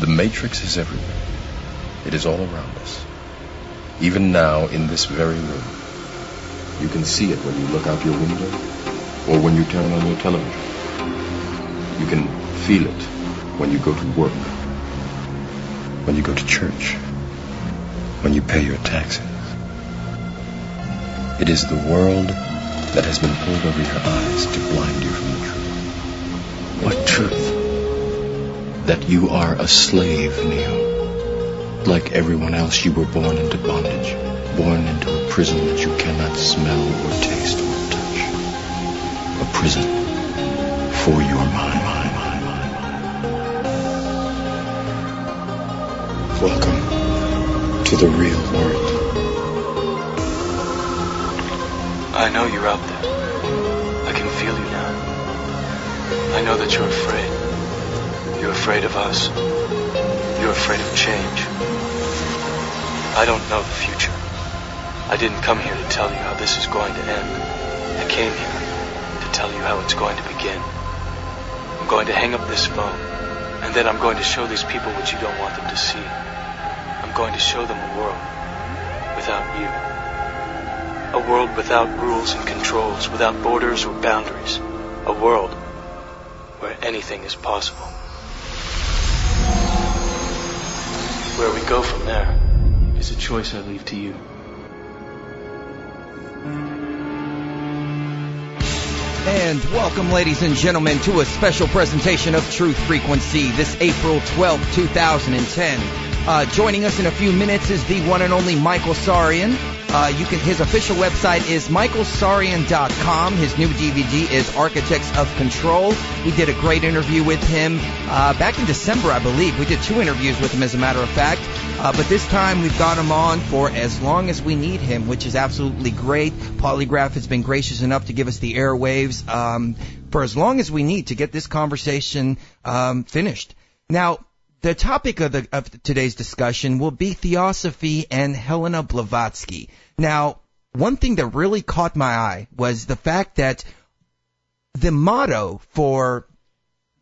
The Matrix is everywhere. It is all around us. Even now, in this very room. You can see it when you look out your window or when you turn on your television. You can feel it when you go to work, when you go to church, when you pay your taxes. It is the world that has been pulled over your eyes to blind you from the truth. What truth? That you are a slave, Neo. Like everyone else, you were born into bondage, born into a prison that you cannot smell or taste or touch. A prison for your mind. Welcome to the real world. I know you're out there. I can feel you now. I know that you're afraid. You're afraid of us. You're afraid of change. I don't know the future. I didn't come here to tell you how this is going to end. I came here to tell you how it's going to begin. I'm going to hang up this phone, and then I'm going to show these people what you don't want them to see. I'm going to show them a world without you. A world without rules and controls, without borders or boundaries. A world where anything is possible. Where we go from there is a choice I leave to you. And welcome, ladies and gentlemen, to a special presentation of Truth Frequency this April 12th, 2010. Joining us in a few minutes is the one and only Michael Tsarion. His official website is michaeltsarion.com. His new DVD is Architects of Control. We did a great interview with him back in December, I believe. We did 2 interviews with him, as a matter of fact. But this time we've got him on for as long as we need him, which is absolutely great. Polygraph has been gracious enough to give us the airwaves for as long as we need to get this conversation finished. Now, the topic of today's discussion will be Theosophy and Helena Blavatsky. Now, one thing that really caught my eye was the fact that the motto for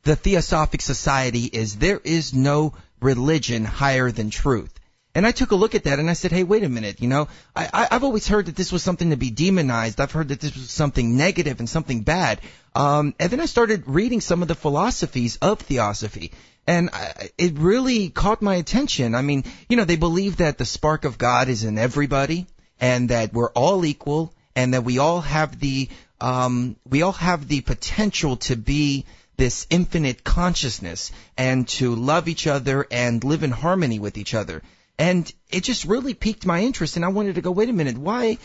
the Theosophic Society is there is no religion higher than truth. And I took a look at that and I said, hey, wait a minute, I've always heard that this was something to be demonized. I've heard that this was something negative and something bad. And then I started reading some of the philosophies of Theosophy. And it really caught my attention. I mean, they believe that the spark of God is in everybody and that we're all equal and that we all have the potential to be this infinite consciousness and to love each other and live in harmony with each other. And it just really piqued my interest, and I wanted to go, wait a minute, why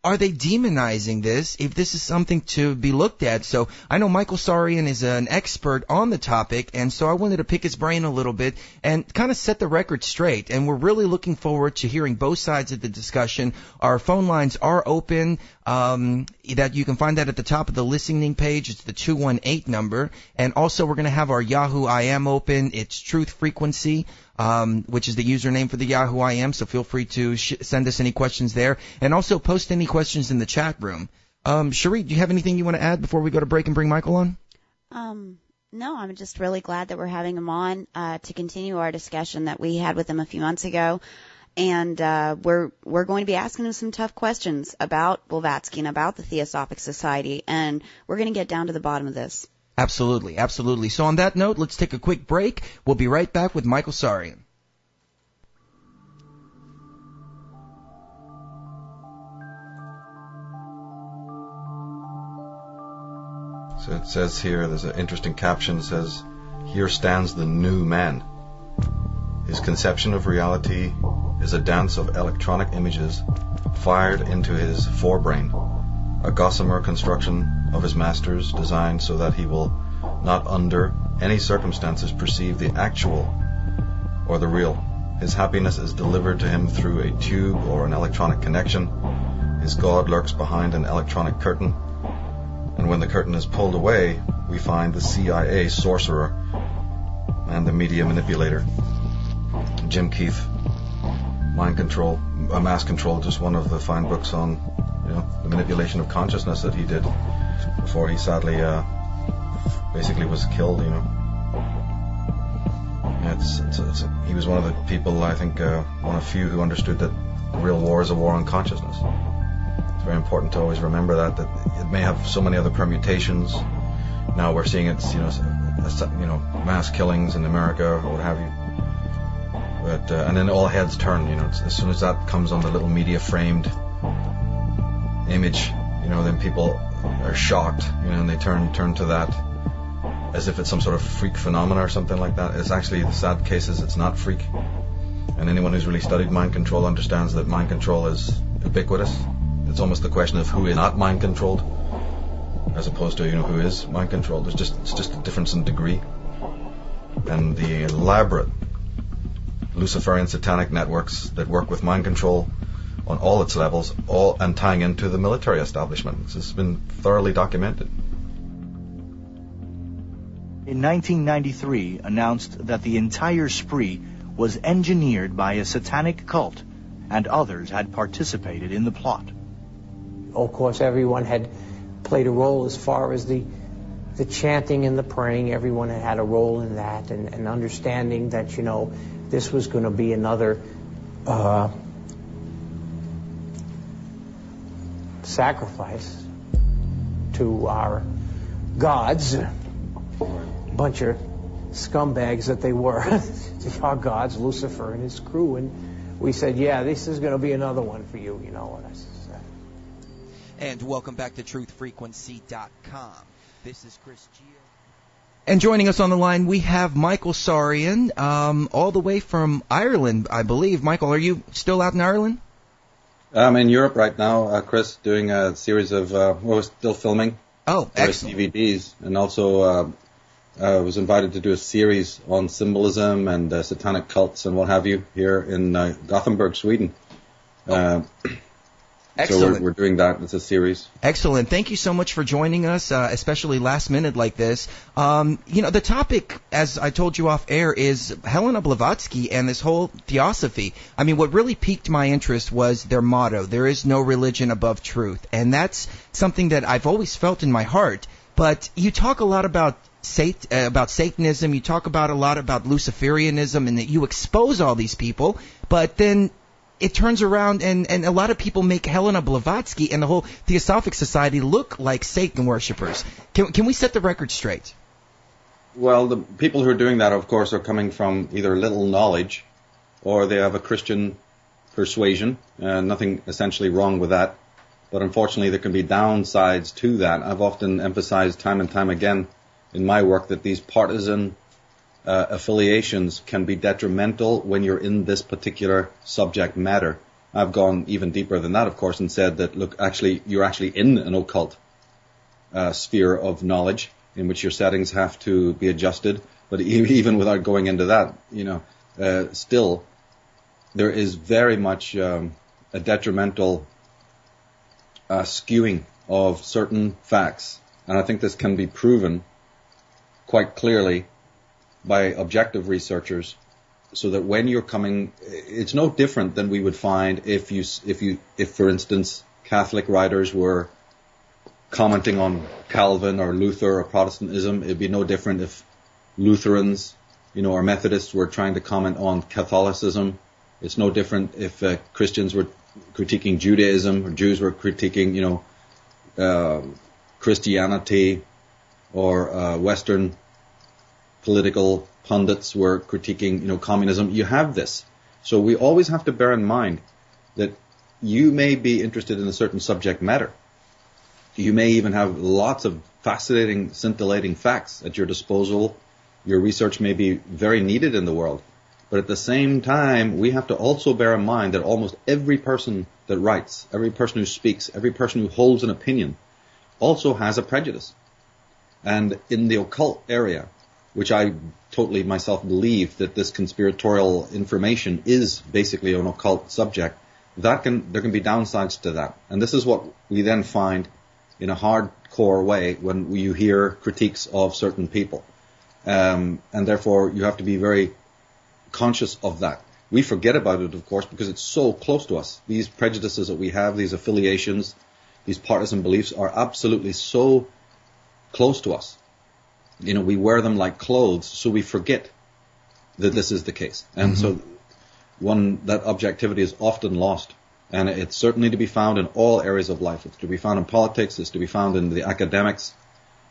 are they demonizing this if this is something to be looked at? So I know Michael Tsarion is an expert on the topic, and so I wanted to pick his brain a little bit and kind of set the record straight. And we're really looking forward to hearing both sides of the discussion. Our phone lines are open. That you can find that at the top of the listening page. It's the 218 number. And also we're going to have our Yahoo IM open. It's Truth Frequency, which is the username for the Yahoo IM. So feel free to send us any questions there. And also post any questions in the chat room. Cherie, do you have anything you want to add before we go to break and bring Michael on? No, I'm just really glad that we're having him on to continue our discussion that we had with him a few months ago. And we're going to be asking him some tough questions about Blavatsky and about the Theosophic Society, and we're going to get down to the bottom of this. Absolutely, absolutely. So on that note, let's take a quick break. We'll be right back with Michael Tsarion. So it says here, there's an interesting caption, it says, "Here stands the new man. His conception of reality is a dance of electronic images fired into his forebrain, a gossamer construction of his masters designed so that he will not under any circumstances perceive the actual or the real. His happiness is delivered to him through a tube or an electronic connection. His God lurks behind an electronic curtain. And when the curtain is pulled away, we find the CIA sorcerer and the media manipulator. Jim Keith, Mind Control, Mass Control, just one of the fine books on, the manipulation of consciousness that he did before he sadly basically was killed, he was one of the people, I think, one of few who understood that the real war is a war on consciousness. It's very important to always remember that it may have so many other permutations. Now we're seeing it's, mass killings in America or what have you. But and then all heads turn. As soon as that comes on the little media framed image, then people are shocked, and they turn to that as if it's some sort of freak phenomena or something like that. It's actually, the sad case is, it's not freak. And anyone who's really studied mind control understands that mind control is ubiquitous. It's almost the question of who is not mind controlled, as opposed to who is mind controlled. It's just a difference in degree. And the elaborate Luciferian satanic networks that work with mind control on all its levels, and tying into the military establishment. This has been thoroughly documented. In 1993, announced that the entire spree was engineered by a satanic cult, and others had participated in the plot. Of course, everyone had played a role as far as the chanting and the praying. Everyone had a role in that, and understanding that, this was going to be another sacrifice to our gods. Bunch of scumbags that they were. Our gods, Lucifer and his crew. And we said, yeah, this is going to be another one for you, And I said, and welcome back to truthfrequency.com. This is Chris Gio. And joining us on the line, we have Michael Tsarion, all the way from Ireland, I believe. Michael, are you still out in Ireland? I'm in Europe right now, Chris, doing a series of, we're still filming. Oh, excellent. DVDs, and also was invited to do a series on symbolism and satanic cults and what have you here in Gothenburg, Sweden. Excellent. So we're doing that. It's a series. Excellent. Thank you so much for joining us, especially last minute like this. The topic, as I told you off air, is Helena Blavatsky and this whole theosophy. I mean, what really piqued my interest was their motto, there is no religion above truth. And that's something that I've always felt in my heart. But you talk a lot about Satanism, you talk a lot about Luciferianism, and that you expose all these people, but then it turns around and a lot of people make Helena Blavatsky and the whole Theosophic Society look like Satan worshippers. Can we set the record straight? Well, the people who are doing that, of course, are coming from either little knowledge or they have a Christian persuasion. Nothing essentially wrong with that. But unfortunately, there can be downsides to that. I've often emphasized time and time again in my work that these partisan affiliations can be detrimental when you're in this particular subject matter. I've gone even deeper than that, of course, and said that, look, you're actually in an occult sphere of knowledge in which your settings have to be adjusted. But even without going into that, still there is very much a detrimental skewing of certain facts. And I think this can be proven quite clearly by objective researchers, so that when you're coming, it's no different than we would find if, for instance, Catholic writers were commenting on Calvin or Luther or Protestantism. It'd be no different if Lutherans, or Methodists were trying to comment on Catholicism. It's no different if Christians were critiquing Judaism or Jews were critiquing, Christianity, or Western political pundits were critiquing, communism. You have this. So we always have to bear in mind that you may be interested in a certain subject matter. You may even have lots of fascinating, scintillating facts at your disposal. Your research may be very needed in the world. But at the same time, we have to also bear in mind that almost every person that writes, every person who speaks, every person who holds an opinion also has a prejudice. And in the occult area, which I totally myself believe that this conspiratorial information is basically an occult subject, there can be downsides to that. And this is what we then find in a hardcore way when you hear critiques of certain people. And therefore, you have to be very conscious of that. We forget about it, of course, because it's so close to us. These prejudices that we have, these affiliations, these partisan beliefs are absolutely so close to us. We wear them like clothes, so we forget that this is the case. And so that objectivity is often lost. And it's certainly to be found in all areas of life. It's to be found in politics. It's to be found in the academics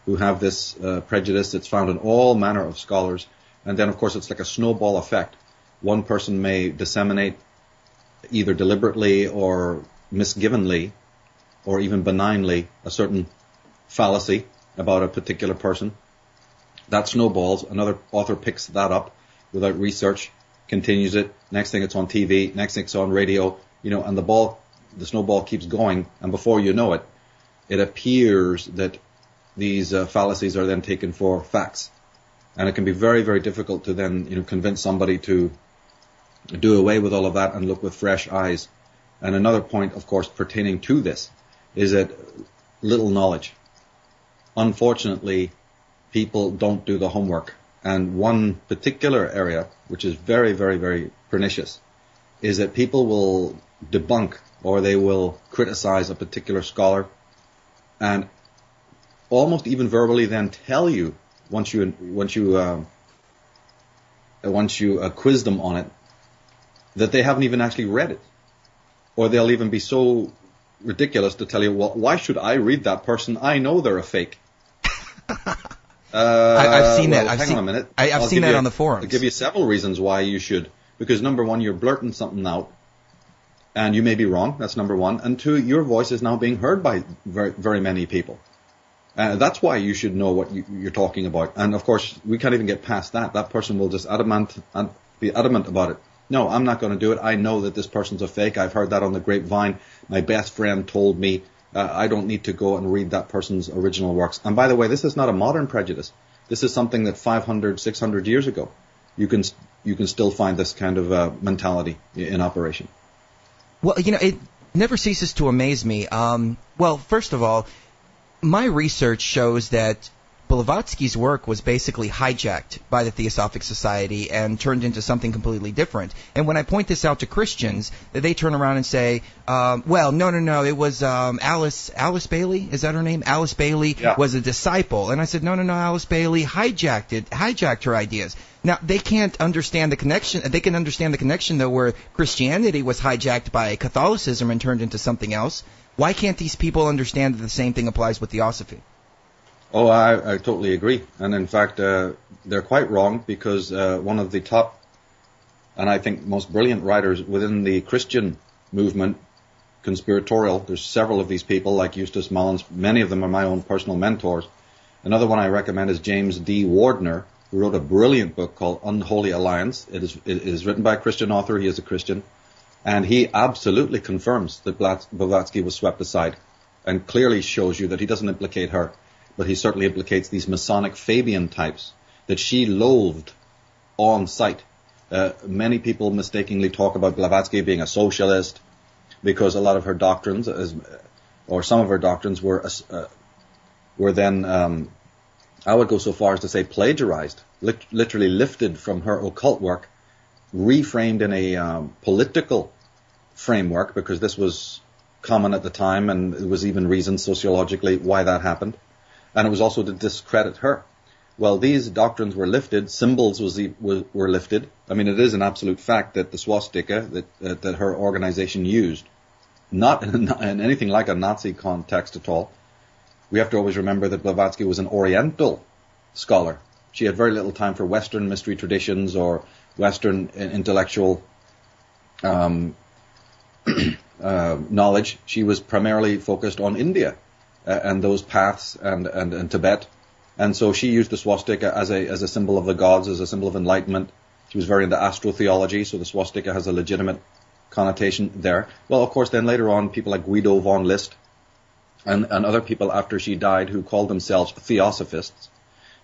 who have this prejudice. It's found in all manner of scholars. And then, of course, it's like a snowball effect. One person may disseminate either deliberately or misgivenly or even benignly a certain fallacy about a particular person. That snowballs. Another author picks that up without research, continues it. Next thing it's on TV. Next thing it's on radio. And the snowball keeps going. And before you know it, it appears that these fallacies are then taken for facts. And it can be very, very difficult to then, convince somebody to do away with all of that and look with fresh eyes. And another point, of course, pertaining to this is that little knowledge. Unfortunately, people don't do the homework. And one particular area, which is very, very, very pernicious, is that people will debunk or they will criticize a particular scholar and almost even verbally then tell you once you quiz them on it that they haven't even actually read it, or they'll even be so ridiculous to tell you, well, why should I read that person? I know they're a fake. I've seen that. Hang on a minute. I've seen that on the forums. I'll give you several reasons why you should. Because number one, you're blurting something out, and you may be wrong. That's number one. And two, your voice is now being heard by very, very many people. That's why you should know what you're talking about. And of course, we can't even get past that. That person will just be adamant about it. No, I'm not going to do it. I know that this person's a fake. I've heard that on the grapevine. My best friend told me. I don't need to go and read that person's original works. And by the way, this is not a modern prejudice. This is something that 500, 600 years ago, you can still find this kind of mentality in operation. Well, it never ceases to amaze me. Well, first of all, my research shows that Blavatsky's work was basically hijacked by the Theosophic Society and turned into something completely different. And when I point this out to Christians, they turn around and say, well, no, it was Alice Bailey, is that her name? Alice Bailey was a disciple. And I said, no, Alice Bailey hijacked her ideas. Now, they can't understand the connection. They can understand the connection, though, where Christianity was hijacked by Catholicism and turned into something else. Why can't these people understand that the same thing applies with Theosophy? Oh, I totally agree. And in fact, they're quite wrong, because one of the top, and I think most brilliant writers within the Christian movement, conspiratorial, there's several of these people like Eustace Mullins. Many of them are my own personal mentors. Another one I recommend is James D. Wardner, who wrote a brilliant book called Unholy Alliance. It is written by a Christian author. He is a Christian. And he absolutely confirms that Blavatsky was swept aside, and clearly shows you that he doesn't implicate her, but he certainly implicates these Masonic Fabian types that she loathed on sight. Many people mistakenly talk about Blavatsky being a socialist because a lot of her doctrines, or some of her doctrines, were then, I would go so far as to say, plagiarized, literally lifted from her occult work, reframed in a political framework, because this was common at the time, and there was even reason sociologically why that happened. And it was also to discredit her. Well, these doctrines were lifted, symbols were lifted. I mean, it is an absolute fact that the swastika that her organization used, not in anything like a Nazi context at all. We have to always remember that Blavatsky was an Oriental scholar. She had very little time for Western mystery traditions or Western intellectual knowledge. She was primarily focused on India and those paths and Tibet. And so she used the swastika as a symbol of the gods, as a symbol of enlightenment. She was very into astrotheology, so the swastika has a legitimate connotation there. Well, of course, then later on, people like Guido von List and other people after she died who called themselves theosophists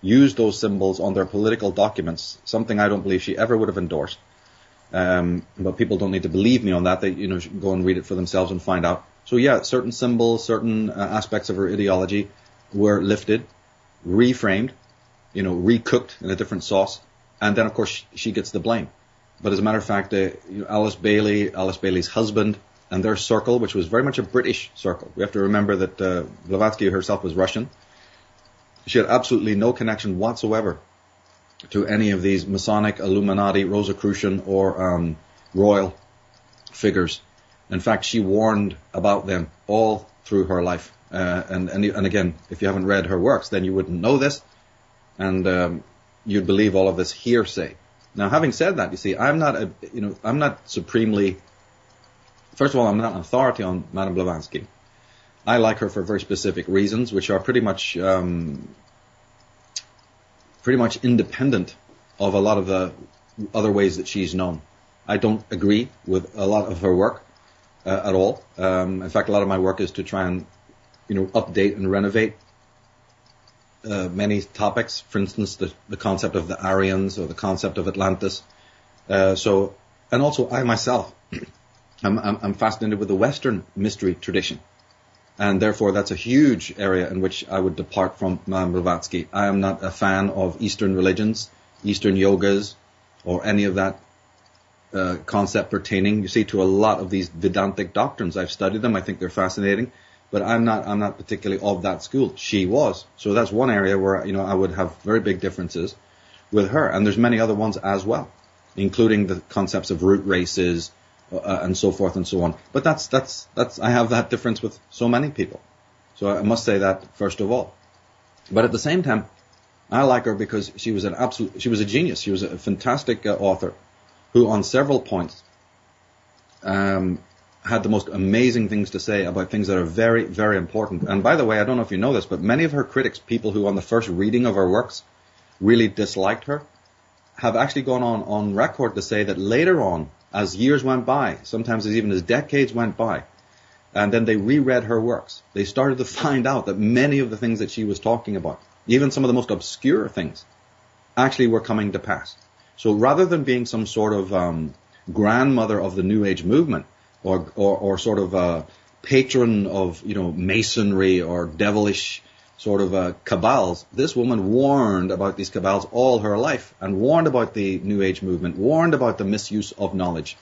used those symbols on their political documents, something I don't believe she ever would have endorsed. But people don't need to believe me on that. They should go and read it for themselves and find out. So yeah, certain symbols, certain aspects of her ideology were lifted, reframed, recooked in a different sauce, and then of course she gets the blame. But as a matter of fact, Alice Bailey's husband, and their circle, which was very much a British circle. We have to remember that Blavatsky herself was Russian. She had absolutely no connection whatsoever to any of these Masonic, Illuminati, Rosicrucian, or royal figures. In fact, she warned about them all through her life. And again, if you haven't read her works, then you wouldn't know this, and you'd believe all of this hearsay. Now, having said that, you see, I'm not supremely. First of all, I'm not an authority on Madame Blavatsky. I like her for very specific reasons, which are pretty much independent of a lot of the other ways that she's known. I don't agree with a lot of her work at all. In fact, a lot of my work is to try and, update and renovate many topics. For instance, the concept of the Aryans or the concept of Atlantis. And also I myself, I'm fascinated with the Western mystery tradition. And therefore, that's a huge area in which I would depart from Madame Blavatsky. I am not a fan of Eastern religions, Eastern yogas, or any of that concept pertaining, you see, to a lot of these Vedantic doctrines. I've studied them. I think they're fascinating. But I'm not particularly of that school. She was. So that's one area where, I would have very big differences with her. And there's many other ones as well, including the concepts of root races, and so forth and so on. But that's I have that difference with so many people. So I must say that first of all. But at the same time, I like her because she was a genius. She was a fantastic author who on several points had the most amazing things to say about things that are very, very important. And by the way, I don't know if you know this, but many of her critics, people who on the first reading of her works really disliked her, have actually gone on record to say that later on, as years went by, sometimes even as decades went by, and then they reread her works, they started to find out that many of the things that she was talking about, even some of the most obscure things, actually were coming to pass. So rather than being some sort of grandmother of the New Age movement, or sort of a patron of, masonry or devilish sort of cabals, this woman warned about these cabals all her life, and warned about the New Age movement, warned about the misuse of knowledge,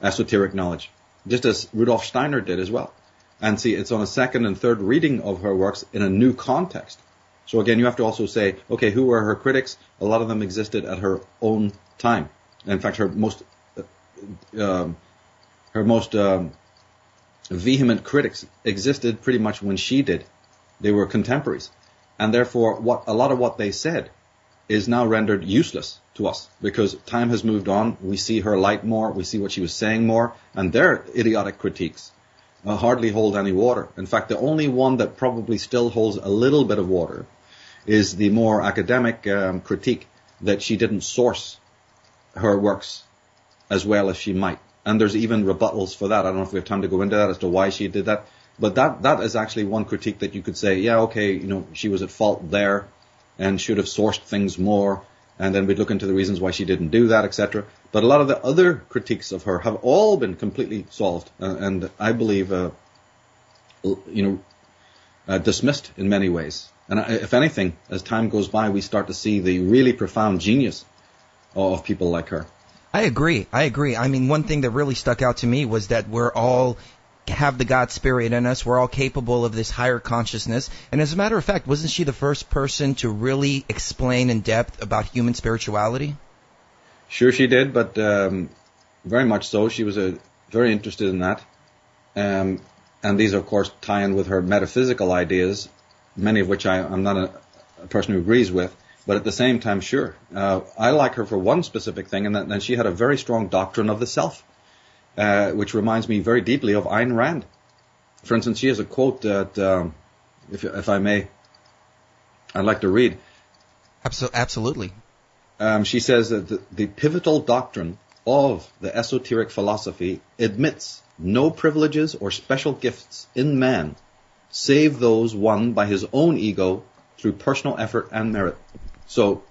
esoteric knowledge, just as Rudolf Steiner did as well. And see, it's on a second and third reading of her works in a new context. So again, you have to also say, okay, who were her critics? A lot of them existed at her own time. In fact, her most vehement critics existed pretty much when she did. They were contemporaries. And therefore, a lot of what they said is now rendered useless to us, because time has moved on. We see her light more. We see what she was saying more. And their idiotic critiques hardly hold any water. In fact, the only one that probably still holds a little bit of water is the more academic critique that she didn't source her works as well as she might. And there's even rebuttals for that. I don't know if we have time to go into that as to why she did that. But that is actually one critique that you could say, yeah, okay, she was at fault there and should have sourced things more. And then we'd look into the reasons why she didn't do that, etc. But a lot of the other critiques of her have all been completely solved. And I believe, dismissed in many ways. And if anything, as time goes by, we start to see the really profound genius of people like her. I agree. I mean, one thing that really stuck out to me was that we're all have the God spirit in us. We're all capable of this higher consciousness. And as a matter of fact, wasn't she the first person to really explain in depth about human spirituality? Sure she did, but very much so. She was very interested in that. And these, of course, tie in with her metaphysical ideas, many of which I'm not a person who agrees with. But at the same time, sure. I like her for one specific thing, and that she had a very strong doctrine of the self, which reminds me very deeply of Ayn Rand. For instance, she has a quote that, if I may, I'd like to read. Absolutely. She says that the pivotal doctrine of the esoteric philosophy admits no privileges or special gifts in man, save those won by his own ego through personal effort and merit. So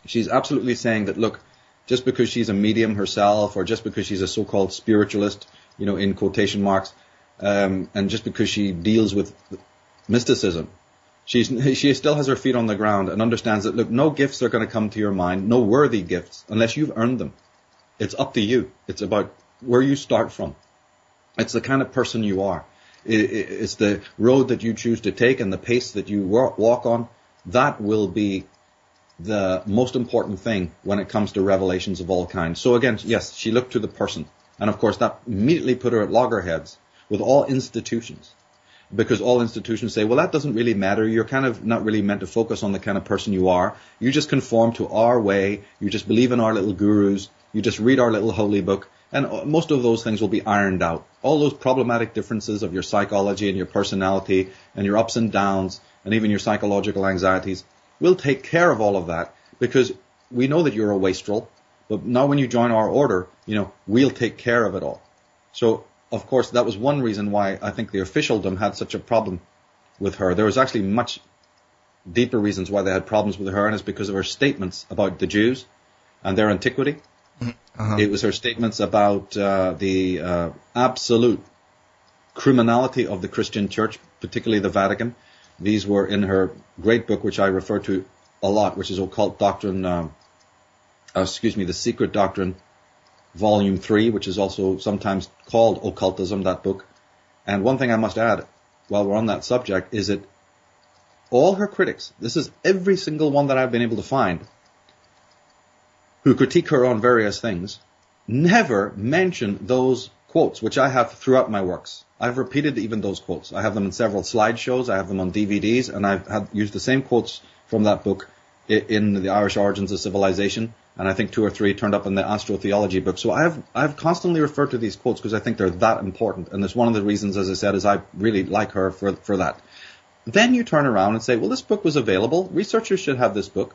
she's absolutely saying that, look, just because she's a medium herself, or just because she's a so-called spiritualist, in quotation marks, and just because she deals with mysticism, she still has her feet on the ground and understands that, look, no gifts are going to come to your mind, no worthy gifts, unless you've earned them. It's up to you. It's about where you start from. It's the kind of person you are. It's the road that you choose to take and the pace that you walk on. That will be the most important thing when it comes to revelations of all kinds. So again, yes, she looked to the person. And of course, that immediately put her at loggerheads with all institutions. Because all institutions say, well, that doesn't really matter. You're kind of not really meant to focus on the kind of person you are. You just conform to our way. You just believe in our little gurus. You just read our little holy book. And most of those things will be ironed out. All those problematic differences of your psychology and your personality and your ups and downs and even your psychological anxieties, we'll take care of all of that because we know that you're a wastrel. But now when you join our order, we'll take care of it all. So, of course, that was one reason why I think the officialdom had such a problem with her. There was actually much deeper reasons why they had problems with her, and it's because of her statements about the Jews and their antiquity. Uh-huh. It was her statements about the absolute criminality of the Christian Church, particularly the Vatican. These were in her great book, which I refer to a lot, which is Occult Doctrine, The Secret Doctrine, Volume 3, which is also sometimes called Occultism, that book. And one thing I must add, while we're on that subject, is that all her critics, this is every single one that I've been able to find, who critique her on various things, never mention those quotes, which I have throughout my works. I've repeated even those quotes. I have them in several slideshows, I have them on DVDs, and I've used the same quotes from that book in the Irish Origins of Civilization, and I think 2 or 3 turned up in the Astrotheology book. So I've constantly referred to these quotes because I think they're that important, and it's one of the reasons, as I said, is I really like her for that. Then you turn around and say, well, this book was available. Researchers should have this book.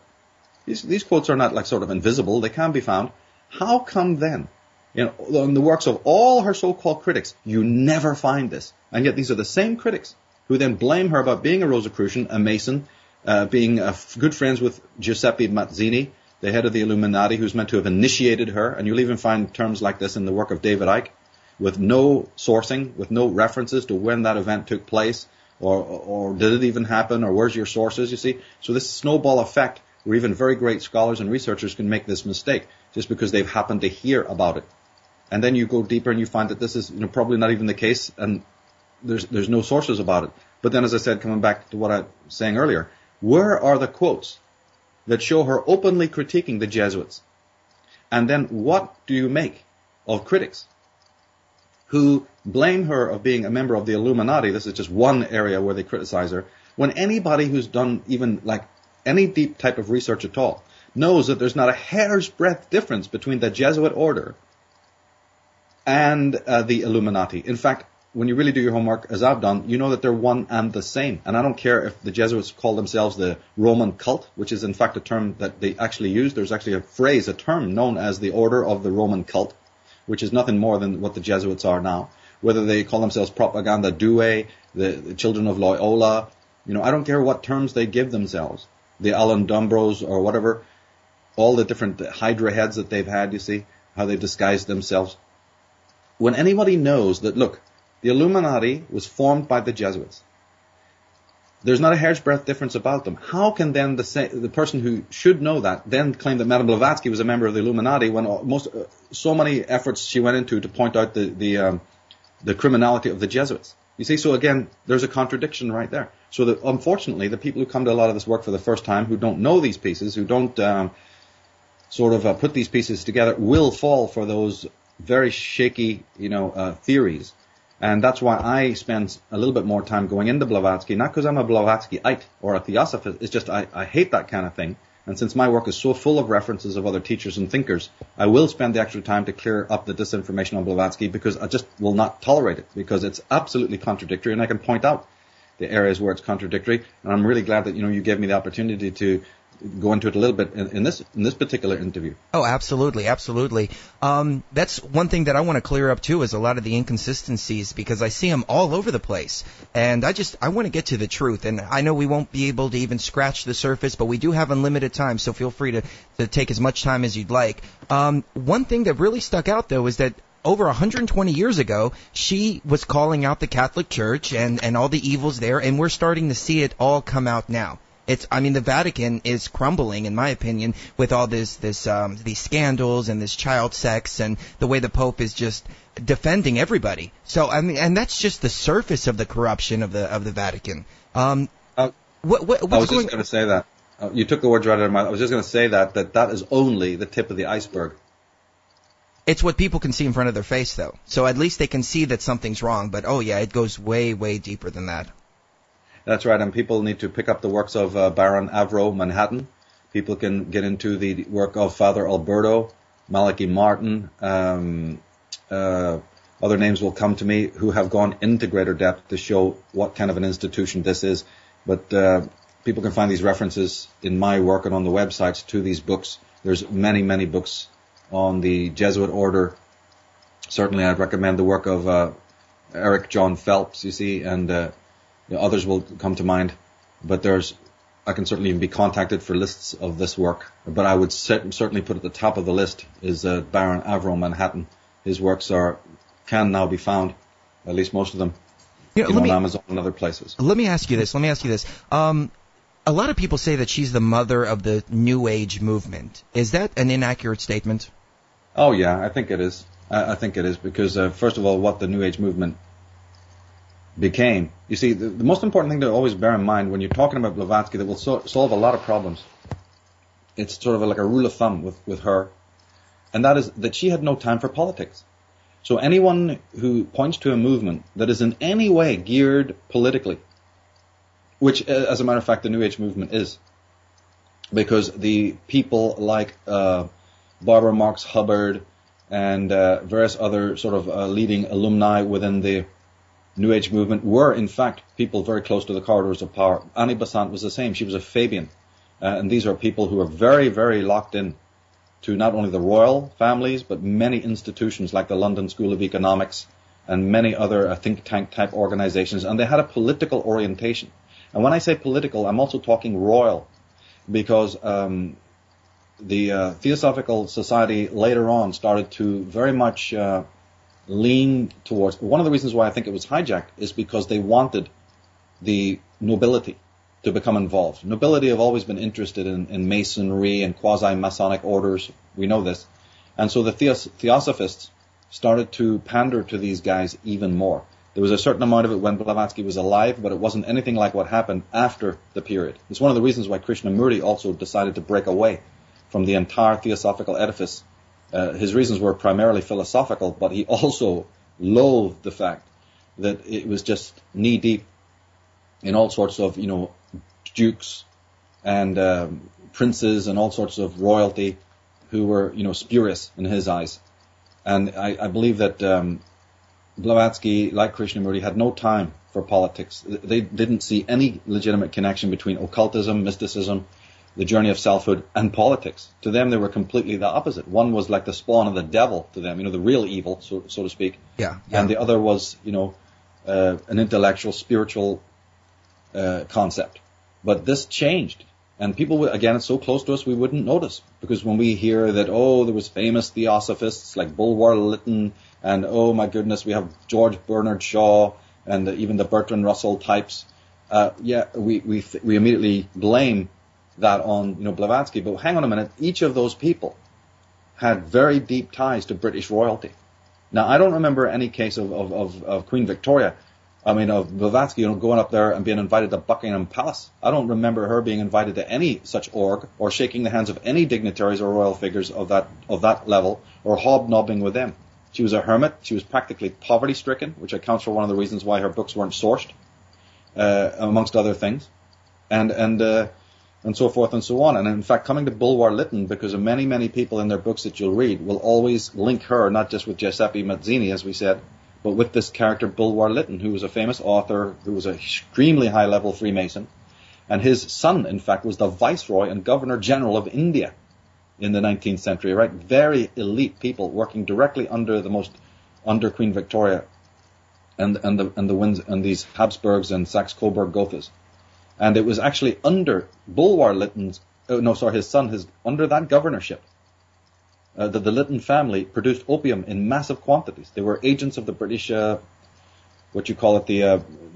These quotes are not like sort of invisible. They can be found. How come then, in the works of all her so-called critics, you never find this? And yet these are the same critics who then blame her about being a Rosicrucian, a Mason, being good friends with Giuseppe Mazzini, the head of the Illuminati, who's meant to have initiated her. And you'll even find terms like this in the work of David Icke, with no sourcing, with no references to when that event took place, or did it even happen, or where's your sources, you see? So this snowball effect, where even very great scholars and researchers can make this mistake just because they've happened to hear about it. And then you go deeper and you find that this is probably not even the case, and there's no sources about it. But then, as I said, coming back to what I was saying earlier, where are the quotes that show her openly critiquing the Jesuits? And then what do you make of critics who blame her of being a member of the Illuminati? This is just one area where they criticize her. When anybody who's done even like any deep type of research at all knows that there's not a hair's breadth difference between the Jesuit order and the Illuminati. In fact, when you really do your homework, as I've done, you know that they're one and the same. And I don't care if the Jesuits call themselves the Roman cult, which is in fact a term that they actually use. There's actually a term known as the Order of the Roman Cult, which is nothing more than what the Jesuits are now. Whether they call themselves Propaganda Due, the Children of Loyola, I don't care what terms they give themselves. The Alan Dumbros or whatever, all the different Hydra heads that they've had, you see, how they disguised themselves. When anybody knows that, look, the Illuminati was formed by the Jesuits, there's not a hair's breadth difference about them. How can then the person who should know that then claim that Madame Blavatsky was a member of the Illuminati when so many efforts she went into to point out the criminality of the Jesuits? You see, so again, there's a contradiction right there. So unfortunately, the people who come to a lot of this work for the first time, who don't know these pieces, who don't put these pieces together, will fall for those very shaky, theories. And that's why I spend a little bit more time going into Blavatsky, not because I'm a Blavatskyite or a theosophist. It's just I hate that kind of thing. And since my work is so full of references of other teachers and thinkers, I will spend the extra time to clear up the disinformation on Blavatsky, because I just will not tolerate it, because it's absolutely contradictory, and I can point out the areas where it's contradictory. And I'm really glad that you gave me the opportunity to go into it a little bit in this particular interview. Oh, absolutely. That's one thing that I want to clear up too, is a lot of the inconsistencies, because I see them all over the place, and I want to get to the truth. And I know we won't be able to even scratch the surface, but we do have unlimited time, so feel free to take as much time as you'd like. One thing that really stuck out though is that over 120 years ago, she was calling out the Catholic Church and all the evils there, and we're starting to see it all come out now. The Vatican is crumbling, in my opinion, with all these scandals and this child sex, and the way the Pope is just defending everybody. So, and that's just the surface of the corruption of the Vatican. I was just going to say that. You took the words right out of my mouth. I was just going to say that is only the tip of the iceberg. It's what people can see in front of their face, though. So at least they can see that something's wrong. But, oh, yeah, it goes way, way deeper than that. That's right, and people need to pick up the works of Baron Avro Manhattan. People can get into the work of Father Alberto, Malachi Martin, other names will come to me who have gone into greater depth to show what kind of an institution this is. But people can find these references in my work and on the websites to these books. There's many, many books on the Jesuit order. Certainly I'd recommend the work of Eric John Phelps, you see, and others will come to mind. But I can certainly even be contacted for lists of this work. But I would certainly put at the top of the list is Baron Avro Manhattan. His works can now be found, at least most of them, on Amazon and other places. Let me ask you this. A lot of people say that she's the mother of the New Age movement. Is that an inaccurate statement? Oh, yeah, I think it is. I think it is because, first of all, what the New Age movement became. You see, the most important thing to always bear in mind when you're talking about Blavatsky that will solve a lot of problems, it's sort of like a rule of thumb with her, and that is that she had no time for politics. So anyone who points to a movement that is in any way geared politically, which, as a matter of fact, the New Age movement is, because the people like Barbara Marx Hubbard and various other sort of leading alumni within the New Age movement were, in fact, people very close to the corridors of power. Annie Besant was the same. She was a Fabian. And these are people who are very, very locked in to not only the royal families, but many institutions like the London School of Economics and many other think tank type organizations. And they had a political orientation. And when I say political, I'm also talking royal, because the Theosophical Society later on started to very much lean towards. One of the reasons why I think it was hijacked is because they wanted the nobility to become involved. Nobility have always been interested in Masonry and quasi-Masonic orders. We know this. And so the Theosophists started to pander to these guys even more. There was a certain amount of it when Blavatsky was alive, but it wasn't anything like what happened after the period. It's one of the reasons why Krishnamurti also decided to break away from the entire Theosophical edifice. His reasons were primarily philosophical, but he also loathed the fact that it was just knee-deep in all sorts of, dukes and princes and all sorts of royalty who were, spurious in his eyes. And I believe that Blavatsky, like Krishnamurti, had no time for politics. They didn't see any legitimate connection between occultism, mysticism, the journey of selfhood, and politics. To them, they were completely the opposite. One was like the spawn of the devil to them, the real evil, so to speak. Yeah. And the other was, an intellectual, spiritual concept. But this changed. And people, again, it's so close to us, we wouldn't notice. Because when we hear that, there was famous Theosophists like Bulwer Lytton, and oh my goodness, we have George Bernard Shaw, and even the Bertrand Russell types, we immediately blame that on, Blavatsky. But hang on a minute, each of those people had very deep ties to British royalty. Now, I don't remember any case of Queen Victoria, of Blavatsky, going up there and being invited to Buckingham Palace. I don't remember her being invited to any such org or shaking the hands of any dignitaries or royal figures of that level or hobnobbing with them. She was a hermit. She was practically poverty-stricken, which accounts for one of the reasons why her books weren't sourced, amongst other things, and so forth and so on. And in fact, coming to Bulwer Lytton, because of many, many people in their books that you'll read will always link her, not just with Giuseppe Mazzini, as we said, but with this character Bulwer Lytton, who was a famous author, who was an extremely high-level Freemason. And his son, in fact, was the Viceroy and Governor General of India in the 19th century, right? Very elite people working directly under Queen Victoria and these Habsburgs and Saxe-Coburg-Gothas. And it was actually under Bulwer Lytton's, under that governorship, that the Lytton family produced opium in massive quantities. They were agents of the British, the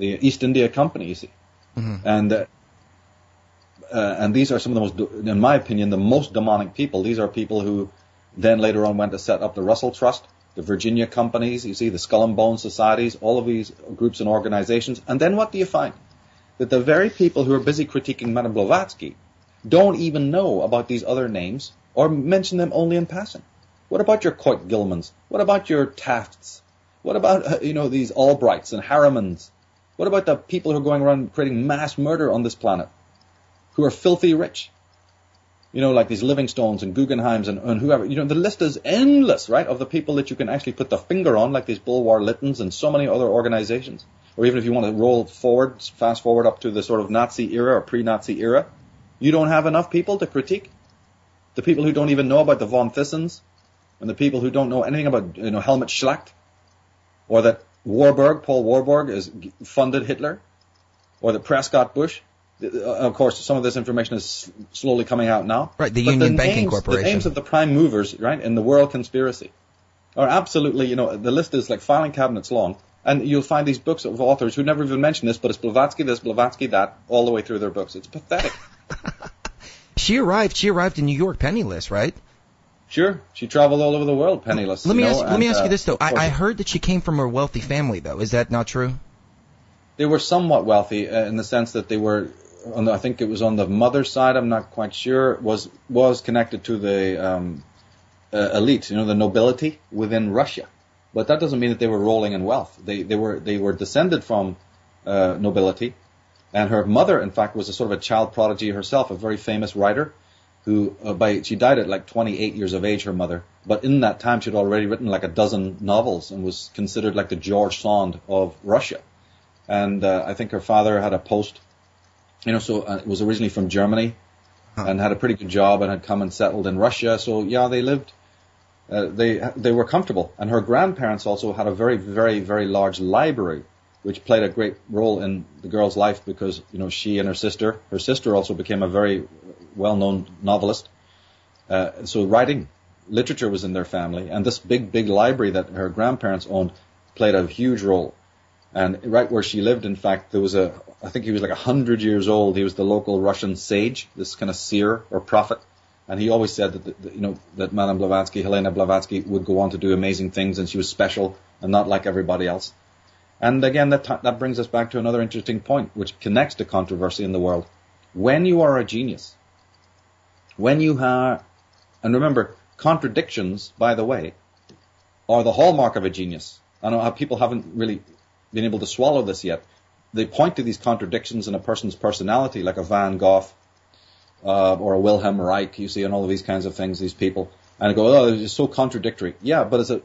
East India Company, you see. Mm-hmm. And these are some of the most, in my opinion, the most demonic people. These are people who then later on went to set up the Russell Trust, the Virginia companies, you see, the Skull and Bones societies, all of these groups and organizations. And then what do you find? That the very people who are busy critiquing Madame Blavatsky don't even know about these other names or mention them only in passing. What about your Coit Gilmans? What about your Tafts? What about, these Albrights and Harrimans? What about the people who are going around creating mass murder on this planet, who are filthy rich? Like these Livingstones and Guggenheims and whoever. The list is endless, right, of the people that you can actually put the finger on, like these Bulwer Lyttons and so many other organizations. Or even if you want to fast forward up to the sort of Nazi era or pre-Nazi era, you don't have enough people to critique. The people who don't even know about the von Thissens, and the people who don't know anything about, Helmut Schlacht, or that Paul Warburg funded Hitler, or that Prescott Bush. Of course, some of this information is slowly coming out now. Right, the Union Banking Corporation. The names of the prime movers, right, in the world conspiracy are absolutely, the list is like filing cabinets long. And you'll find these books of authors who never even mention this, but it's Blavatsky this, Blavatsky that, all the way through their books. It's pathetic. She arrived in New York penniless, right? Sure. She traveled all over the world penniless. Let me ask you this, though. I heard that she came from a wealthy family, though. Is that not true? They were somewhat wealthy in the sense that they were, I think it was on the mother's side, I'm not quite sure, was connected to the elite, the nobility within Russia. But that doesn't mean that they were rolling in wealth. They were descended from nobility, and her mother, in fact, was a sort of a child prodigy herself, a very famous writer, who she died at like 28 years of age, her mother. But in that time, she had already written like a dozen novels and was considered like the George Sand of Russia. And I think her father had a post, was originally from Germany, and had a pretty good job and had come and settled in Russia. So yeah, they lived. They were comfortable, and her grandparents also had a very, very, very large library, which played a great role in the girl's life because she and her sister also became a very well-known novelist. So literature was in their family, and this big, big library that her grandparents owned played a huge role. And right where she lived, in fact, there was I think he was like 100 years old. He was the local Russian sage, this kind of seer or prophet. And he always said that Madame Blavatsky, Helena Blavatsky, would go on to do amazing things, and she was special and not like everybody else. And again, that brings us back to another interesting point, which connects to controversy in the world. When you are a genius, and remember, contradictions, by the way, are the hallmark of a genius. I know how people haven't really been able to swallow this yet. They point to these contradictions in a person's personality, like a Van Gogh, or a Wilhelm Reich, you see, and all of these kinds of things, these people, and go, oh, they're just so contradictory. Yeah, but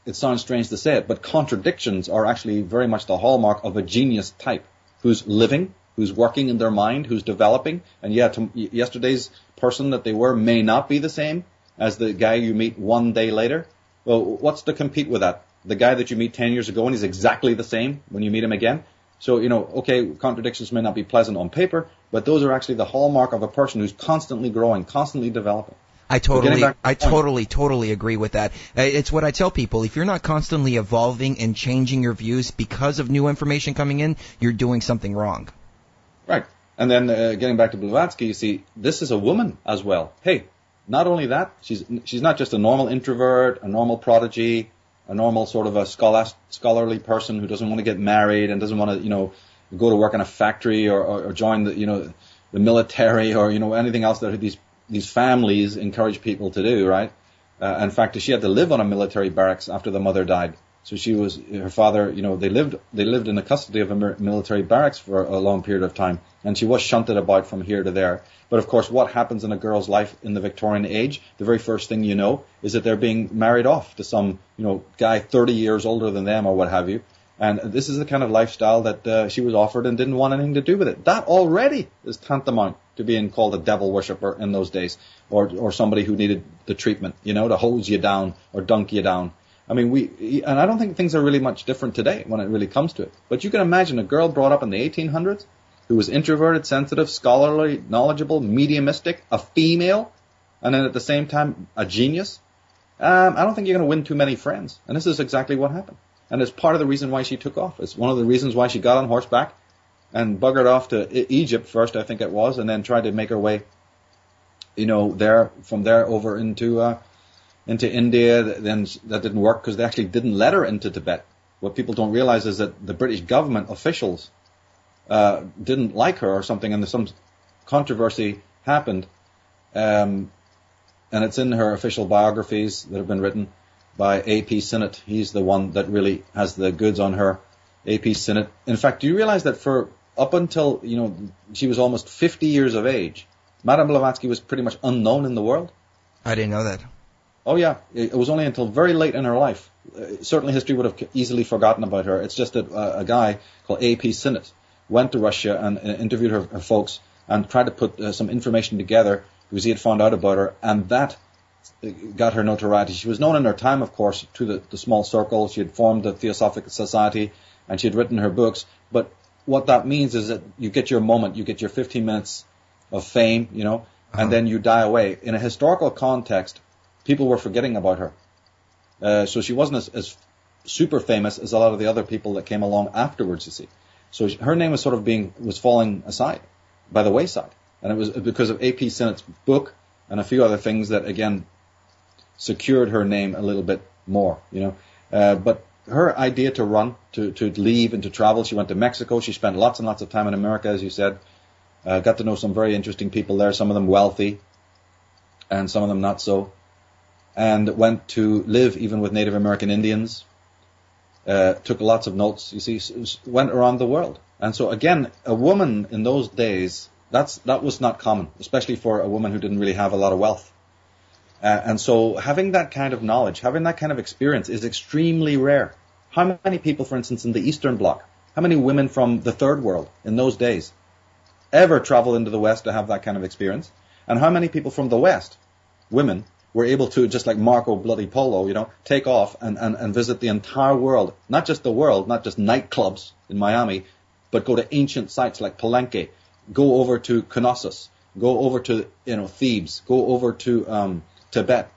it sounds strange to say it, but contradictions are actually very much the hallmark of a genius type, who's living, who's working in their mind, who's developing, and yesterday's person that they were may not be the same as the guy you meet one day later. Well, what's to compete with that? The guy that you meet 10 years ago and he's exactly the same when you meet him again? So, okay, contradictions may not be pleasant on paper, but those are actually the hallmark of a person who's constantly growing, constantly developing. I totally agree with that. It's what I tell people. If you're not constantly evolving and changing your views because of new information coming in, you're doing something wrong. Right. And then getting back to Blavatsky, you see, this is a woman as well. Hey, not only that, she's not just a normal introvert, a normal prodigy, a normal sort of a scholarly person who doesn't want to get married and doesn't want to, go to work in a factory or join the military or, anything else that these families encourage people to do, right? In fact, she had to live on a military barracks after the mother died. So her father, they lived in the custody of a military barracks for a long period of time, and she was shunted about from here to there. But of course, what happens in a girl's life in the Victorian age, the very first thing you know is that they're being married off to some, guy 30 years older than them or what have you. And this is the kind of lifestyle that she was offered and didn't want anything to do with it. That already is tantamount to being called a devil worshipper in those days, or somebody who needed the treatment, to hose you down or dunk you down. I mean, and I don't think things are really much different today when it really comes to it. But you can imagine a girl brought up in the 1800s who was introverted, sensitive, scholarly, knowledgeable, mediumistic, a female, and then at the same time a genius. I don't think you're going to win too many friends. And this is exactly what happened. And it's part of the reason why she took off. It's one of the reasons why she got on horseback and buggered off to Egypt first, I think it was, and then tried to make her way, from there over into India. Then that didn't work because they actually didn't let her into Tibet. What people don't realize is that the British government officials didn't like her or something, and there's some controversy happened, and it's in her official biographies that have been written by A.P. Sinnott. He's the one that really has the goods on her, A.P. Sinnott. In fact, do you realize that for up until, she was almost 50 years of age, Madame Blavatsky was pretty much unknown in the world? I didn't know that. Oh, yeah. It was only until very late in her life. Certainly history would have easily forgotten about her. It's just that a guy called A.P. Sinnott went to Russia and interviewed her folks and tried to put some information together because he had found out about her, and that got her notoriety. She was known in her time, of course, to the small circle. She had formed the Theosophic Society, and she had written her books. But what that means is that you get your moment, you get your 15 minutes of fame, and then you die away. In a historical context, people were forgetting about her. So she wasn't as super famous as a lot of the other people that came along afterwards, you see. So her name was was falling aside, by the wayside. And it was because of A.P. Sinnott's book and a few other things that, again, secured her name a little bit more, But her idea to run, to leave and to travel, she went to Mexico. She spent lots and lots of time in America, as you said. Got to know some very interesting people there, some of them wealthy and some of them not so. And went to live even with Native American Indians. Took lots of notes, you see, went around the world. And so, again, a woman in those days, that was not common, especially for a woman who didn't really have a lot of wealth. And so having that kind of knowledge, having that kind of experience is extremely rare. How many people, for instance, in the Eastern Bloc, how many women from the Third World in those days ever traveled into the West to have that kind of experience? And how many people from the West, women, were able to, just like Marco Bloody Polo, take off and visit the entire world, not just the world, not just nightclubs in Miami, but go to ancient sites like Palenque, go over to Knossos, go over to, Thebes, go over to Tibet.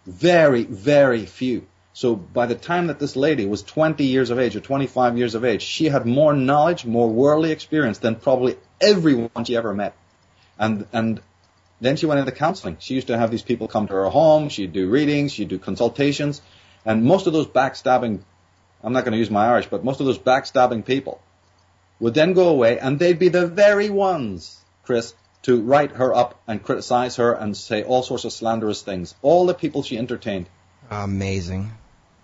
Very, very few. So by the time that this lady was 20 years of age or 25 years of age, she had more knowledge, more worldly experience than probably everyone she ever met. And then she went into counseling. She used to have these people come to her home. She'd do readings. She'd do consultations. And most of those backstabbing, I'm not going to use my Irish, but most of those backstabbing people would then go away, and they'd be the very ones, Chris, to write her up and criticize her and say all sorts of slanderous things. All the people she entertained. Amazing.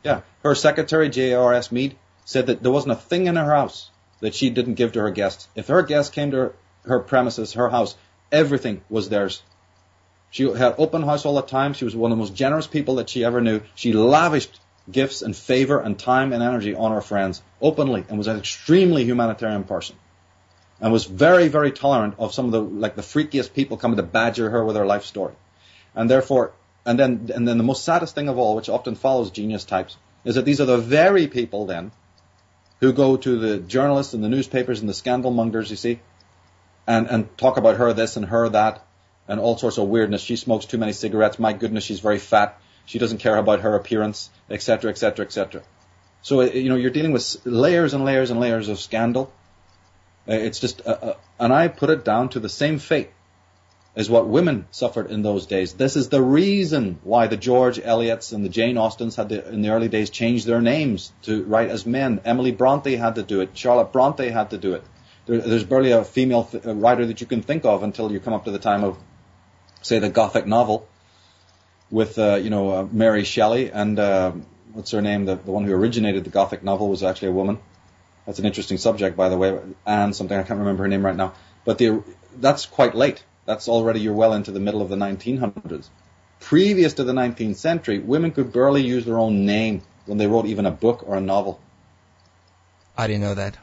Yeah. Her secretary, J.R.S. Mead, said that there wasn't a thing in her house that she didn't give to her guests. If her guests came to her premises, her house, everything was theirs. She had open house all the time. She was one of the most generous people that she ever knew. She lavished gifts and favor and time and energy on her friends openly, and was an extremely humanitarian person, and was very, very tolerant of some of the freakiest people coming to badger her with her life story. And therefore, and then the most saddest thing of all, which often follows genius types, is that these are the very people then who go to the journalists and the newspapers and the scandal mongers, you see, and talk about her this and her that, and all sorts of weirdness. She smokes too many cigarettes. My goodness, she's very fat. She doesn't care about her appearance, etc., etc., etc. So, you're dealing with layers and layers and layers of scandal. It's just, and I put it down to the same fate as what women suffered in those days. This is the reason why the George Eliots and the Jane Austens had to, in the early days, change their names to write as men. Emily Bronte had to do it. Charlotte Bronte had to do it. There's barely a female writer that you can think of until you come up to the time of, say, the Gothic novel with, Mary Shelley, and what's her name? The one who originated the Gothic novel was actually a woman. That's an interesting subject, by the way. Anne something, I can't remember her name right now. But that's quite late. That's already, you're well into the middle of the 1900s. Previous to the 19th century, women could barely use their own name when they wrote even a book or a novel. I didn't know that.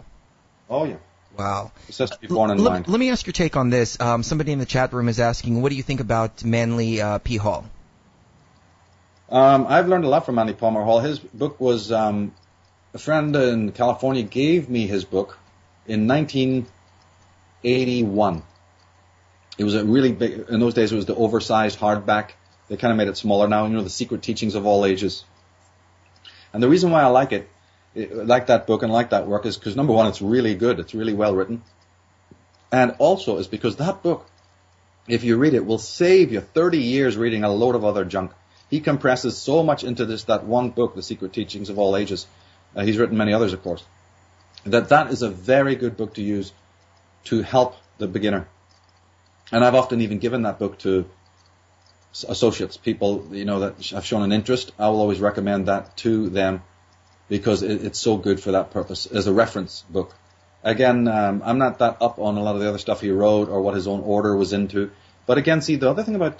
Oh, yeah. Wow. It has to be born in mind. Let me ask your take on this. Somebody in the chat room is asking, what do you think about Manly P. Hall? I've learned a lot from Manly Palmer Hall. His book was, a friend in California gave me his book in 1981. It was a really big, in those days it was the oversized hardback. They kind of made it smaller now, The Secret Teachings of All Ages. And the reason why I like it, like that book and like that work, is because, number one, it's really good. It's really well written. And also is because that book, if you read it, will save you 30 years reading a load of other junk. He compresses so much into that one book, The Secret Teachings of All Ages. He's written many others, of course. That is a very good book to use to help the beginner. And I've often even given that book to associates, people, that have shown an interest. I will always recommend that to them because it's so good for that purpose as a reference book. Again, I'm not that up on a lot of the other stuff he wrote or what his own order was into. But again, see, the other thing about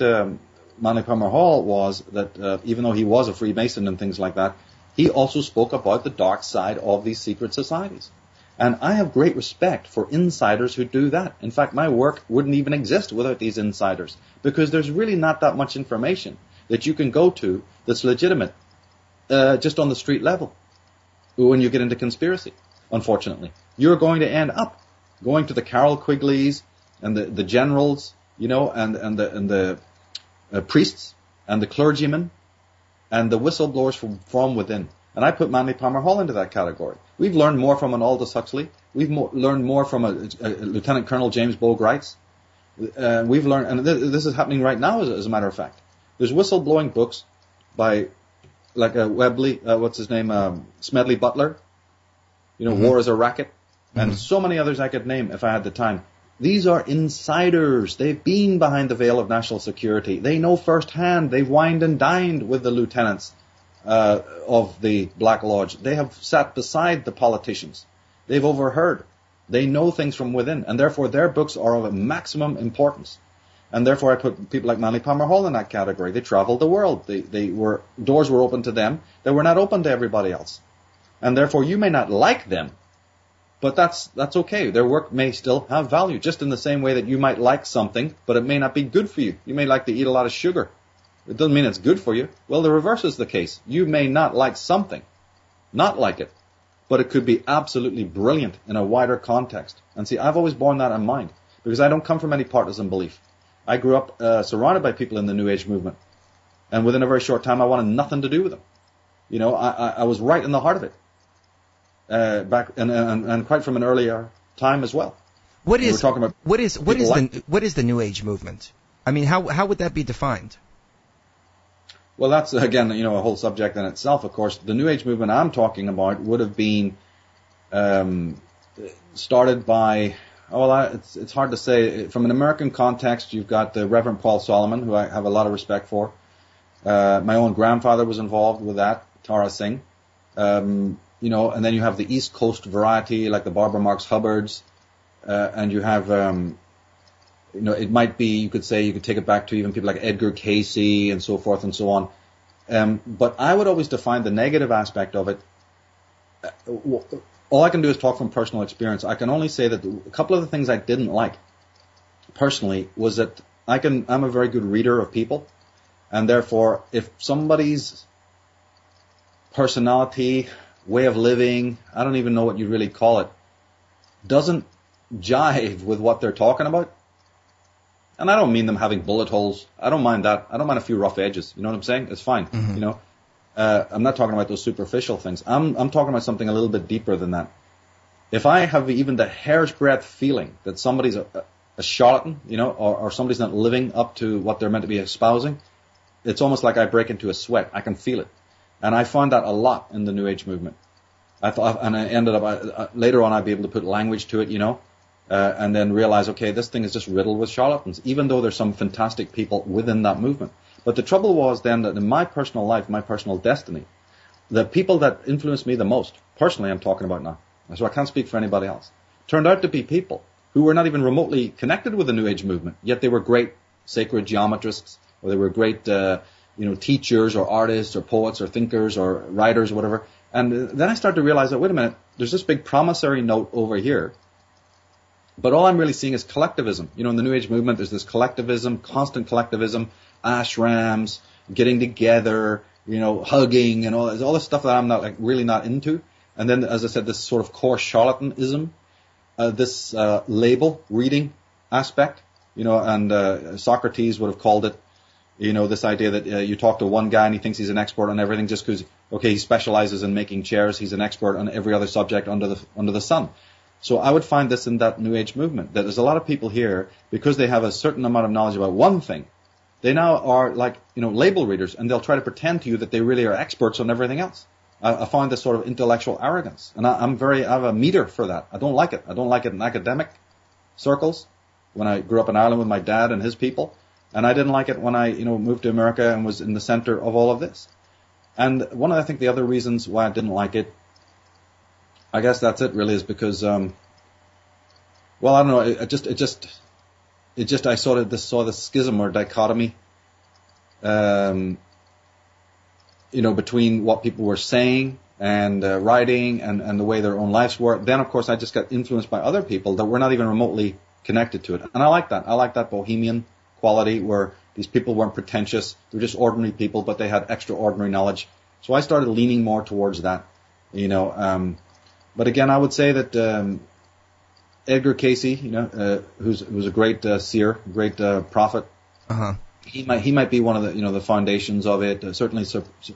Manly Palmer Hall was that even though he was a Freemason and things like that, he also spoke about the dark side of these secret societies. And I have great respect for insiders who do that. In fact, my work wouldn't even exist without these insiders, because there's really not that much information that you can go to that's legitimate just on the street level when you get into conspiracy, unfortunately. You're going to end up going to the Carol Quigleys and the generals, and the priests and the clergymen and the whistleblowers from within. And I put Manly Palmer Hall into that category. We've learned more from an Aldous Huxley. We've learned more from a Lieutenant Colonel James Bogue-Wrights. We've learned, and this is happening right now, as a matter of fact. There's whistleblowing books by, like Webley, what's his name, Smedley Butler. War is a Racket, and so many others I could name if I had the time. These are insiders. They've been behind the veil of national security. They know firsthand. They've wined and dined with the lieutenants of the Black Lodge. They have sat beside the politicians. They've overheard. They know things from within, and therefore their books are of maximum importance. And therefore I put people like Manly Palmer Hall in that category. They traveled the world. Doors were open to them that were not open to everybody else. And therefore you may not like them, but that's okay. Their work may still have value, just in the same way that you might like something, but it may not be good for you. You may like to eat a lot of sugar. It doesn't mean it's good for you. Well, the reverse is the case. You may not like something, not like it, but it could be absolutely brilliant in a wider context. And see, I've always borne that in mind, because I don't come from any partisan belief. I grew up surrounded by people in the New Age movement, and within a very short time I wanted nothing to do with them. I was right in the heart of it. Back and quite from an earlier time as well. What is the New Age movement? I mean, how would that be defined? Well, that's again, a whole subject in itself. Of course, the New Age movement I'm talking about would have been started by. It's hard to say. From an American context, you've got the Reverend Paul Solomon, who I have a lot of respect for. My own grandfather was involved with that, Tara Singh. And then you have the East Coast variety, like the Barbara Marx Hubbards, and you have, it might be, you could take it back to even people like Edgar Cayce and so forth and so on. But I would always define the negative aspect of it. All I can do is talk from personal experience. I can only say that a couple of the things I didn't like, personally, was that I'm a very good reader of people, and therefore, if somebody's personality, way of living, I don't even know what you really call it, doesn't jive with what they're talking about. And I don't mean them having bullet holes. I don't mind that. I don't mind a few rough edges. You know what I'm saying? It's fine. Mm-hmm. I'm not talking about those superficial things. I'm talking about something a little bit deeper than that. If I have even the hair's breadth feeling that somebody's a charlatan, or somebody's not living up to what they're meant to be espousing, it's almost like I break into a sweat. I can feel it. And I find that a lot in the New Age movement. I ended up, later on I'd be able to put language to it, and then realize, okay, this thing is just riddled with charlatans, even though there's some fantastic people within that movement. But the trouble was then that in my personal life, my personal destiny, the people that influenced me the most, personally I'm talking about now, so I can't speak for anybody else, turned out to be people who were not even remotely connected with the New Age movement, yet they were great sacred geometrists, or they were great teachers or artists or poets or thinkers or writers or whatever. And then I started to realize that, wait a minute, there's this big promissory note over here, but all I'm really seeing is collectivism. In the New Age movement, there's this collectivism, constant collectivism, ashrams, getting together, hugging, and all this stuff that I'm really not into. And then, as I said, this sort of core charlatanism, this label reading aspect, and Socrates would have called it, this idea that you talk to one guy and he thinks he's an expert on everything just because, he specializes in making chairs. He's an expert on every other subject under the sun. So I would find this in that New Age movement, that there's a lot of people here, because they have a certain amount of knowledge about one thing, they now are like, label readers, and they'll try to pretend to you that they really are experts on everything else. I find this sort of intellectual arrogance, and I have a meter for that. I don't like it. I don't like it in academic circles. when I grew up in Ireland with my dad and his people, and I didn't like it when I, moved to America and was in the center of all of this. And one of, I think, the other reasons why I didn't like it, I guess that's it really, is because, I don't know, I saw this schism or dichotomy, between what people were saying and writing and the way their own lives were. Then, of course, I just got influenced by other people that were not even remotely connected to it. And I like that. I like that bohemian quality where these people weren't pretentious. They were just ordinary people, but they had extraordinary knowledge. So I started leaning more towards that, But again, I would say that Edgar Casey, who's a great seer, great prophet, he might be one of the the foundations of it. Certainly,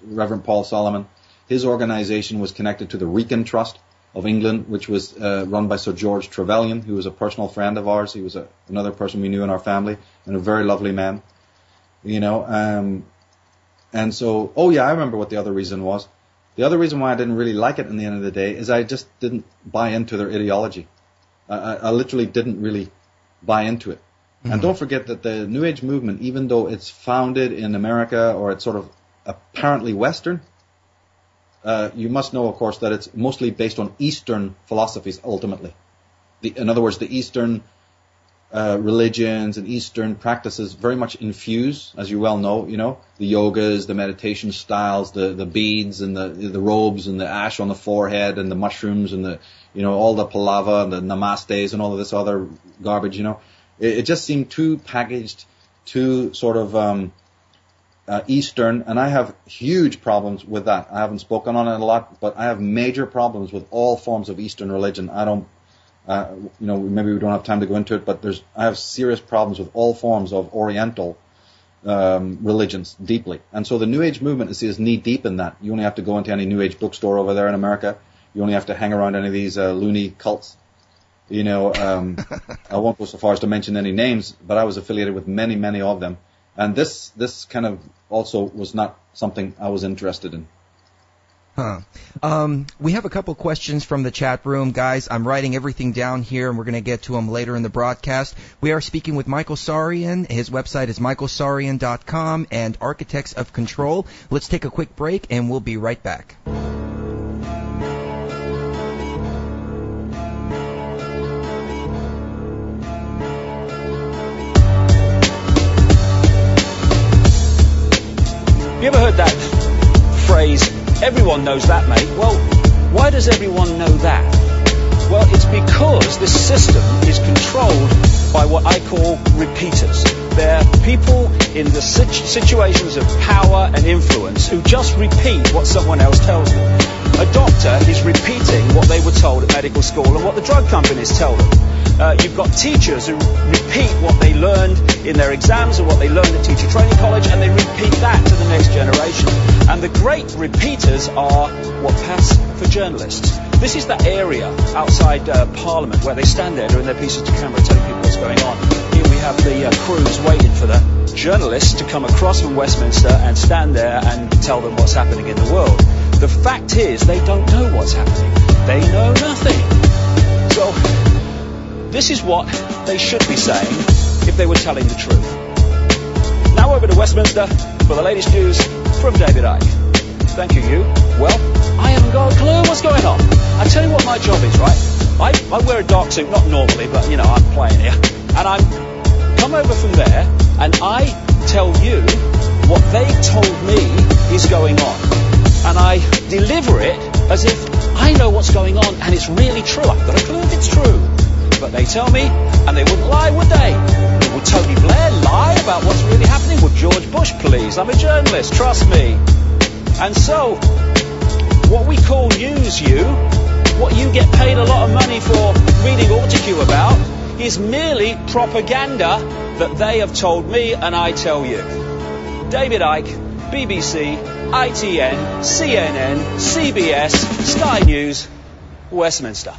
Reverend Paul Solomon, his organization was connected to the Wrekin Trust of England, which was run by Sir George Trevelyan, who was a personal friend of ours. He was another person we knew in our family, and a very lovely man. And so, I remember what the other reason was. The other reason why I didn't really like it in the end of the day is I just didn't buy into their ideology. I literally didn't really buy into it. Mm-hmm. And don't forget that the New Age movement, even though it's founded in America or it's sort of apparently Western, you must know, of course, that it's mostly based on Eastern philosophies ultimately. In other words, the Eastern religions and Eastern practices very much infuse, as you well know, the yogas, the meditation styles, the beads and the robes and the ash on the forehead and the mushrooms and the, all the palava and the namastes and all of this other garbage, It just seemed too packaged, too sort of Eastern, and I have huge problems with that. I haven't spoken on it a lot, but I have major problems with all forms of Eastern religion. I don't, maybe we don't have time to go into it, but I have serious problems with all forms of Oriental religions deeply. And so the New Age movement is knee deep in that. You only have to go into any New Age bookstore over there in America. You only have to hang around any of these loony cults. I won't go so far as to mention any names, but I was affiliated with many, many of them. And this kind of also was not something I was interested in. We have a couple questions from the chat room. Guys, I'm writing everything down here, and we're going to get to them later in the broadcast. We are speaking with Michael Tsarion. His website is michaeltsarion.com and Architects of Control. Let's take a quick break, and we'll be right back. You ever heard that phrase, everyone knows that, mate? Well, why does everyone know that? Well, it's because this system is controlled by what I call repeaters. They're people in the situations of power and influence who just repeat what someone else tells them. A doctor is repeating what they were told at medical school and what the drug companies tell them. You've got teachers who repeat what they learned in their exams or what they learned at teacher training college, and they repeat that to the next generation. And the great repeaters are what pass for journalists. This is that area outside Parliament where they stand there doing their pieces to camera telling people what's going on. Here we have the crews waiting for the journalists to come across from Westminster and stand there and tell them what's happening in the world. The fact is they don't know what's happening. They know nothing. So this is what they should be saying if they were telling the truth. Now over to Westminster for the latest news from David Icke. Thank you. Well, I haven't got a clue what's going on. I tell you what my job is, right? I wear a dark suit, not normally, but I'm playing here. And I come over from there and I tell you what they told me is going on. And I deliver it as if I know what's going on and it's really true. I've got a clue if it's true. But they tell me, and they wouldn't lie, would they? Would Tony Blair lie about what's really happening? Would George Bush please? I'm a journalist, trust me. And so, what we call news, what you get paid a lot of money for reading Autocue about, is merely propaganda that they have told me and I tell you. David Icke, BBC, ITN, CNN, CBS, Sky News, Westminster.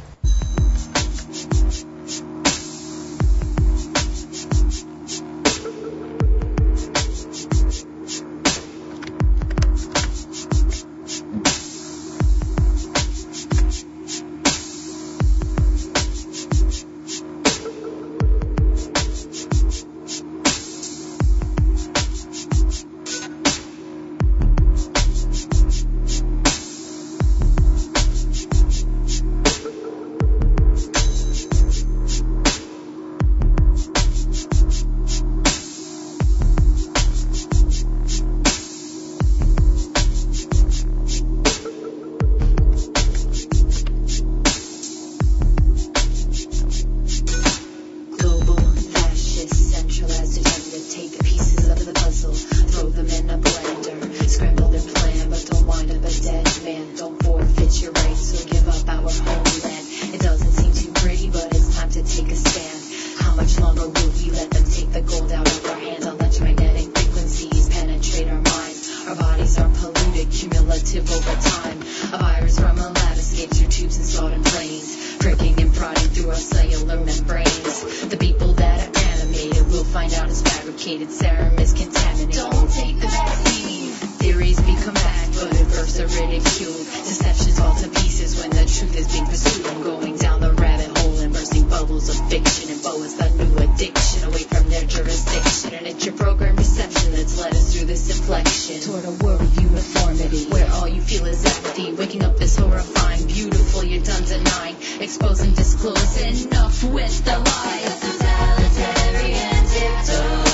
therapeutic, cumulative over time. A virus from a lab escapes through tubes installed in brains, pricking and prodding through our cellular membranes. The people that are animated will find out it's fabricated, serum is contaminated. Don't take the vaccine. Theories become fact, but at first are ridiculed. Deceptions fall to pieces when the truth is being pursued. I'm going down the rabbit hole and bursting bubbles of fiction. And Bo is the new addiction away from their jurisdiction. And it's your program reception that's led us through this inflection toward a world of uniformity, where all you feel is apathy. Waking up is horrifying, beautiful, you're done denying. Expose and disclose, enough with the lies. Totalitarian tiptoe.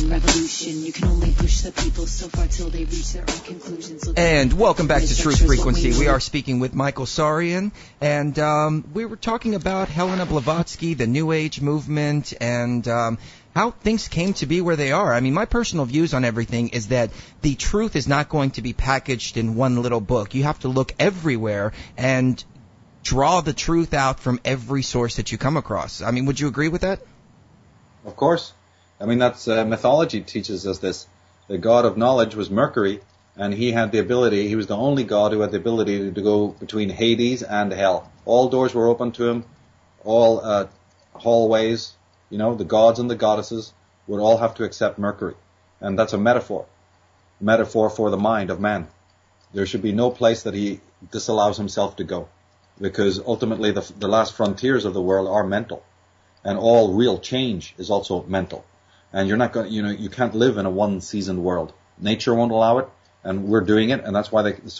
Revolution. You can only push the people so far till they reach their own conclusions. And welcome back to Truth Frequency. We are speaking with Michael Tsarion, and we were talking about Helena Blavatsky, the New Age movement, and how things came to be where they are. I mean, my personal views on everything is that the truth is not going to be packaged in one little book. You have to look everywhere and draw the truth out from every source that you come across. I mean, would you agree with that? Of course. I mean, that's mythology teaches us this. The god of knowledge was Mercury, and he had the ability, he was the only god who had the ability to go between Hades and hell. All doors were open to him, all hallways, you know, the gods and the goddesses would all have to accept Mercury. And that's a metaphor for the mind of man. There should be no place that he disallows himself to go, because ultimately the last frontiers of the world are mental, and all real change is also mental. And you're not going, you can't live in a one-seasoned world. Nature won't allow it, and we're doing it, and that's why that's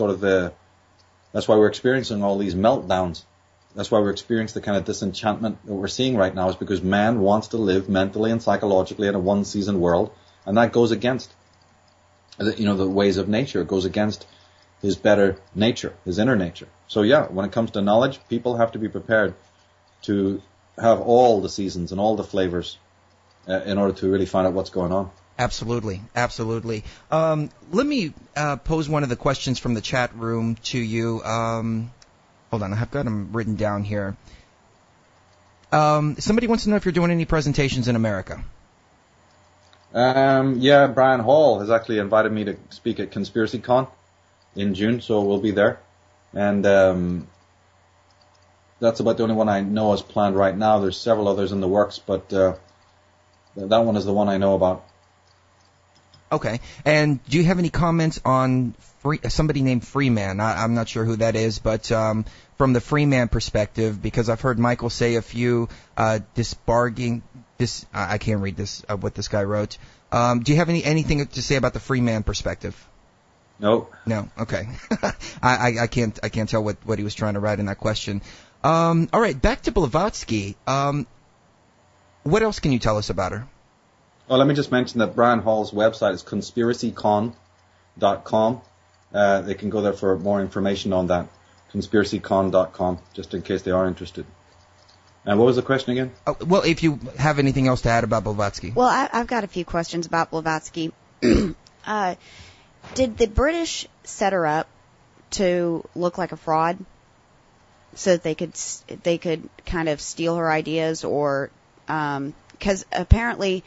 why we're experiencing all these meltdowns. That's why we're experiencing the kind of disenchantment that we're seeing right now, is because man wants to live mentally and psychologically in a one-seasoned world, and that goes against, the ways of nature. It goes against his better nature, his inner nature. So yeah, when it comes to knowledge, people have to be prepared to have all the seasons and all the flavors in order to really find out what's going on. Absolutely, absolutely. Let me pose one of the questions from the chat room to you. Hold on, I've got them written down here. Somebody wants to know if you're doing any presentations in America. Yeah, Brian Hall has actually invited me to speak at Conspiracy Con in June, so we'll be there. And that's about the only one I know is planned right now. There's several others in the works, but that one is the one I know about. Okay. And do you have any comments on somebody named Freeman? I'm not sure who that is, but from the Freeman perspective, because I've heard Michael say a few disbarging. I can't read this what this guy wrote. Do you have anything to say about the Freeman perspective? No. No. Okay. I can't tell what he was trying to write in that question. All right. Back to Blavatsky. What else can you tell us about her? Well, let me just mention that Brian Hall's website is conspiracycon.com. They can go there for more information on that. Conspiracycon.com, just in case they are interested. And what was the question again? Well, if you have anything else to add about Blavatsky. Well, I've got a few questions about Blavatsky. Did the British set her up to look like a fraud so that they could kind of steal her ideas, or because apparently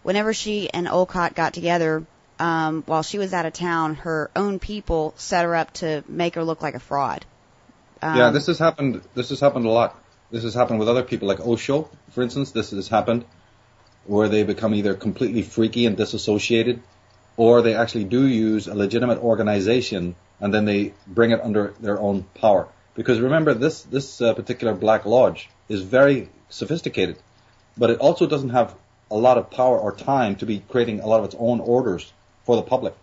whenever she and Occult got together, while she was out of town, her own people set her up to make her look like a fraud. Yeah, this has happened a lot. This has happened with other people, like Osho, for instance. This has happened where they become either completely freaky and disassociated, or they actually do use a legitimate organization and then they bring it under their own power. Because remember, this particular Black Lodge is very sophisticated, but it also doesn't have a lot of power or time to be creating a lot of its own orders for the public.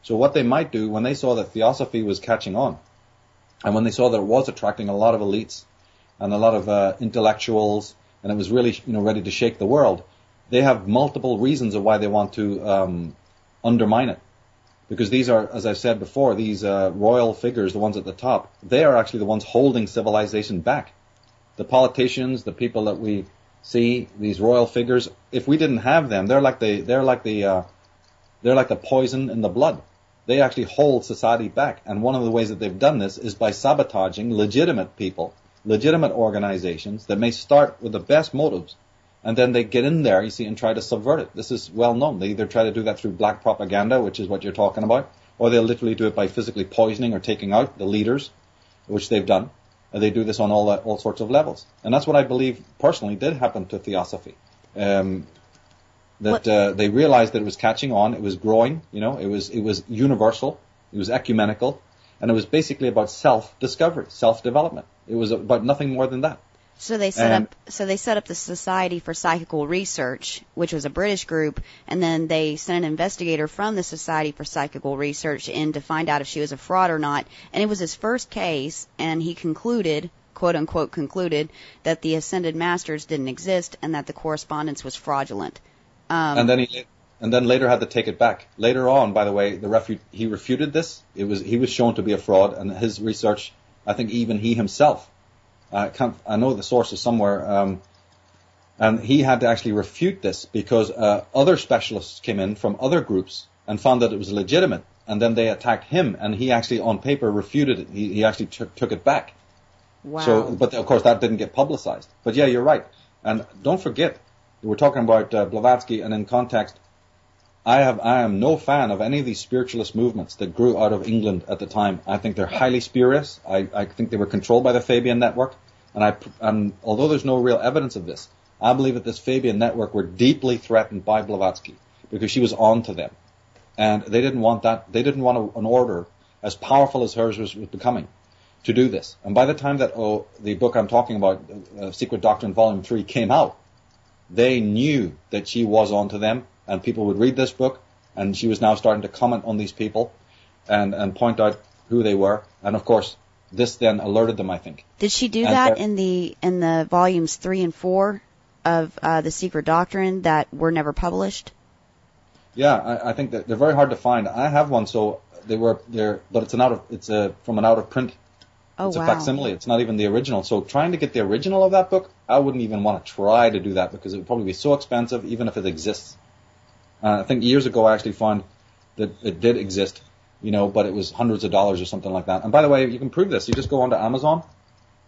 So what they might do, when they saw that Theosophy was catching on, and when they saw that it was attracting a lot of elites and a lot of intellectuals, and it was really ready to shake the world, they have multiple reasons of why they want to undermine it. Because these are, as I've said before, these royal figures, the ones at the top, they are actually the ones holding civilization back. The politicians, the people that we See, these royal figures, if we didn't have them, they're like the poison in the blood. They actually hold society back. And one of the ways that they've done this is by sabotaging legitimate people, legitimate organizations that may start with the best motives, and then they get in there, you see, and try to subvert it. This is well known. They either try to do that through black propaganda, which is what you're talking about, or they'll literally do it by physically poisoning or taking out the leaders, which they've done. And they do this on all sorts of levels. And that's what I believe personally did happen to Theosophy. They realized that it was catching on, it was growing, it was universal, it was ecumenical, and it was basically about self-discovery, self-development. It was about nothing more than that. So they set up the Society for Psychical Research, which was a British group, and then they sent an investigator from the Society for Psychical Research in to find out if she was a fraud or not. And it was his first case, and he concluded, quote unquote, that the Ascended Masters didn't exist and that the correspondence was fraudulent. And then later had to take it back. Later on, by the way, he refuted this. He was shown to be a fraud, and his research, I think even he himself, I know the source is somewhere, and he had to actually refute this because other specialists came in from other groups and found that it was legitimate, and then they attacked him, and he actually on paper refuted it. He actually took it back. Wow. So, but of course that didn't get publicized. But yeah, you're right. And don't forget, we're talking about Blavatsky, and in context, I am no fan of any of these spiritualist movements that grew out of England at the time. I think they're highly spurious. I think they were controlled by the Fabian network. And although there's no real evidence of this, I believe that this Fabian network were deeply threatened by Blavatsky because she was on to them. And they didn't want that. They didn't want an order as powerful as hers was becoming to do this. And by the time that the book I'm talking about, Secret Doctrine Volume 3, came out, they knew that she was on to them, and people would read this book, and she was now starting to comment on these people and point out who they were. And of course, this then alerted them, I think. Did she do that in the volumes 3 and 4 of the Secret Doctrine that were never published? Yeah, I think that they're very hard to find. I have one, so but it's from an out of print. Oh, it's wow. a facsimile. It's not even the original. So trying to get the original of that book, I wouldn't even want to try to do that because it would probably be so expensive, even if it exists. I think years ago I actually found that it did exist, but it was hundreds of dollars or something like that. And by the way, you can prove this. You just go onto Amazon,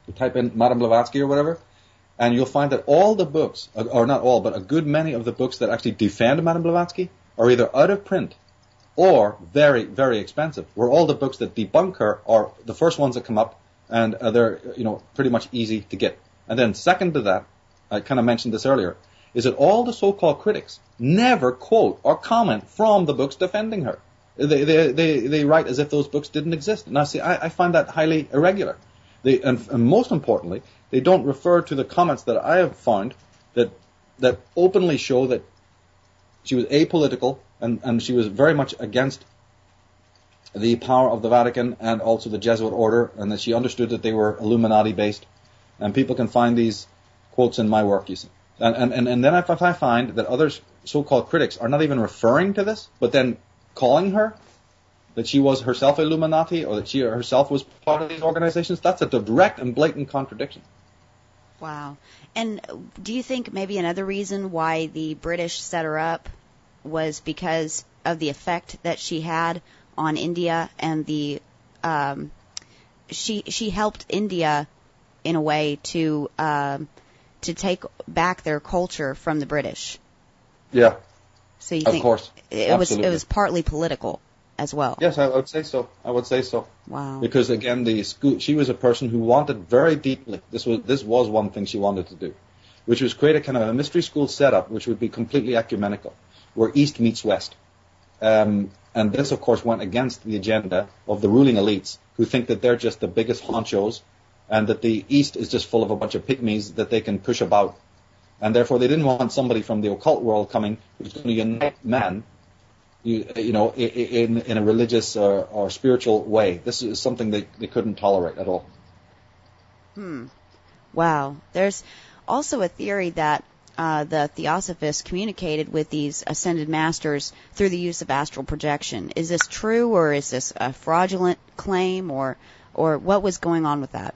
you type in Madame Blavatsky or whatever, and you'll find that all the books, or not all, but a good many of the books that actually defend Madame Blavatsky are either out of print or very, very expensive, where all the books that debunk her are the first ones that come up, and they're pretty much easy to get. And then second to that, I kind of mentioned this earlier, is that all the so-called critics never quote or comment from the books defending her. They write as if those books didn't exist. Now, see, I find that highly irregular. And most importantly, they don't refer to the comments that I have found that openly show that she was apolitical and she was very much against the power of the Vatican and also the Jesuit order, and that she understood that they were Illuminati-based. And people can find these quotes in my work, you see. And then if I find that other so-called critics are not even referring to this, but then calling her that she was herself Illuminati or that she herself was part of these organizations, that's a direct and blatant contradiction. Wow. And do you think maybe another reason why the British set her up was because of the effect that she had on India and she helped India in a way to take back their culture from the British? Yeah. So you think of course. It was partly political as well? Yes, I would say so. Wow. Because again, she was a person who wanted very deeply. This was one thing she wanted to do, which was create a kind of a mystery school setup, which would be completely ecumenical, where East meets West. And this, of course, went against the agenda of the ruling elites, who think that they're just the biggest honchos, and that the East is just full of a bunch of pygmies that they can push about. And therefore, they didn't want somebody from the occult world coming who's going to unite man, in a religious or spiritual way. This is something they couldn't tolerate at all. Wow. There's also a theory that the Theosophists communicated with these ascended masters through the use of astral projection. Is this true, or is this a fraudulent claim, or what was going on with that?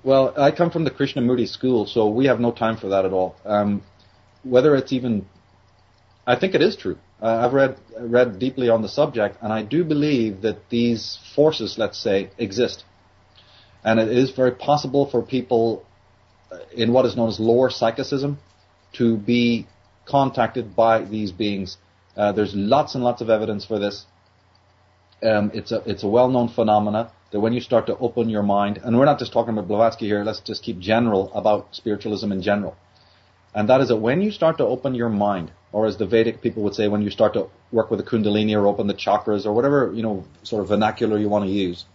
Well, I come from the Krishnamurti school, so we have no time for that at all. Whether it's even, I think it is true. I've read deeply on the subject, and I do believe that these forces, let's say, exist. And it is very possible for people in what is known as lower psychicism to be contacted by these beings. There's lots and lots of evidence for this. It's a well-known phenomena that when you start to open your mind, and we're not just talking about Blavatsky here, let's just keep general about spiritualism in general. And that is that when you start to open your mind, or as the Vedic people would say, when you start to work with the Kundalini or open the chakras or whatever, sort of vernacular you want to use.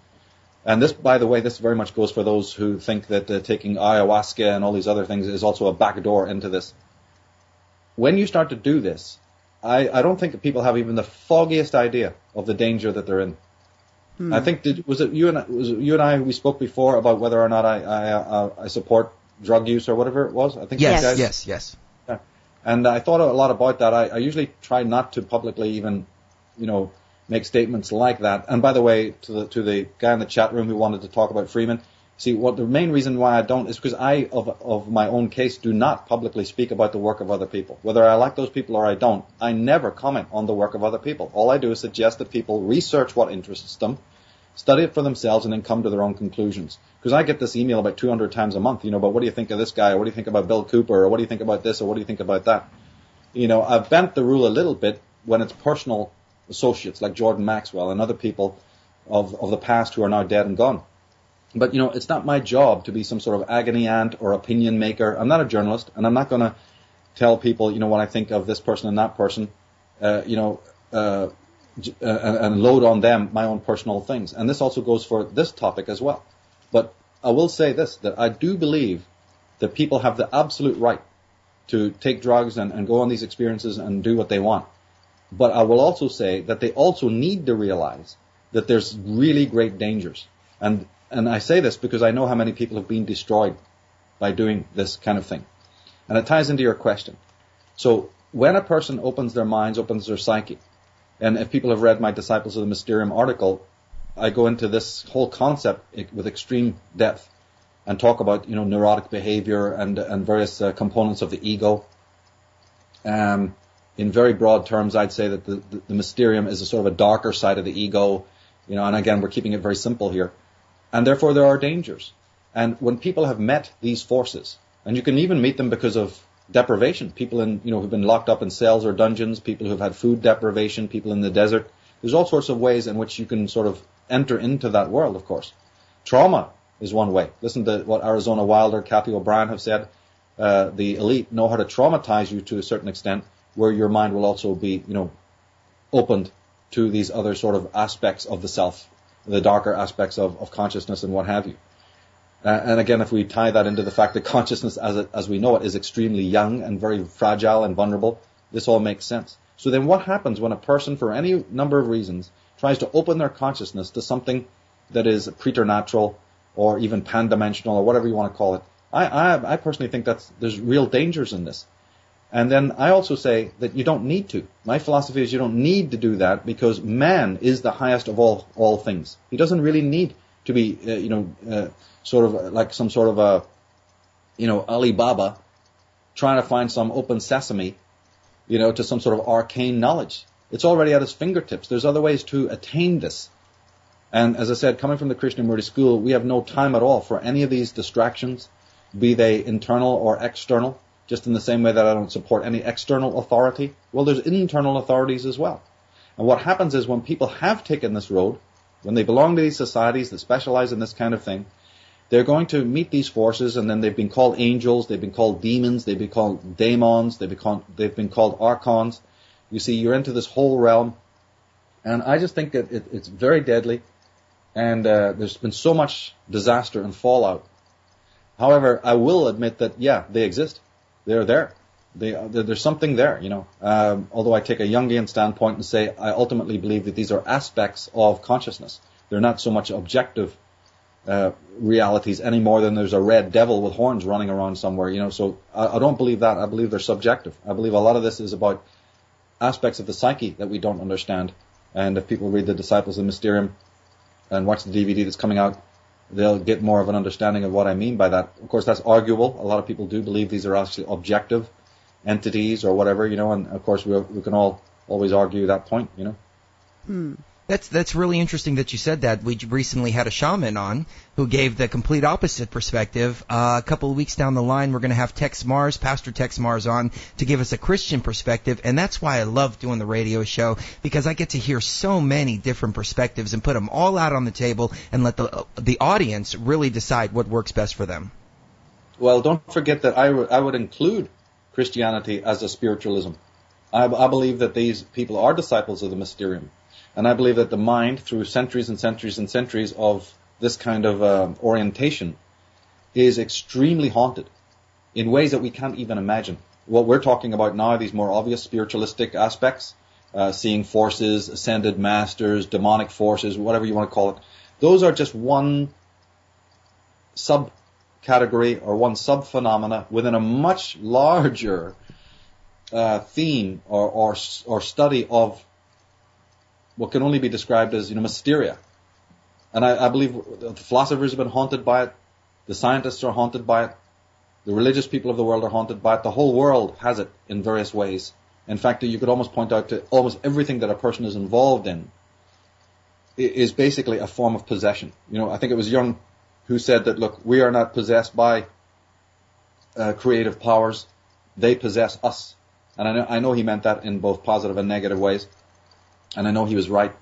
And this, by the way, this very much goes for those who think that taking ayahuasca and all these other things is also a backdoor into this. When you start to do this, I don't think that people have even the foggiest idea of the danger that they're in. I think was it you and I we spoke before about whether or not I support drug use or whatever it was. I think yes. Yeah. And I thought a lot about that. I usually try not to publicly even, make statements like that. And by the way, to the guy in the chat room who wanted to talk about Freeman, see, what the main reason why I don't is because I, of my own case, do not publicly speak about the work of other people. Whether I like those people or I don't, I never comment on the work of other people. All I do is suggest that people research what interests them, study it for themselves, and then come to their own conclusions. Because I get this email about 200 times a month, but what do you think of this guy, or what do you think about Bill Cooper, or what do you think about this, or what do you think about that? I've bent the rule a little bit when it's personal associates like Jordan Maxwell and other people of the past who are now dead and gone. But, it's not my job to be some sort of agony aunt or opinion maker. I'm not a journalist, and I'm not going to tell people, what I think of this person and that person, and load on them my own personal things. And this also goes for this topic as well. But I will say this, that I do believe that people have the absolute right to take drugs and go on these experiences and do what they want. But I will also say that they also need to realize that there's really great dangers. And I say this because I know how many people have been destroyed by doing this kind of thing. And it ties into your question. So when a person opens their minds, opens their psyche, and if people have read my Disciples of the Mysterium article, I go into this whole concept with extreme depth and talk about, neurotic behavior and various components of the ego. In very broad terms, I'd say that the Mysterium is a sort of a darker side of the ego, and again, we're keeping it very simple here. And therefore there are dangers. And when people have met these forces, and you can even meet them because of deprivation, people who've been locked up in cells or dungeons, people who've had food deprivation, people in the desert, there's all sorts of ways in which you can sort of enter into that world, of course. Trauma is one way. Listen to what Arizona Wilder, Kathy O'Brien have said. The elite know how to traumatize you to a certain extent, where your mind will also be, opened to these other sort of aspects of the self, the darker aspects of consciousness and what have you. And again, if we tie that into the fact that consciousness as we know it is extremely young and very fragile and vulnerable, this all makes sense. So then what happens when a person, for any number of reasons, tries to open their consciousness to something that is preternatural or even pan-dimensional or whatever you want to call it? I personally think there's real dangers in this. And then I also say that you don't need to. My philosophy is you don't need to do that because man is the highest of all things. He doesn't really need to be, sort of like some sort of a, Alibaba trying to find some open sesame, to some sort of arcane knowledge. It's already at his fingertips. There's other ways to attain this. And as I said, coming from the Krishnamurti school, we have no time at all for any of these distractions, be they internal or external. Just in the same way that I don't support any external authority, well, there's internal authorities as well. And what happens is when people have taken this road, when they belong to these societies that specialize in this kind of thing, they're going to meet these forces, and then they've been called angels, they've been called demons, they've been called daemons, they've been called archons. You see, you're into this whole realm. And I just think that it's very deadly, and there's been so much disaster and fallout. However, I will admit that, yeah, they exist. They're there. There's something there, although I take a Jungian standpoint and say I ultimately believe that these are aspects of consciousness. They're not so much objective realities any more than there's a red devil with horns running around somewhere, So I don't believe that. I believe they're subjective. I believe a lot of this is about aspects of the psyche that we don't understand. And if people read the Disciples of the Mysterium and watch the DVD that's coming out, they'll get more of an understanding of what I mean by that. Of course, that's arguable. A lot of people do believe these are actually objective entities or whatever, and of course we can all always argue that point, That's really interesting that you said that. We recently had a shaman on who gave the complete opposite perspective. A couple of weeks down the line, we're going to have Pastor Tex Mars on to give us a Christian perspective, and that's why I love doing the radio show, because I get to hear so many different perspectives and put them all out on the table and let the audience really decide what works best for them. Well, don't forget that I would include Christianity as a spiritualism. I believe that these people are disciples of the Mysterium. And I believe that the mind, through centuries and centuries and centuries of this kind of orientation, is extremely haunted in ways that we can't even imagine. What we're talking about now, these more obvious spiritualistic aspects, seeing forces, ascended masters, demonic forces, whatever you want to call it, those are just one subcategory or one sub-phenomena within a much larger theme or study of what can only be described as, mysteria. And I believe the philosophers have been haunted by it, the scientists are haunted by it, the religious people of the world are haunted by it, the whole world has it in various ways. In fact, you could almost point out to almost everything that a person is involved in is basically a form of possession. I think it was Jung who said that, look, we are not possessed by creative powers, they possess us. And I know he meant that in both positive and negative ways. And I know he was right.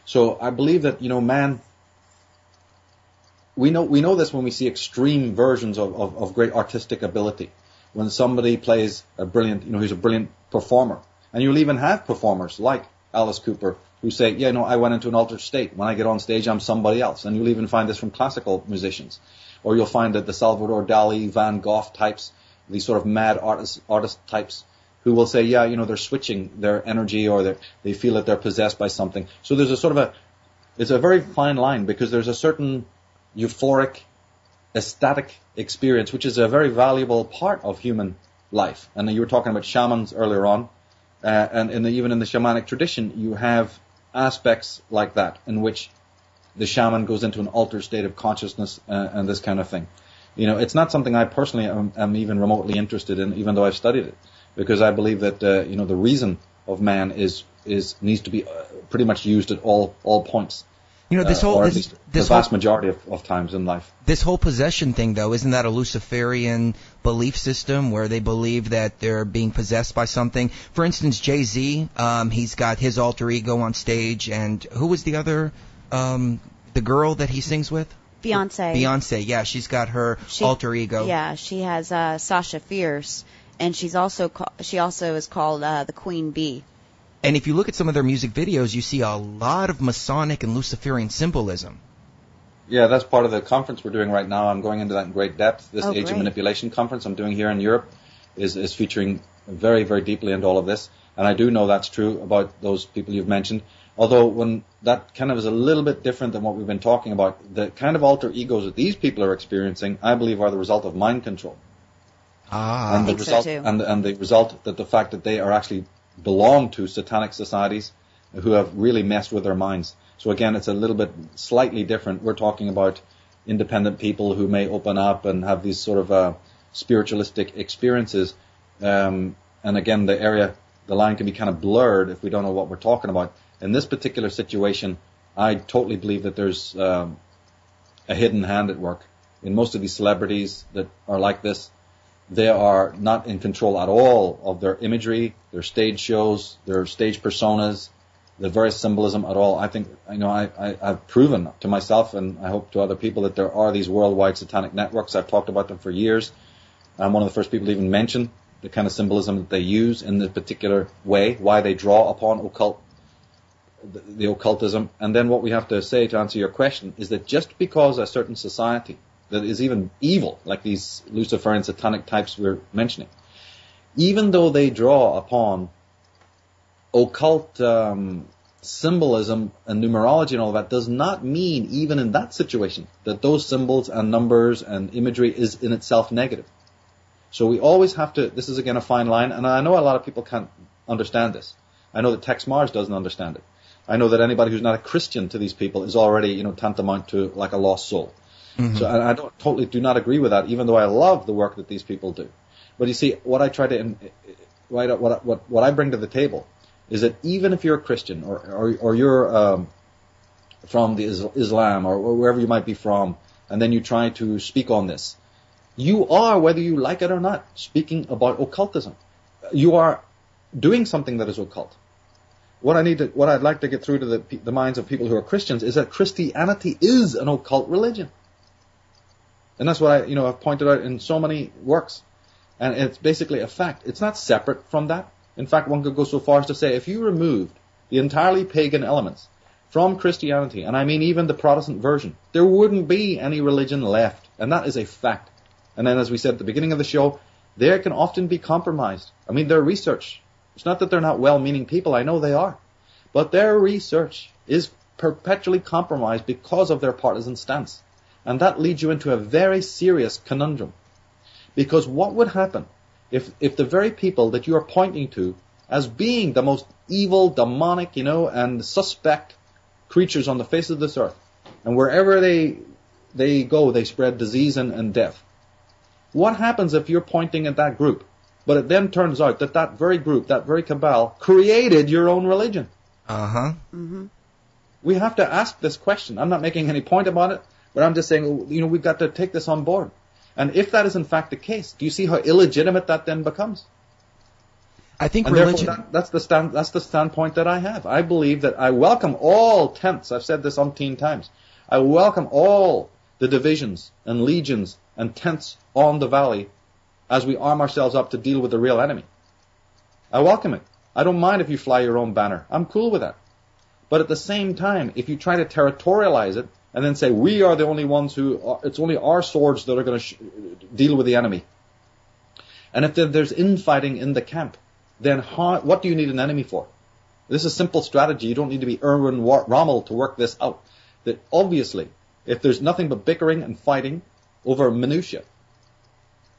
So I believe that, man, we know this when we see extreme versions of great artistic ability. When somebody plays a brilliant, who's a brilliant performer. And you'll even have performers like Alice Cooper who say, I went into an altered state. When I get on stage, I'm somebody else. And you'll even find this from classical musicians. Or you'll find that the Salvador Dali, Van Gogh types, these sort of mad artist types, who will say, they're switching their energy or they feel that they're possessed by something. So there's it's a very fine line, because there's a certain euphoric, ecstatic experience, which is a very valuable part of human life. And you were talking about shamans earlier on, and even in the shamanic tradition, you have aspects like that, in which the shaman goes into an altered state of consciousness and this kind of thing. It's not something I personally am even remotely interested in, even though I've studied it. Because I believe that the reason of man needs to be pretty much used at all points. The vast majority of times in life. This whole possession thing, though, isn't that a Luciferian belief system where they believe that they're being possessed by something? For instance, Jay-Z, he's got his alter ego on stage, and who was the other, the girl that he sings with? Beyonce, yeah, she's got her alter ego. Yeah, she has Sasha Fierce. And she also is called the Queen Bee. And if you look at some of their music videos, you see a lot of Masonic and Luciferian symbolism. Yeah, that's part of the conference we're doing right now. I'm going into that in great depth. This Age of Manipulation conference I'm doing here in Europe is featuring very, very deeply into all of this. And I do know that's true about those people you've mentioned. Although when that kind of is a little bit different than what we've been talking about, the kind of alter egos that these people are experiencing, I believe, are the result of mind control. And the result, so and the result that the fact that they are actually belong to satanic societies who have really messed with their minds. So again, it's a little bit slightly different. We're talking about independent people who may open up and have these sort of spiritualistic experiences. And again, the line can be kind of blurred if we don't know what we're talking about. In this particular situation, I totally believe that there's a hidden hand at work. In most of these celebrities that are like this, they are not in control at all of their imagery, their stage shows, their stage personas, the various symbolism at all. I think, I've proven to myself, and I hope to other people, that there are these worldwide satanic networks. I've talked about them for years. I'm one of the first people to even mention the kind of symbolism that they use in this particular way, why they draw upon the occultism. And then what we have to say to answer your question is that just because a certain society that is even evil, like these Luciferian satanic types we're mentioning, even though they draw upon occult symbolism and numerology and all that, does not mean, even in that situation, that those symbols and numbers and imagery is in itself negative. So we always have to, this is again a fine line, and I know a lot of people can't understand this. I know that Tex Mars doesn't understand it. I know that anybody who's not a Christian to these people is already, tantamount to like a lost soul. Mm-hmm. So I totally do not agree with that, even though I love the work that these people do. But you see, what I try to, what I bring to the table is that even if you're a Christian or you're from the Islam or wherever you might be from, and then you try to speak on this, you are, whether you like it or not, speaking about occultism. You are doing something that is occult. What I'd like to get through to the minds of people who are Christians is that Christianity is an occult religion. And that's what I've pointed out in so many works. And it's basically a fact. It's not separate from that. In fact, one could go so far as to say if you removed the entirely pagan elements from Christianity, and I mean even the Protestant version, there wouldn't be any religion left. And that is a fact. And then, as we said at the beginning of the show, they can often be compromised. I mean, their research, it's not that they're not well-meaning people, I know they are. But their research is perpetually compromised because of their partisan stance. And that leads you into a very serious conundrum. Because what would happen if the very people that you are pointing to as being the most evil, demonic, and suspect creatures on the face of this earth, and wherever they go, they spread disease and death. What happens if you're pointing at that group, but it then turns out that that very group, that very cabal, created your own religion? Uh-huh. Mm-hmm. We have to ask this question. I'm not making any point about it, but I'm just saying, we've got to take this on board. And if that is in fact the case, do you see how illegitimate that then becomes? I think and religion... that's the standpoint that I have. I believe that I welcome all tenets. I've said this umpteen times. I welcome all the divisions and legions and tents on the valley as we arm ourselves up to deal with the real enemy. I welcome it. I don't mind if you fly your own banner. I'm cool with that. But at the same time, if you try to territorialize it and then say we are the only ones it's only our swords that are going to deal with the enemy. And if there's infighting in the camp, then what do you need an enemy for? This is a simple strategy. You don't need to be Erwin Rommel to work this out. That obviously, if there's nothing but bickering and fighting over minutiae,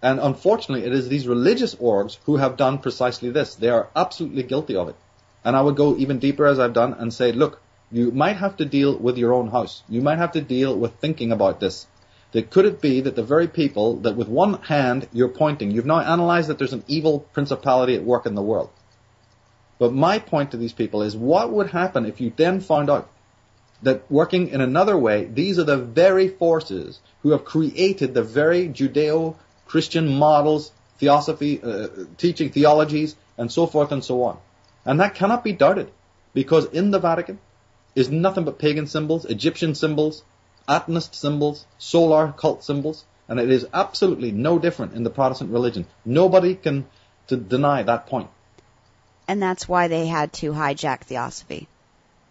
and unfortunately it is these religious orgs who have done precisely this. They are absolutely guilty of it. And I would go even deeper as I've done and say, look, you might have to deal with your own house. You might have to deal with thinking about this. That could it be that the very people that with one hand you're pointing, you've now analyzed that there's an evil principality at work in the world. But my point to these people is what would happen if you then found out that working in another way, these are the very forces who have created the very Judeo-Christian models, theosophy, teaching theologies, and so forth and so on. And that cannot be doubted, because in the Vatican is nothing but pagan symbols, Egyptian symbols, Atonist symbols, solar cult symbols, and it is absolutely no different in the Protestant religion. Nobody can deny that point. And that's why they had to hijack theosophy.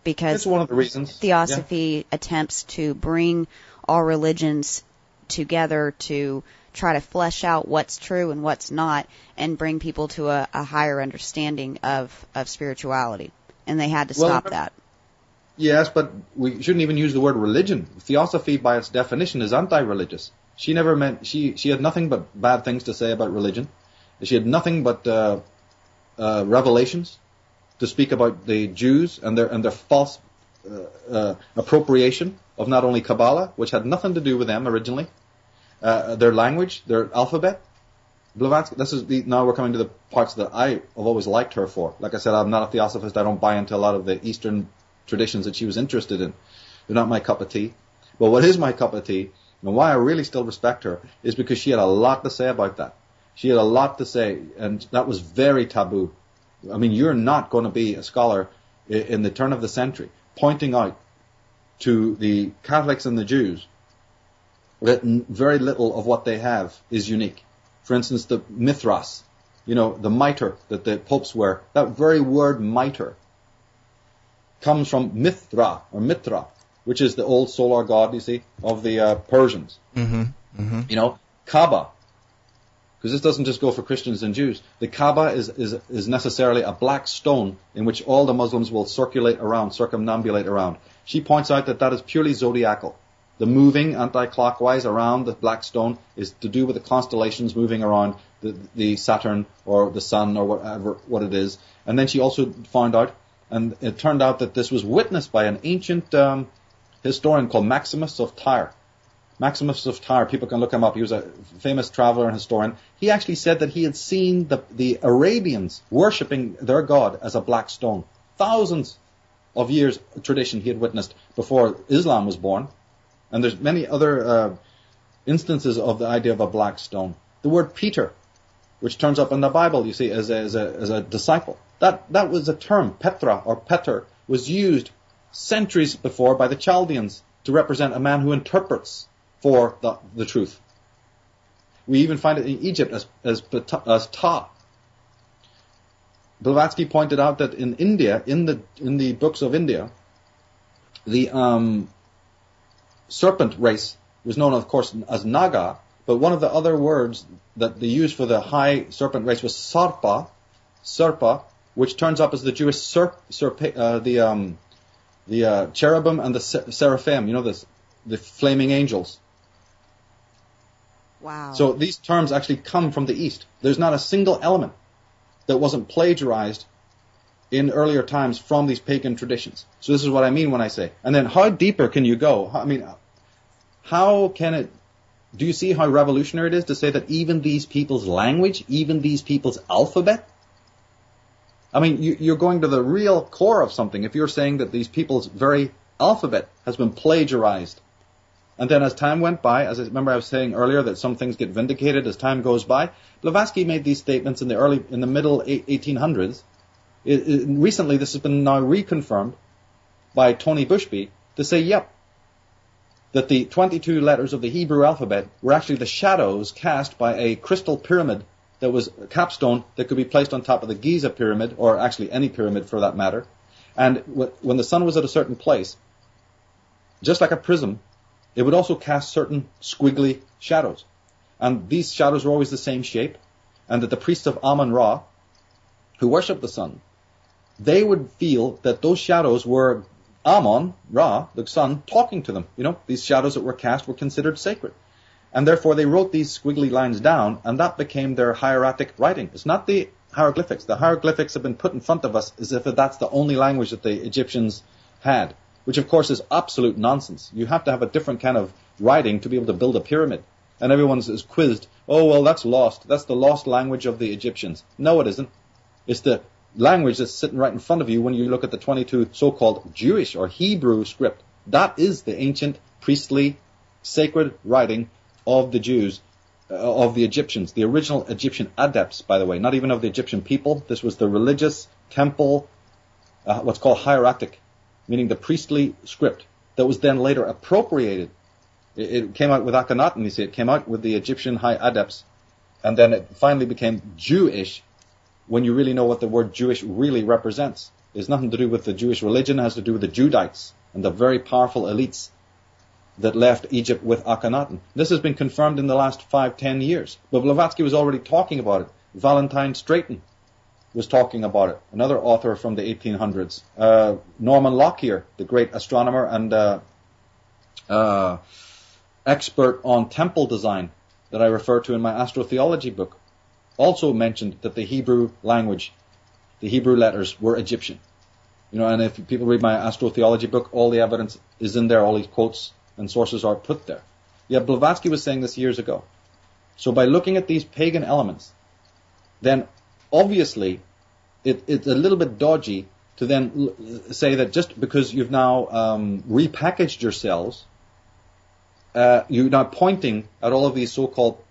Because it's one of the reasons. Theosophy attempts to bring all religions together to try to flesh out what's true and what's not and bring people to a higher understanding of spirituality. And they had to stop that. Yes, but we shouldn't even use the word religion. Theosophy, by its definition, is anti-religious. She had nothing but bad things to say about religion. She had nothing but revelations to speak about the Jews and their false appropriation of not only Kabbalah, which had nothing to do with them originally, their language, their alphabet. Blavatsky, now we're coming to the parts that I have always liked her for. Like I said, I'm not a theosophist. I don't buy into a lot of the Eastern traditions that she was interested in. They're not my cup of tea. But what is my cup of tea, and why I really still respect her, is because she had a lot to say about that. She had a lot to say, and that was very taboo. I mean, you're not going to be a scholar in the turn of the century pointing out to the Catholics and the Jews that very little of what they have is unique. For instance, the mithras, the mitre that the popes wear, that very word mitre comes from Mithra, or Mitra, which is the old solar god, you see, of the Persians. Mm-hmm. Mm-hmm. Kaaba, because this doesn't just go for Christians and Jews. The Kaaba is necessarily a black stone in which all the Muslims will circumambulate around. She points out that is purely zodiacal. The moving anti-clockwise around the black stone is to do with the constellations moving around the Saturn or the Sun or what it is. And then she also found out, and it turned out that this was witnessed by an ancient historian called Maximus of Tyre. Maximus of Tyre, people can look him up. He was a famous traveler and historian. He actually said that he had seen the Arabians worshipping their god as a black stone. Thousands of years of tradition he had witnessed before Islam was born. And there's many other instances of the idea of a black stone. The word Peter, which turns up in the Bible, you see, as a disciple. That was a term, Petra or Peter, was used centuries before by the Chaldeans to represent a man who interprets for the truth. We even find it in Egypt as Ta. Blavatsky pointed out that in India, in the books of India, the serpent race was known, of course, as Naga, but one of the other words that they used for the high serpent race was Sarpa, which turns up as the Jewish the cherubim and the seraphim, the flaming angels. Wow. So these terms actually come from the East. There's not a single element that wasn't plagiarized in earlier times from these pagan traditions. So this is what I mean when I say. And then how deeper can you go? How can it... Do you see how revolutionary it is to say that even these people's language, even these people's alphabet? You're going to the real core of something if you're saying that these people's very alphabet has been plagiarized. And then as time went by, as I remember I was saying earlier that some things get vindicated as time goes by, Blavatsky made these statements in the middle 1800s. Recently, this has been now reconfirmed by Tony Bushby to say, yep, that the 22 letters of the Hebrew alphabet were actually the shadows cast by a crystal pyramid that was a capstone that could be placed on top of the Giza pyramid, or actually any pyramid for that matter. And when the sun was at a certain place, just like a prism, it would also cast certain squiggly shadows. And these shadows were always the same shape, and that the priests of Amun-Ra, who worshipped the sun, they would feel that those shadows were Amun-Ra, the sun, talking to them. These shadows that were cast were considered sacred. And therefore they wrote these squiggly lines down, and that became their hieratic writing. It's not the hieroglyphics. The hieroglyphics have been put in front of us as if that's the only language that the Egyptians had, which of course is absolute nonsense. You have to have a different kind of writing to be able to build a pyramid. And everyone is quizzed, oh, well, that's lost. That's the lost language of the Egyptians. No, it isn't. It's the language that's sitting right in front of you when you look at the 22 so-called Jewish or Hebrew script. That is the ancient, priestly, sacred writing of the Jews, of the Egyptians, the original Egyptian adepts, by the way, not even of the Egyptian people. This was the religious temple, what's called hieratic, meaning the priestly script that was then later appropriated. It came out with Akhenaten, you see, it came out with the Egyptian high adepts, and then it finally became Jewish when you really know what the word Jewish really represents. It has nothing to do with the Jewish religion, it has to do with the Judites and the very powerful elites that left Egypt with Akhenaten. This has been confirmed in the last 5-10 years. But Blavatsky was already talking about it. Valentine Straighton was talking about it, another author from the 1800s. Norman Lockyer, the great astronomer and expert on temple design that I refer to in my astrotheology book, also mentioned that the Hebrew language, the Hebrew letters, were Egyptian. And if people read my astrotheology book, all the evidence is in there, all these quotes and sources are put there. Yeah, Blavatsky was saying this years ago. So by looking at these pagan elements, then obviously it's a little bit dodgy to then say that just because you've now repackaged yourselves, you're now pointing at all of these so-called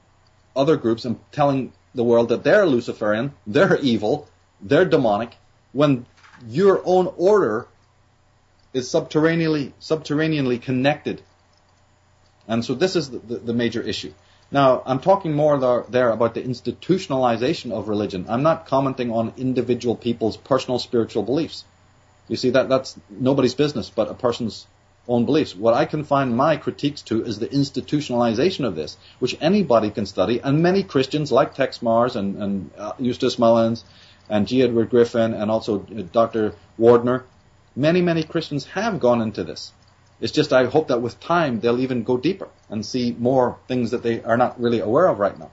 other groups and telling the world that they're Luciferian, they're evil, they're demonic, when your own order is subterraneanly connected. And so this is the major issue. Now, I'm talking more there about the institutionalization of religion. I'm not commenting on individual people's personal spiritual beliefs. You see, that's nobody's business but a person's own beliefs. What I can find my critiques to is the institutionalization of this, which anybody can study, and many Christians like Tex Mars and Eustace Mullins and G. Edward Griffin and also Dr. Wardner, many Christians have gone into this. It's just I hope that with time they'll even go deeper and see more things that they are not really aware of right now.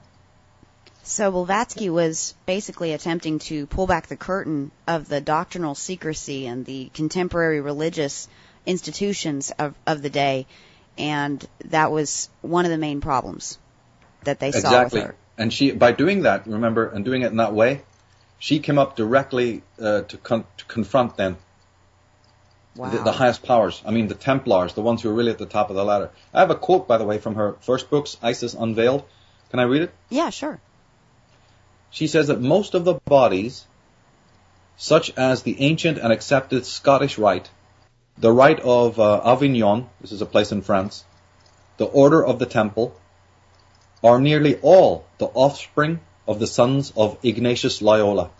So Blavatsky was basically attempting to pull back the curtain of the doctrinal secrecy and the contemporary religious institutions of the day and that was one of the main problems that they saw Exactly. with her. And she, by doing that, remember, and doing it in that way, she came up directly to confront them. Wow. The highest powers. I mean, the Templars, the ones who are really at the top of the ladder. I have a quote, by the way, from her first books, Isis Unveiled. Can I read it? Yeah, sure. She says that most of the bodies, such as the ancient and accepted Scottish rite, the rite of Avignon, this is a place in France, the Order of the Temple, are nearly all the offspring of the sons of Ignatius Loyola.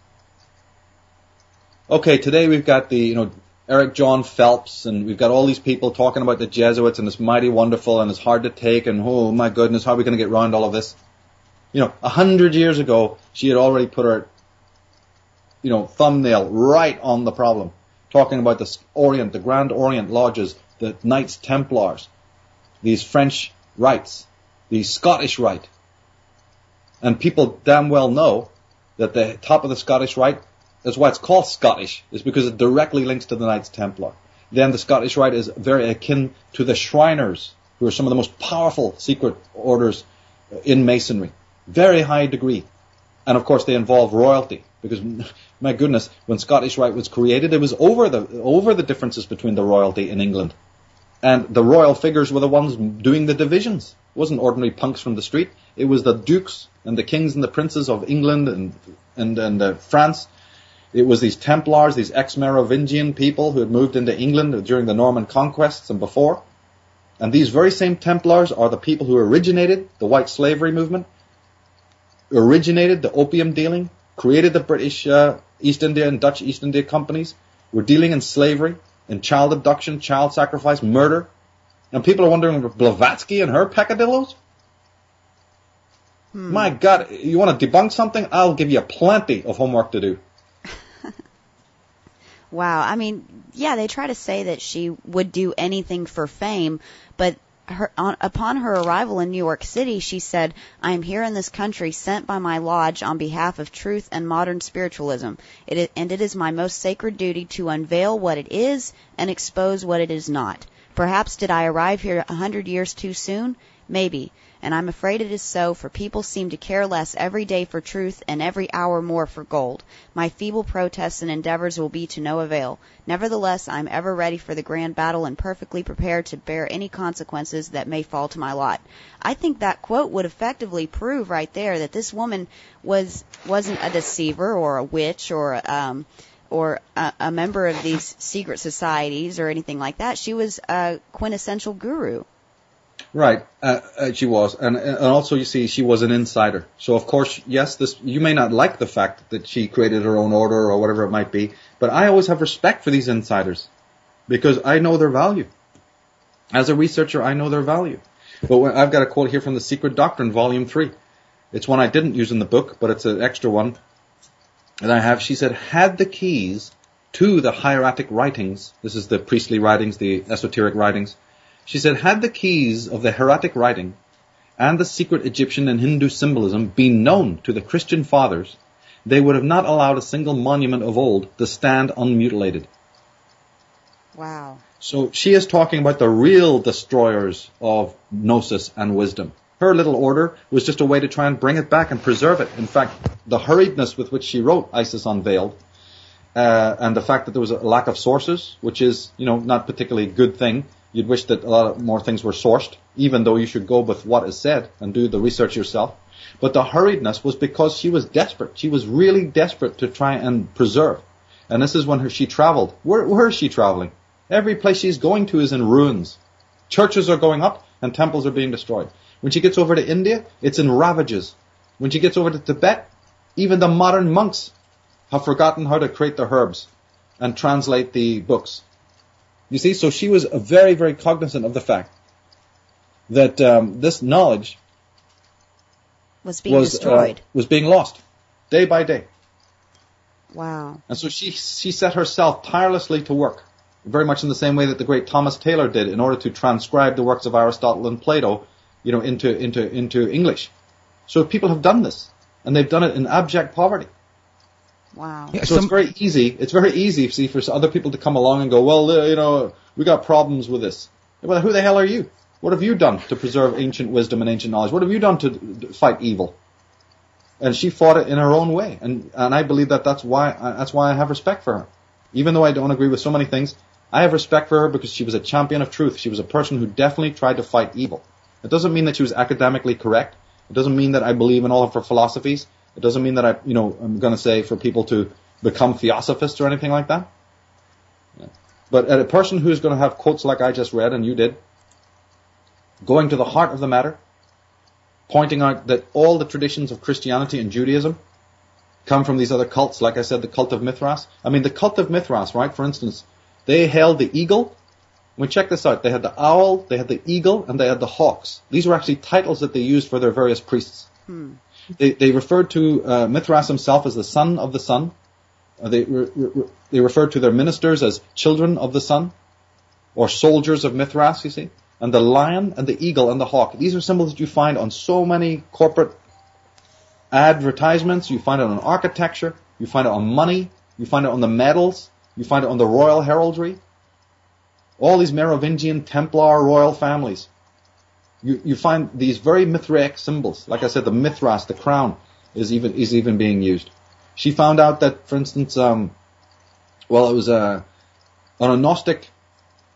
Okay, today we've got the, Eric John Phelps, and we've got all these people talking about the Jesuits, and it's mighty wonderful, and it's hard to take, and oh my goodness, how are we going to get around all of this? 100 years ago, she had already put her, thumbnail right on the problem, talking about the Orient, the Grand Orient Lodges, the Knights Templars, these French rites, the Scottish rite. And people damn well know that the top of the Scottish rite, that's why it's called Scottish, is because it directly links to the Knights Templar. Then the Scottish rite is very akin to the Shriners, who are some of the most powerful secret orders in Masonry. Very high degree. And of course they involve royalty, because my goodness, when Scottish rite was created, it was over the differences between the royalty in England. And the royal figures were the ones doing the divisions. It wasn't ordinary punks from the street. It was the dukes and the kings and the princes of England and France. It was these Templars, these ex-Merovingian people who had moved into England during the Norman conquests and before. And these very same Templars are the people who originated the white slavery movement, originated the opium dealing, created the British East India and Dutch East India companies, were dealing in slavery, in child abduction, child sacrifice, murder. And people are wondering, Blavatsky and her peccadillos? My God, you want to debunk something? I'll give you plenty of homework to do. Wow. I mean, yeah, they try to say that she would do anything for fame, but upon her arrival in New York City, she said, "I am here in this country sent by my lodge on behalf of truth and modern spiritualism. It is my most sacred duty to unveil what it is and expose what it is not. Perhaps did I arrive here 100 years too soon? Maybe. And I'm afraid it is so, for people seem to care less every day for truth and every hour more for gold. My feeble protests and endeavors will be to no avail. Nevertheless, I am ever ready for the grand battle and perfectly prepared to bear any consequences that may fall to my lot." I think that quote would effectively prove right there that this woman wasn't a deceiver or a witch or a member of these secret societies or anything like that. She was a quintessential guru. Right, she was, and also you see she was an insider. So of course, yes, you may not like the fact that she created her own order or whatever it might be, but I always have respect for these insiders because I know their value. As a researcher, I know their value. But I've got a quote here from The Secret Doctrine, Volume 3. It's one I didn't use in the book, but it's an extra one. And I have, she said, had the keys to the hieratic writings, this is the priestly writings, the esoteric writings. She said, had the keys of the hieratic writing and the secret Egyptian and Hindu symbolism been known to the Christian fathers, they would have not allowed a single monument of old to stand unmutilated. Wow. So she is talking about the real destroyers of gnosis and wisdom. Her little order was just a way to try and bring it back and preserve it. In fact, the hurriedness with which she wrote Isis Unveiled, and the fact that there was a lack of sources, which is, not particularly a good thing. You'd wish that a lot more things were sourced, even though you should go with what is said and do the research yourself. But the hurriedness was because she was desperate. She was really desperate to try and preserve. And this is when she traveled. Where is she traveling? Every place she's going to is in ruins. Churches are going up and temples are being destroyed. When she gets over to India, it's in ravages. When she gets over to Tibet, even the modern monks have forgotten how to create the herbs and translate the books. You see, so she was very, very cognizant of the fact that this knowledge was being destroyed. Was being lost day by day. Wow. And so she set herself tirelessly to work, very much in the same way that the great Thomas Taylor did in order to transcribe the works of Aristotle and Plato, into English. So people have done this, and they've done it in abject poverty. Wow. Yeah, so it's very easy, see, for other people to come along and go, well, we got problems with this. Well, who the hell are you? What have you done to preserve ancient wisdom and ancient knowledge? What have you done to fight evil? And she fought it in her own way. And I believe that's why I have respect for her. Even though I don't agree with so many things, I have respect for her because she was a champion of truth. She was a person who definitely tried to fight evil. It doesn't mean that she was academically correct. It doesn't mean that I believe in all of her philosophies. It doesn't mean that I'm going to say for people to become theosophists or anything like that. But a person who's going to have quotes like I just read, and you did, going to the heart of the matter, pointing out that all the traditions of Christianity and Judaism come from these other cults, like I said, the cult of Mithras. I mean, the cult of Mithras, right, for instance, they held the eagle. I mean, check this out. They had the owl, they had the eagle, and they had the hawks. These were actually titles that they used for their various priests. They referred to Mithras himself as the son of the sun. They referred to their ministers as children of the sun, or soldiers of Mithras, you see. And the lion and the eagle and the hawk. These are symbols that you find on so many corporate advertisements. You find it on architecture. You find it on money. You find it on the medals. You find it on the royal heraldry. All these Merovingian Templar royal families. You find these very Mithraic symbols. Like I said, the Mithras, the crown, is even being used. She found out that, for instance, it was on a Gnostic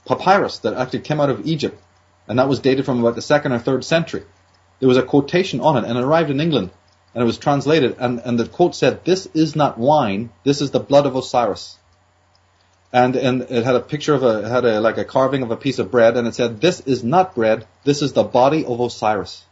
papyrus that actually came out of Egypt, and that was dated from about the 2nd or 3rd century. There was a quotation on it, and it arrived in England, and it was translated, and the quote said, "This is not wine, this is the blood of Osiris." And it had a picture of like a carving of a piece of bread, and it said, "This is not bread, this is the body of Osiris."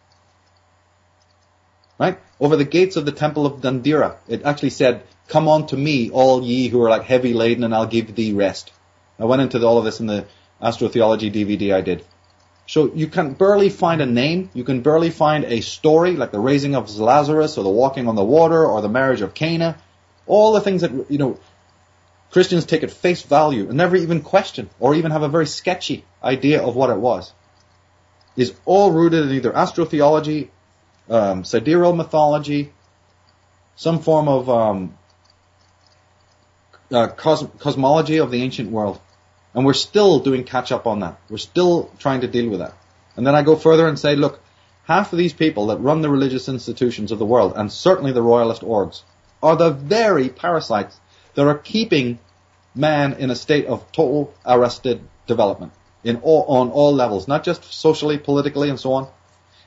Right? Over the gates of the temple of Dendera, it actually said, "Come unto me, all ye who are like heavy laden, and I'll give thee rest." I went into all of this in the astrotheology DVD I did. So you can barely find a name, you can barely find a story, like the raising of Lazarus, or the walking on the water, or the marriage of Cana. All the things that, Christians take at face value and never even question, or even have a very sketchy idea of what it was, is all rooted in either astrotheology, sidereal mythology, some form of cosmology of the ancient world. And we're still doing catch-up on that. We're still trying to deal with that. And then I go further and say, look, half of these people that run the religious institutions of the world, and certainly the royalist orgs, are the very parasites that are keeping man in a state of total arrested development on all levels, not just socially, politically, and so on.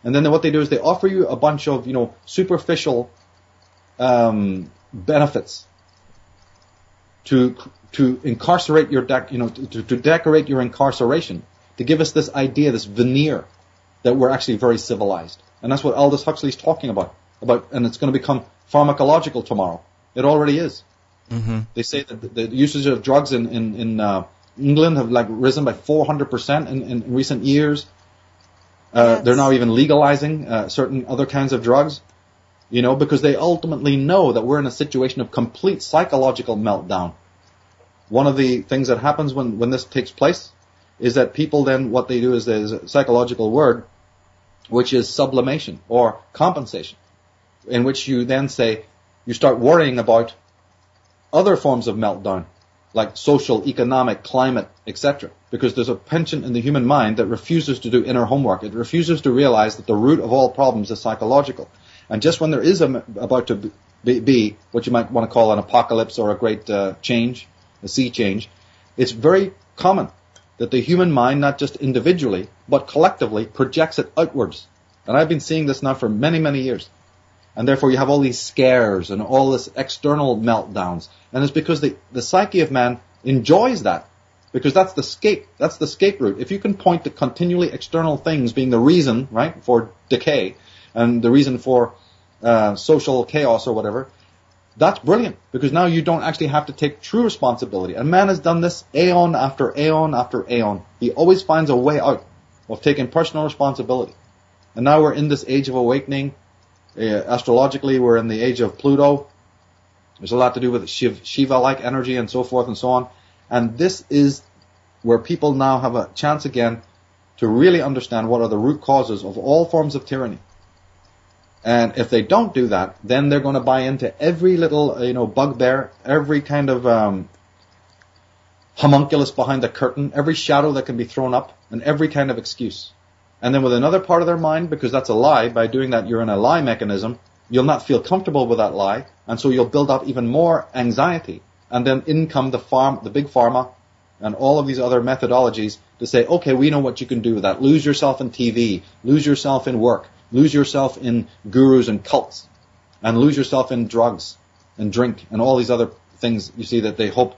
And then what they do is they offer you a bunch of, superficial benefits to incarcerate your, to decorate your incarceration, to give us this idea, this veneer, that we're actually very civilized. And that's what Aldous Huxley's talking about, and it's going to become pharmacological tomorrow. It already is. Mm-hmm. They say that the usage of drugs in England have risen by 400% in recent years. Yes. They're now even legalizing certain other kinds of drugs, because they ultimately know that we're in a situation of complete psychological meltdown. One of the things that happens when this takes place is that people then, what they do is there's a psychological word, which is sublimation or compensation, in which you then say, you start worrying about other forms of meltdown, like social, economic, climate, etc. Because there's a penchant in the human mind that refuses to do inner homework. It refuses to realize that the root of all problems is psychological. And just when there is about to be what you might want to call an apocalypse or a great change, a sea change, it's very common that the human mind, not just individually, but collectively, projects it outwards. And I've been seeing this now for many, many years. And therefore you have all these scares and all this external meltdowns. And it's because the psyche of man enjoys that. Because that's the escape route. If you can point to continually external things being the reason, right, for decay, and the reason for social chaos or whatever, that's brilliant. Because now you don't actually have to take true responsibility. And man has done this aeon after aeon after aeon. He always finds a way out of taking personal responsibility. And now we're in this age of awakening. Astrologically, we're in the age of Pluto. There's a lot to do with Shiva-like energy and so forth and so on. And this is where people now have a chance again to really understand what are the root causes of all forms of tyranny. And if they don't do that, then they're going to buy into every little, bugbear, every kind of homunculus behind the curtain, every shadow that can be thrown up, and every kind of excuse. And then with another part of their mind, because that's a lie, by doing that you're in a lie mechanism, you'll not feel comfortable with that lie, and so you'll build up even more anxiety. And then in come the big pharma, and all of these other methodologies to say, okay, we know what you can do with that. Lose yourself in TV, lose yourself in work, lose yourself in gurus and cults, and lose yourself in drugs and drink and all these other things you see that they hope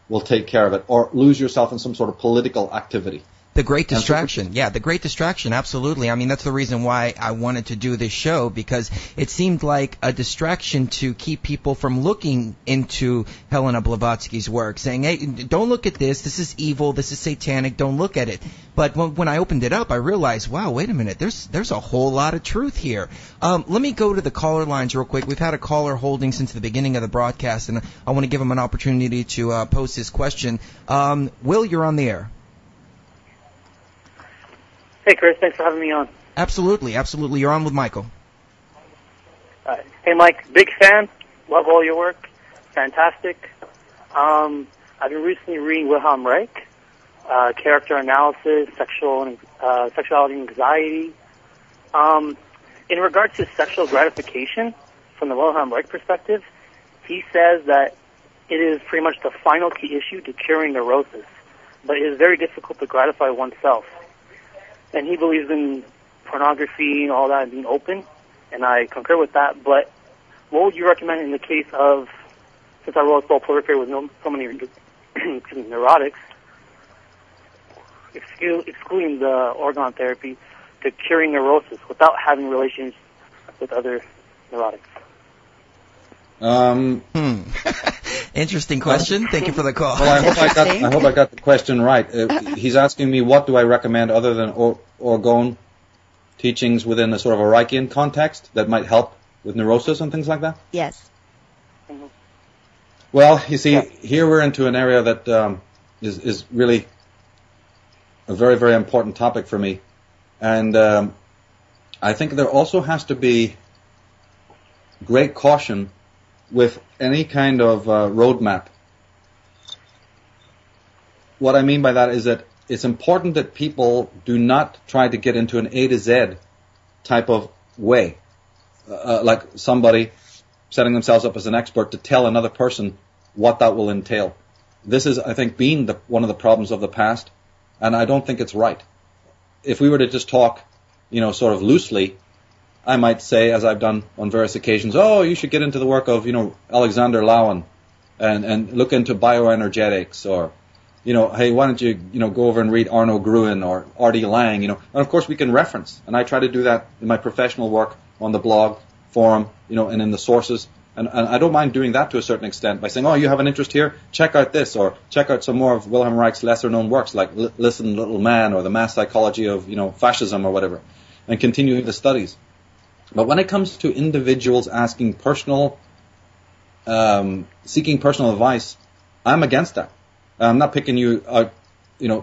will take care of it, or lose yourself in some sort of political activity. The Great Distraction. Yeah, The Great Distraction, absolutely. I mean, that's the reason why I wanted to do this show, because it seemed like a distraction to keep people from looking into Helena Blavatsky's work, saying, hey, don't look at this. This is evil. This is satanic. Don't look at it. But when I opened it up, I realized, wow, wait a minute. There's a whole lot of truth here. Let me go to the caller lines real quick. We've had a caller holding since the beginning of the broadcast, and I want to give him an opportunity to pose his question. Will, you're on the air. Hey, Chris, thanks for having me on. Absolutely, absolutely. You're on with Michael. Hey, Mike, big fan. Love all your work. Fantastic. I've been recently reading Wilhelm Reich, character analysis, sexuality and anxiety. In regards to sexual gratification, from the Wilhelm Reich perspective, he says that it is pretty much the final key issue to curing neurosis, but it is very difficult to gratify oneself. And he believes in pornography and all that and being open, and I concur with that. But what would you recommend in the case of, since I wrote Soul Proliferate with so many neurotics, excluding the organ therapy, to curing neurosis without having relations with other neurotics? Interesting question. Thank you for the call. Well, I hope I got the question right. He's asking me what do I recommend other than orgone teachings within a sort of a Reichian context that might help with neurosis and things like that? Yes. Mm-hmm. Well, you see, here we're into an area that is really a very, very important topic for me. And I think there also has to be great caution with any kind of roadmap. What I mean by that is that it's important that people do not try to get into an A to Z type of way, like somebody setting themselves up as an expert to tell another person what that will entail. This is, I think, been one of the problems of the past, and I don't think it's right. If we were to just talk, sort of loosely, I might say, as I've done on various occasions, oh, you should get into the work of, Alexander Lowen and look into bioenergetics, or, hey, why don't you, go over and read Arno Gruen or R.D. Lang, And of course we can reference, and I try to do that in my professional work on the blog, forum, and in the sources. And I don't mind doing that to a certain extent by saying, oh, you have an interest here? Check out this, or check out some more of Wilhelm Reich's lesser-known works, like Listen, Little Man, or The Mass Psychology of, Fascism, or whatever, and continue the studies. But when it comes to individuals asking seeking personal advice, I'm against that. I'm not picking you out,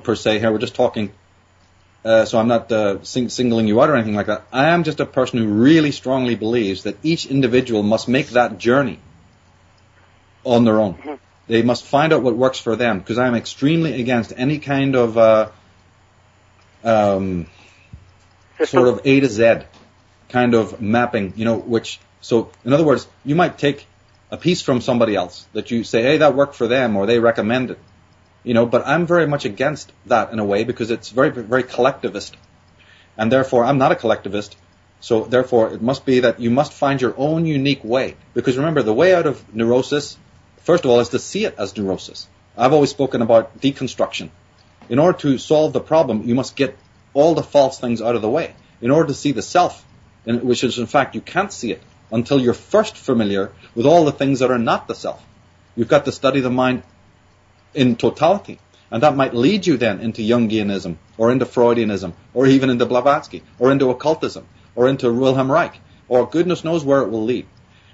per se here. We're just talking, so I'm not singling you out or anything like that. I am just a person who really strongly believes that each individual must make that journey on their own. Mm-hmm. They must find out what works for them, because I am extremely against any kind of sort of A to Z kind of mapping, so in other words, you might take a piece from somebody else that you say, hey, that worked for them, or they recommend it, but I'm very much against that in a way, because it's very, very collectivist, and therefore I'm not a collectivist, so therefore it must be that you must find your own unique way, because remember, the way out of neurosis, first of all, is to see it as neurosis. I've always spoken about deconstruction. In order to solve the problem, you must get all the false things out of the way. In order to see the self, which is, in fact, you can't see it until you're first familiar with all the things that are not the self. You've got to study the mind in totality. And that might lead you then into Jungianism, or into Freudianism, or even into Blavatsky, or into occultism, or into Wilhelm Reich, or goodness knows where it will lead.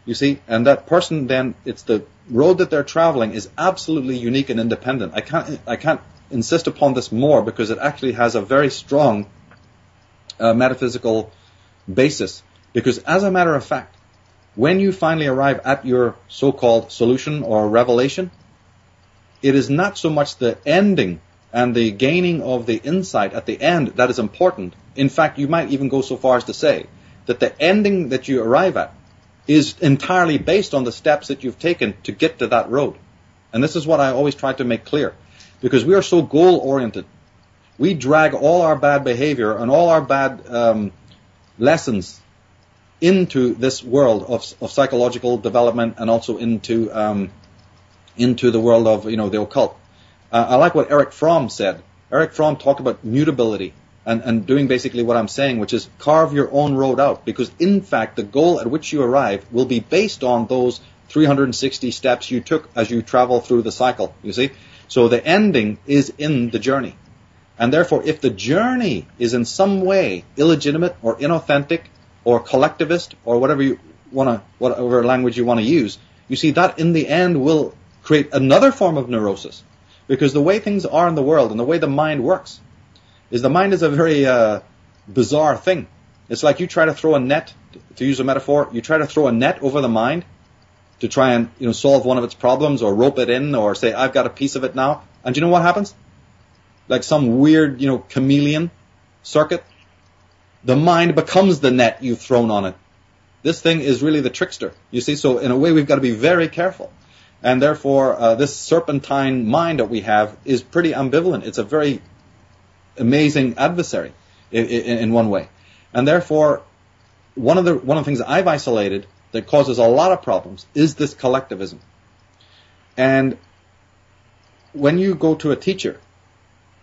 You see, and that person then, it's the road that they're traveling is absolutely unique and independent. I can't insist upon this more, because it actually has a very strong metaphysical basis, because as a matter of fact, when you finally arrive at your so-called solution or revelation, it is not so much the ending and the gaining of the insight at the end that is important. In fact, you might even go so far as to say that the ending that you arrive at is entirely based on the steps that you've taken to get to that road. And this is what I always try to make clear, because we are so goal-oriented. We drag all our bad behavior and all our bad lessons into this world of psychological development, and also into the world of the occult. I like what Erich Fromm said. Erich Fromm talked about mutability and doing basically what I'm saying, which is carve your own road out, because in fact the goal at which you arrive will be based on those 360 steps you took as you travel through the cycle, you see. So the ending is in the journey. And therefore, if the journey is in some way illegitimate or inauthentic or collectivist or whatever language you want to use, you see that in the end will create another form of neurosis. Because the way things are in the world and the way the mind works is the mind is a very bizarre thing. It's like you try to throw a net, to use a metaphor, you try to throw a net over the mind to try and solve one of its problems or rope it in or say, I've got a piece of it now. And do you know what happens? Like some weird, chameleon circuit. The mind becomes the net you've thrown on it. This thing is really the trickster, you see. So in a way, we've got to be very careful. And therefore, this serpentine mind that we have is pretty ambivalent. It's a very amazing adversary in one way. And therefore, one of the things that I've isolated that causes a lot of problems is this collectivism. And when you go to a teacher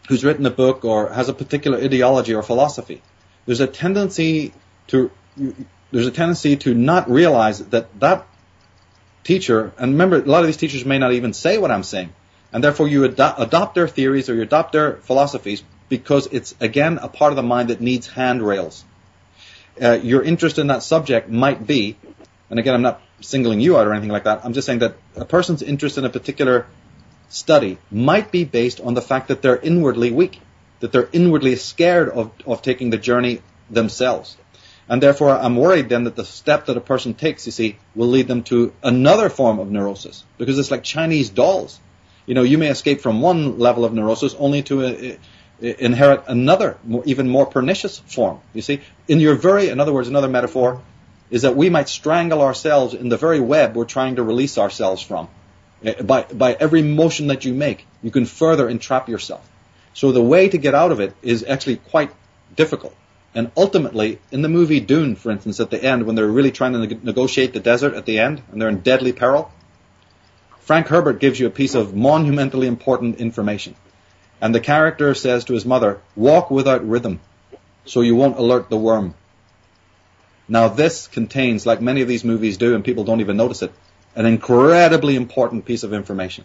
who's written a book or has a particular ideology or philosophy, there's a tendency to not realize that teacher, and remember, a lot of these teachers may not even say what I'm saying, and therefore you adopt their theories or you adopt their philosophies because it's, again, a part of the mind that needs handrails. Your interest in that subject might be, and again, I'm not singling you out or anything like that, I'm just saying that a person's interest in a particular study might be based on the fact that they're inwardly weak, that they're inwardly scared of taking the journey themselves. And therefore, I'm worried then that the step that a person takes, you see, will lead them to another form of neurosis. Because it's like Chinese dolls. You may escape from one level of neurosis only to inherit another, even more pernicious form. You see, in other words, another metaphor is that we might strangle ourselves in the very web we're trying to release ourselves from. By every motion that you make, you can further entrap yourself. So the way to get out of it is actually quite difficult. And ultimately, in the movie Dune, for instance, at the end, when they're really trying to negotiate the desert at the end, and they're in deadly peril, Frank Herbert gives you a piece of monumentally important information. And the character says to his mother, walk without rhythm, so you won't alert the worm. Now this contains, like many of these movies do, and people don't even notice it, an incredibly important piece of information.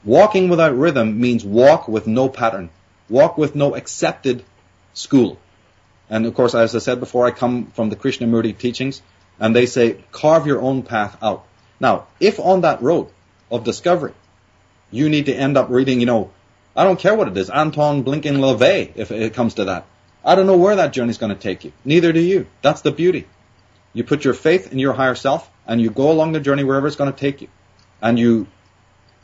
Walking without rhythm means walk with no pattern, walk with no accepted school. And of course, as I said before, I come from the Krishnamurti teachings, and they say, carve your own path out. Now, if on that road of discovery, you need to end up reading, I don't care what it is, Anton Blinken LaVey, if it comes to that. I don't know where that journey's going to take you. Neither do you. That's the beauty. You put your faith in your higher self, and you go along the journey wherever it's going to take you. And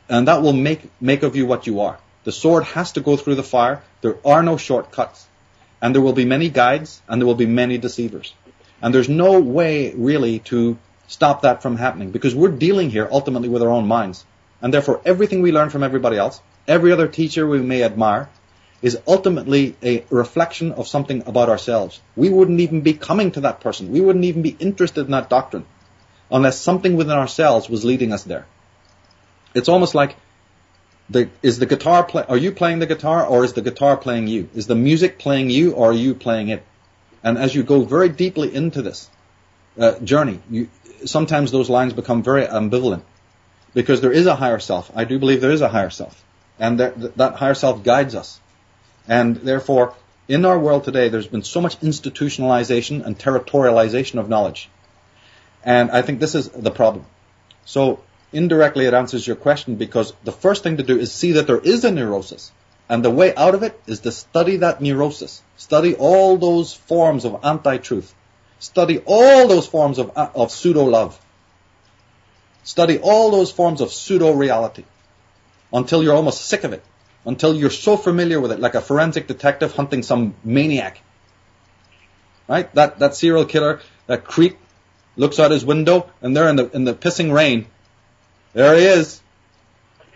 that will make of you what you are. The sword has to go through the fire. There are no shortcuts. And there will be many guides, and there will be many deceivers. And there's no way, really, to stop that from happening, because we're dealing here, ultimately, with our own minds. And therefore, everything we learn from everybody else, every other teacher we may admire, is ultimately a reflection of something about ourselves. We wouldn't even be coming to that person. We wouldn't even be interested in that doctrine, unless something within ourselves was leading us there. It's almost like, are you playing the guitar, or is the guitar playing you? Is the music playing you, or are you playing it? And as you go very deeply into this journey, sometimes those lines become very ambivalent, because there is a higher self. I do believe there is a higher self, and that higher self guides us. And therefore, in our world today, there's been so much institutionalization and territorialization of knowledge. And I think this is the problem. So indirectly, it answers your question, because the first thing to do is see that there is a neurosis. And the way out of it is to study that neurosis. Study all those forms of anti-truth. Study all those forms of pseudo-love. Study all those forms of pseudo-reality until you're almost sick of it. until you're so familiar with it, like a forensic detective hunting some maniac. Right? That serial killer, that creep, looks out his window, and they're in the pissing rain. There he is.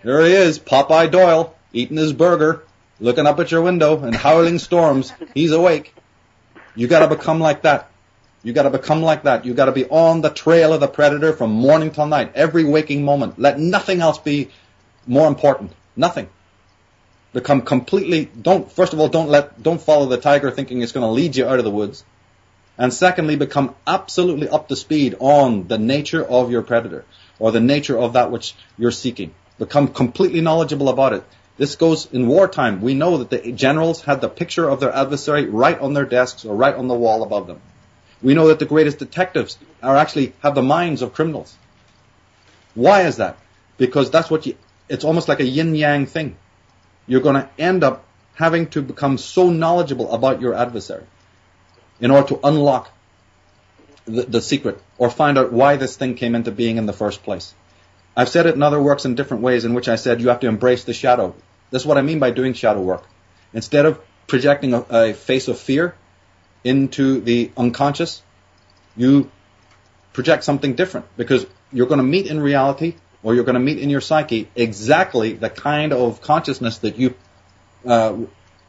There he is, Popeye Doyle, eating his burger, looking up at your window in howling storms. He's awake. You got to become like that. You got to become like that. You got to be on the trail of the predator from morning till night, every waking moment. Let nothing else be more important. Nothing. Become completely. Don't follow the tiger thinking it's going to lead you out of the woods. And secondly, become absolutely up to speed on the nature of your predator or the nature of that which you're seeking. Become completely knowledgeable about it. This goes in wartime. We know that the generals had the picture of their adversary right on their desks or right on the wall above them. We know that the greatest detectives have the minds of criminals. Why is that? Because it's almost like a yin-yang thing. You're going to end up having to become so knowledgeable about your adversary in order to unlock the secret or find out why this thing came into being in the first place. I've said it in other works in different ways in which I said you have to embrace the shadow. That's what I mean by doing shadow work. Instead of projecting a face of fear into the unconscious, you project something different because you're going to meet in reality or you're going to meet in your psyche exactly the kind of consciousness that you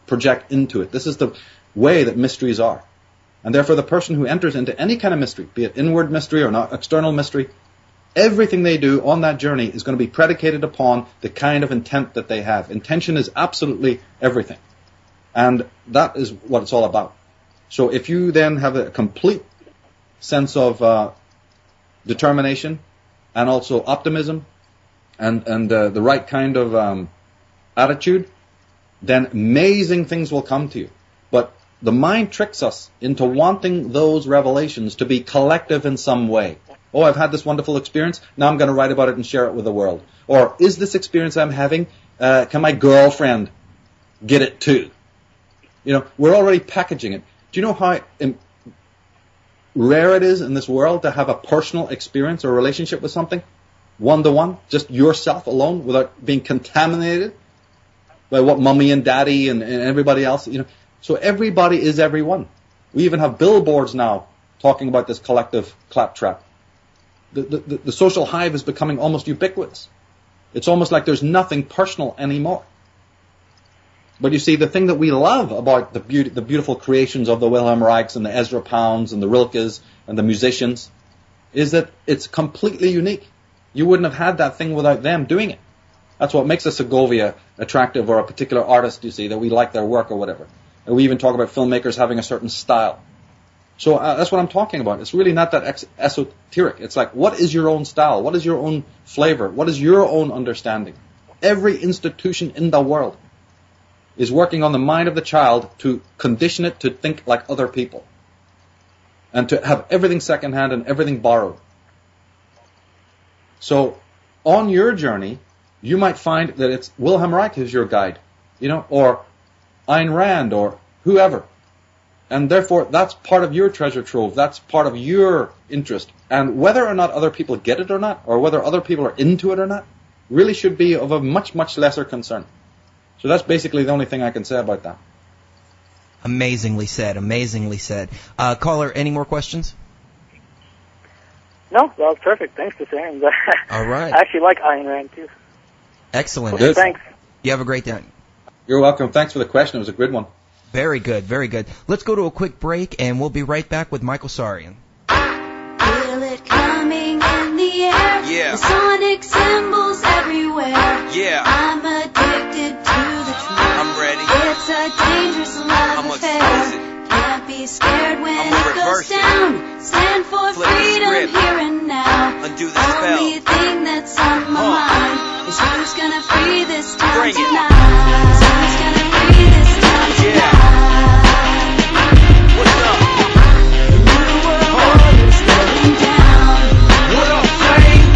project into it. This is the way that mysteries are. And therefore the person who enters into any kind of mystery, be it inward mystery or not external mystery, everything they do on that journey is going to be predicated upon the kind of intent that they have. Intention is absolutely everything. And that is what it's all about. So if you then have a complete sense of determination and also optimism and the right kind of attitude, then amazing things will come to you. But the mind tricks us into wanting those revelations to be collective in some way. Oh, I've had this wonderful experience. Now I'm going to write about it and share it with the world. Or is this experience I'm having, can my girlfriend get it too? We're already packaging it. Do you know how rare it is in this world to have a personal experience or relationship with something? One-to-one, just yourself alone without being contaminated by what mommy and daddy and everybody else, So everybody is everyone. We even have billboards now talking about this collective claptrap. The social hive is becoming almost ubiquitous. It's almost like there's nothing personal anymore. But you see, the thing that we love about the beautiful creations of the Wilhelm Reichs and the Ezra Pounds and the Rilkes and the musicians is that it's completely unique. You wouldn't have had that thing without them doing it. That's what makes a Segovia attractive or a particular artist, you see, that we like their work or whatever. And we even talk about filmmakers having a certain style. So that's what I'm talking about. It's really not that esoteric. It's like, what is your own style? What is your own flavor? What is your own understanding? Every institution in the world is working on the mind of the child to condition it to think like other people and to have everything secondhand and everything borrowed. So on your journey, you might find that it's Wilhelm Reich is your guide, or Ayn Rand or whoever. And therefore, that's part of your treasure trove. That's part of your interest. And whether or not other people get it or not, or whether other people are into it or not, really should be of a much, much lesser concern. So that's basically the only thing I can say about that. Amazingly said, amazingly said. Caller, any more questions? No, that was perfect. Thanks for sharing that. All right. I actually like Ayn Rand, too. Excellent. Well, thanks. You have a great day. You're welcome. Thanks for the question. It was a good one. Very good, very good. Let's go to a quick break, and we'll be right back with Michael Tsarion. Feel it coming in the air. Yeah. The sonic symbols everywhere. Yeah. I'm addicted to the truth. I'm ready. It's a dangerous love affair. Can't be scared when it goes down. Stand for freedom here and now. Undo the spell. Only thing that's on my mind is who's gonna free this town Bring it. tonight. Who's gonna free this town tonight? What's up? The new world order's going down. What up, Flame?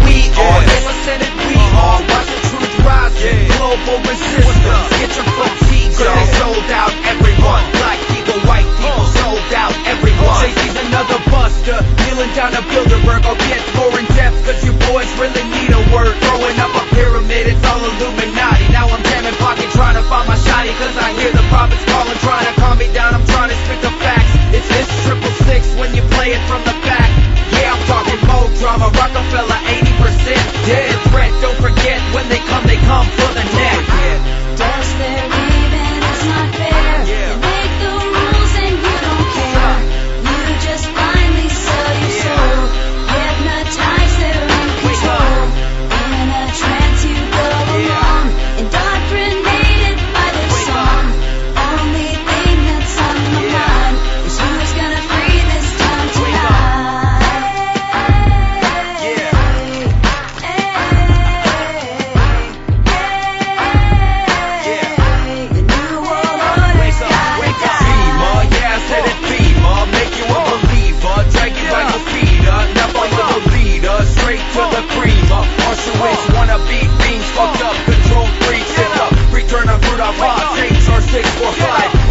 We are innocent. We are watching truth rise. Global resistance. Get your fatigue. Cause they sold out everyone. Black people, white people, sold out everyone. Jay-Z's another buster. Kneeling down a Bilderberg. I'll get more in depth. Cause you boys really need a word. Throwing up a pyramid. It's all Illuminati. Now I'm jamming speed beams, fucked up, control freaks, hit up, return on crude on rock, Saints are 645,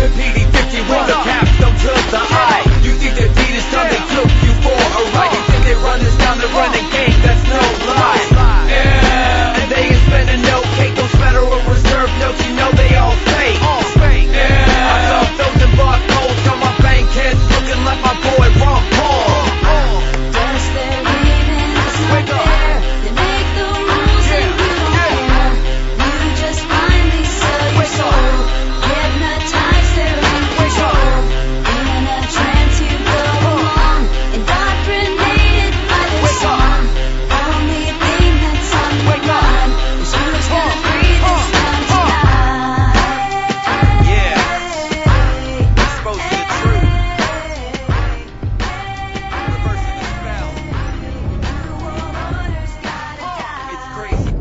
and PD-50 with the capstone to the eye. You think the deed is done, they took you for a ride. You think they run this down, they're running gang, that's no lie. Yeah, and they ain't spending no cake, those Federal Reserve notes, you know they all fake. Yeah, I love those in block holes, got my bank heads looking like my boy Ron Paul. Does their leaving is not fair? They make the rules and you don't care. You just blindly sell your soul, hypnotize their control. In a trance you go along, indoctrinated by their song. Only thing that's on your mind is who's gonna free this town tonight. Yeah, exposed to the truth, reversing the spell. It's crazy.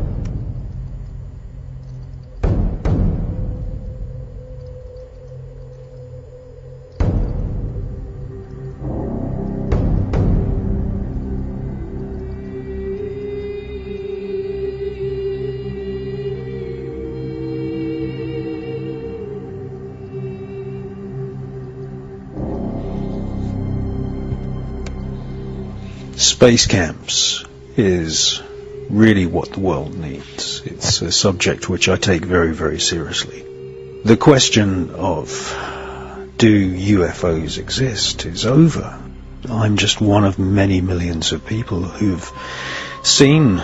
Space camps is really what the world needs. It's a subject which I take very, very seriously. The question of do UFOs exist is over. I'm just one of many millions of people who've seen,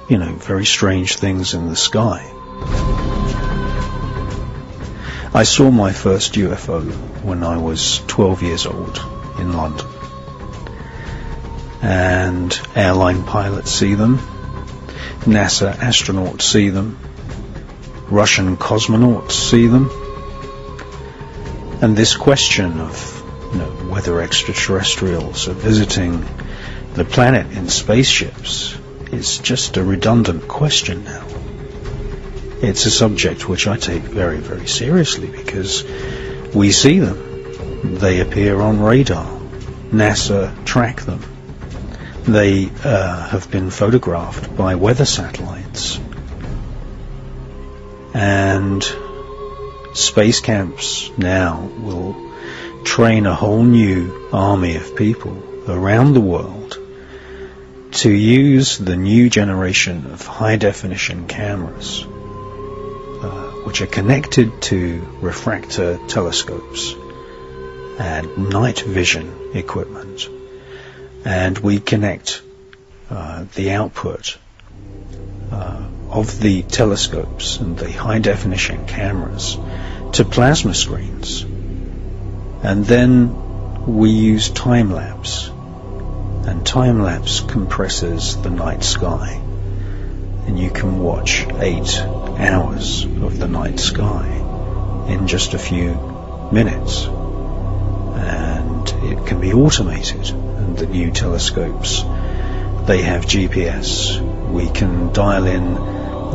very strange things in the sky. I saw my first UFO when I was 12 years old in London. And airline pilots see them, NASA astronauts see them, Russian cosmonauts see them, and this question of whether extraterrestrials are visiting the planet in spaceships is just a redundant question now. It's a subject which I take very, very seriously because we see them. They appear on radar. NASA track them. They have been photographed by weather satellites. And space camps now will train a whole new army of people around the world to use the new generation of high-definition cameras, which are connected to refractor telescopes and night vision equipment. And we connect the output of the telescopes and the high-definition cameras to plasma screens. And then we use time-lapse. And time-lapse compresses the night sky. And you can watch 8 hours of the night sky in just a few minutes. And it can be automated. And the new telescopes, they have GPS. We can dial in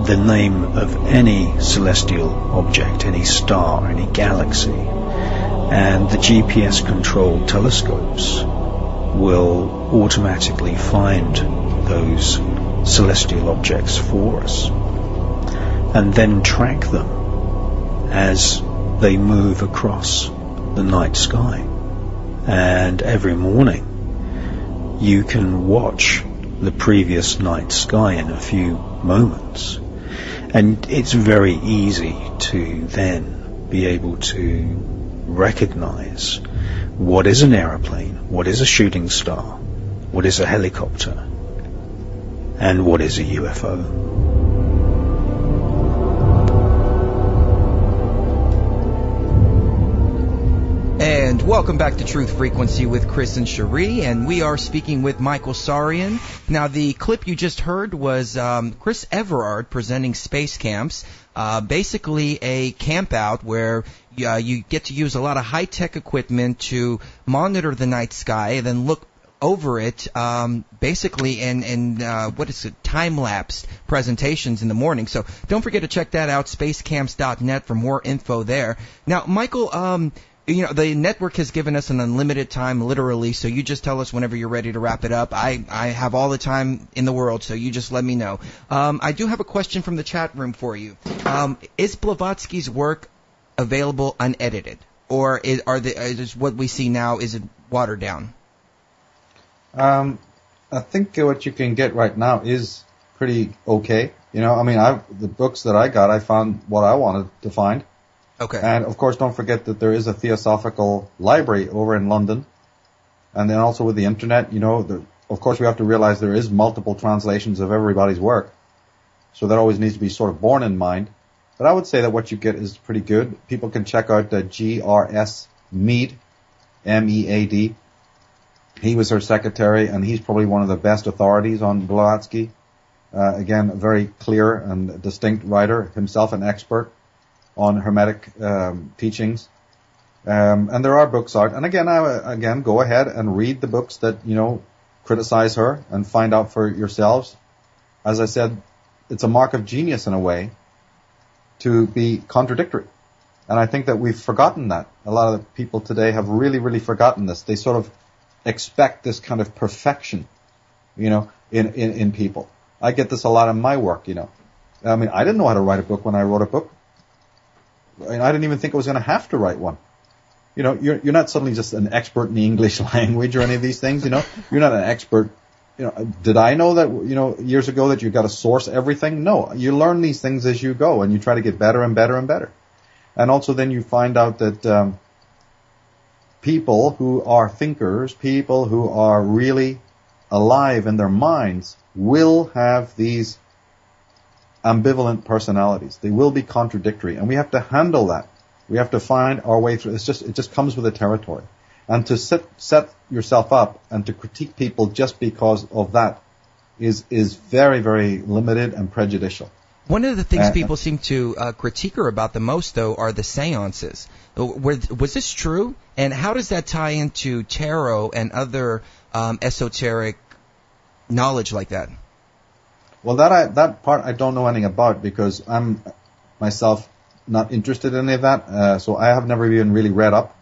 the name of any celestial object, any star, any galaxy, and the GPS-controlled telescopes will automatically find those celestial objects for us and then track them as they move across the night sky. And every morning you can watch the previous night sky in a few moments, and it's very easy to then be able to recognize what is an aeroplane, what is a shooting star, what is a helicopter, and what is a UFO. And welcome back to Truth Frequency with Chris and Cherie, and we are speaking with Michael Tsarion. Now, the clip you just heard was Chris Everard presenting Space Camps, basically a camp out where you get to use a lot of high-tech equipment to monitor the night sky and then look over it, basically in what is it, time-lapse presentations in the morning. So don't forget to check that out, spacecamps.net, for more info there. Now, Michael, the network has given us an unlimited time, literally, so you just tell us whenever you're ready to wrap it up. I have all the time in the world, so you just let me know. I do have a question from the chat room for you. Is Blavatsky's work available unedited, or is what we see now, is it watered down? I think what you can get right now is pretty okay. The books that I got, I found what I wanted to find. Okay. And of course, don't forget that there is a Theosophical Library over in London. And then also with the internet, of course we have to realize there is multiple translations of everybody's work. So that always needs to be sort of borne in mind. But I would say that what you get is pretty good. People can check out G.R.S. Mead, M-E-A-D. He was her secretary, and he's probably one of the best authorities on Blavatsky. Again, a very clear and distinct writer, himself an expert on Hermetic teachings. And there are books out. And again, go ahead and read the books that, criticize her and find out for yourselves. As I said, it's a mark of genius in a way to be contradictory. And I think that we've forgotten that. A lot of the people today have really, really forgotten this. They sort of expect this kind of perfection, in people. I get this a lot in my work, I didn't know how to write a book when I wrote a book. I didn't even think I was going to have to write one. You're not suddenly just an expert in the English language or any of these things, You're not an expert. Did I know that, years ago that you've got to source everything? No. You learn these things as you go, and you try to get better and better and better. And also then you find out that people who are thinkers, people who are really alive in their minds, will have these ambivalent personalities. They will be contradictory, and we have to handle that. We have to find our way through. It just comes with the territory. And to set yourself up and to critique people just because of that is very, very limited and prejudicial. One of the things people seem to critique her about the most, though, are the seances. Was this true? And how does that tie into tarot and other esoteric knowledge like that? Well, that part I don't know anything about, because I'm myself not interested in any of that. So I have never even really read up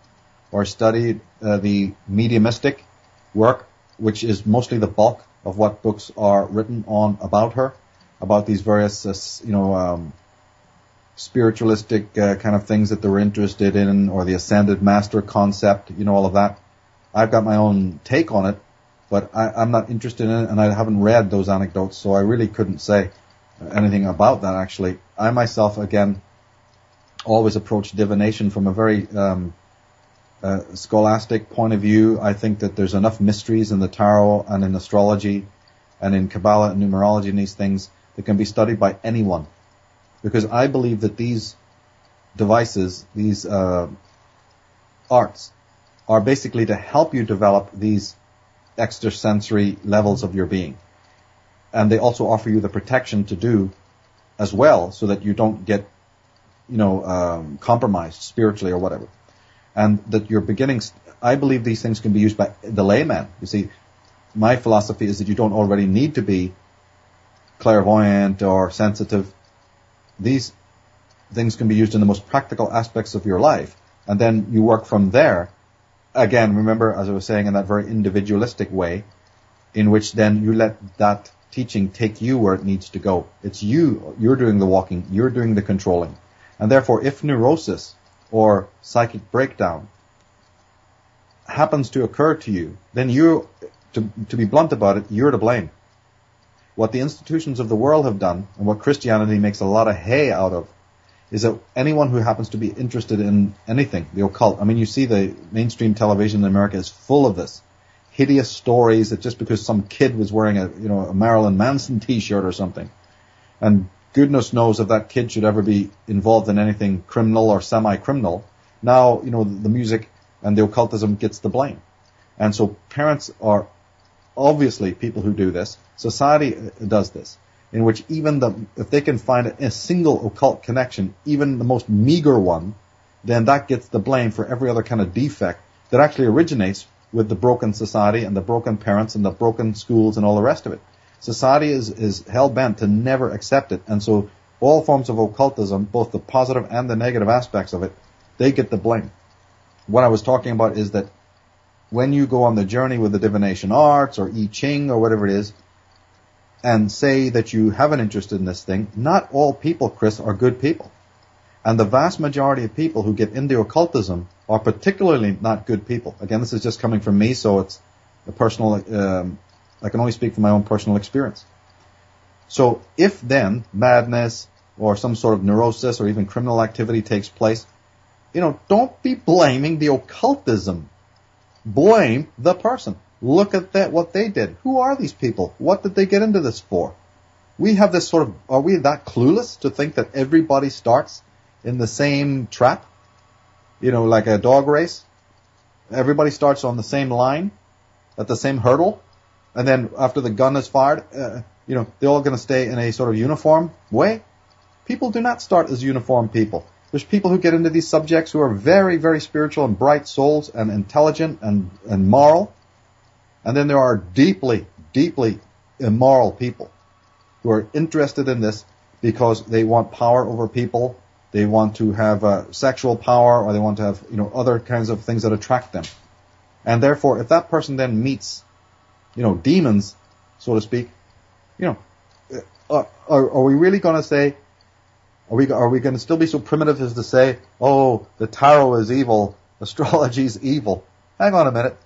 or studied the mediumistic work, which is mostly the bulk of what books are written on about her, about these various, spiritualistic kind of things that they were interested in, or the ascended master concept, all of that. I've got my own take on it, but I'm not interested in it, and I haven't read those anecdotes, so I really couldn't say anything about that, actually. I myself, again, always approach divination from a very scholastic point of view. I think that there's enough mysteries in the tarot and in astrology and in Kabbalah and numerology and these things that can be studied by anyone. Because I believe that these devices, these arts, are basically to help you develop these extrasensory levels of your being. And they also offer you the protection to do as well, so that you don't get, compromised spiritually or whatever. And that your beginnings, I believe these things can be used by the layman. You see, my philosophy is that you don't already need to be clairvoyant or sensitive. These things can be used in the most practical aspects of your life. And then you work from there. Again, remember, as I was saying, in that very individualistic way, in which then you let that teaching take you where it needs to go. It's you're doing the walking, you're doing the controlling. And therefore, if neurosis or psychic breakdown happens to occur to you, then to be blunt about it, you're to blame. What the institutions of the world have done, and what Christianity makes a lot of hay out of, is that anyone who happens to be interested in anything, the occult, you see the mainstream television in America is full of this. Hideous stories that just because some kid was wearing a Marilyn Manson t-shirt or something, and goodness knows if that kid should ever be involved in anything criminal or semi-criminal, now, the music and the occultism gets the blame. And so parents are obviously people who do this. Society does this, in which even if they can find a single occult connection, even the most meager one, then that gets the blame for every other kind of defect that actually originates with the broken society and the broken parents and the broken schools and all the rest of it. Society is hell-bent to never accept it, and so all forms of occultism, both the positive and the negative aspects of it, they get the blame. what I was talking about is that when you go on the journey with the divination arts or I Ching or whatever it is, and say that you have an interest in this thing, not all people, Chris, are good people. And the vast majority of people who get into occultism are particularly not good people. Again, this is just coming from me, so it's a personal, I can only speak from my own personal experience. So if then madness or some sort of neurosis or even criminal activity takes place, don't be blaming the occultism. Blame the person. Look at that, what they did. Who are these people? What did they get into this for? We have this sort of, are we that clueless to think that everybody starts in the same trap? Like a dog race? Everybody starts on the same line, at the same hurdle, and then after the gun is fired, they're all going to stay in a sort of uniform way? People do not start as uniform people. There's people who get into these subjects who are very, very spiritual and bright souls and intelligent and moral. And then there are deeply, deeply immoral people who are interested in this because they want power over people, they want to have sexual power, or they want to have other kinds of things that attract them. And therefore, if that person then meets demons, so to speak, are we really going to say, are we going to still be so primitive as to say, oh, the tarot is evil, astrology is evil? Hang on a minute.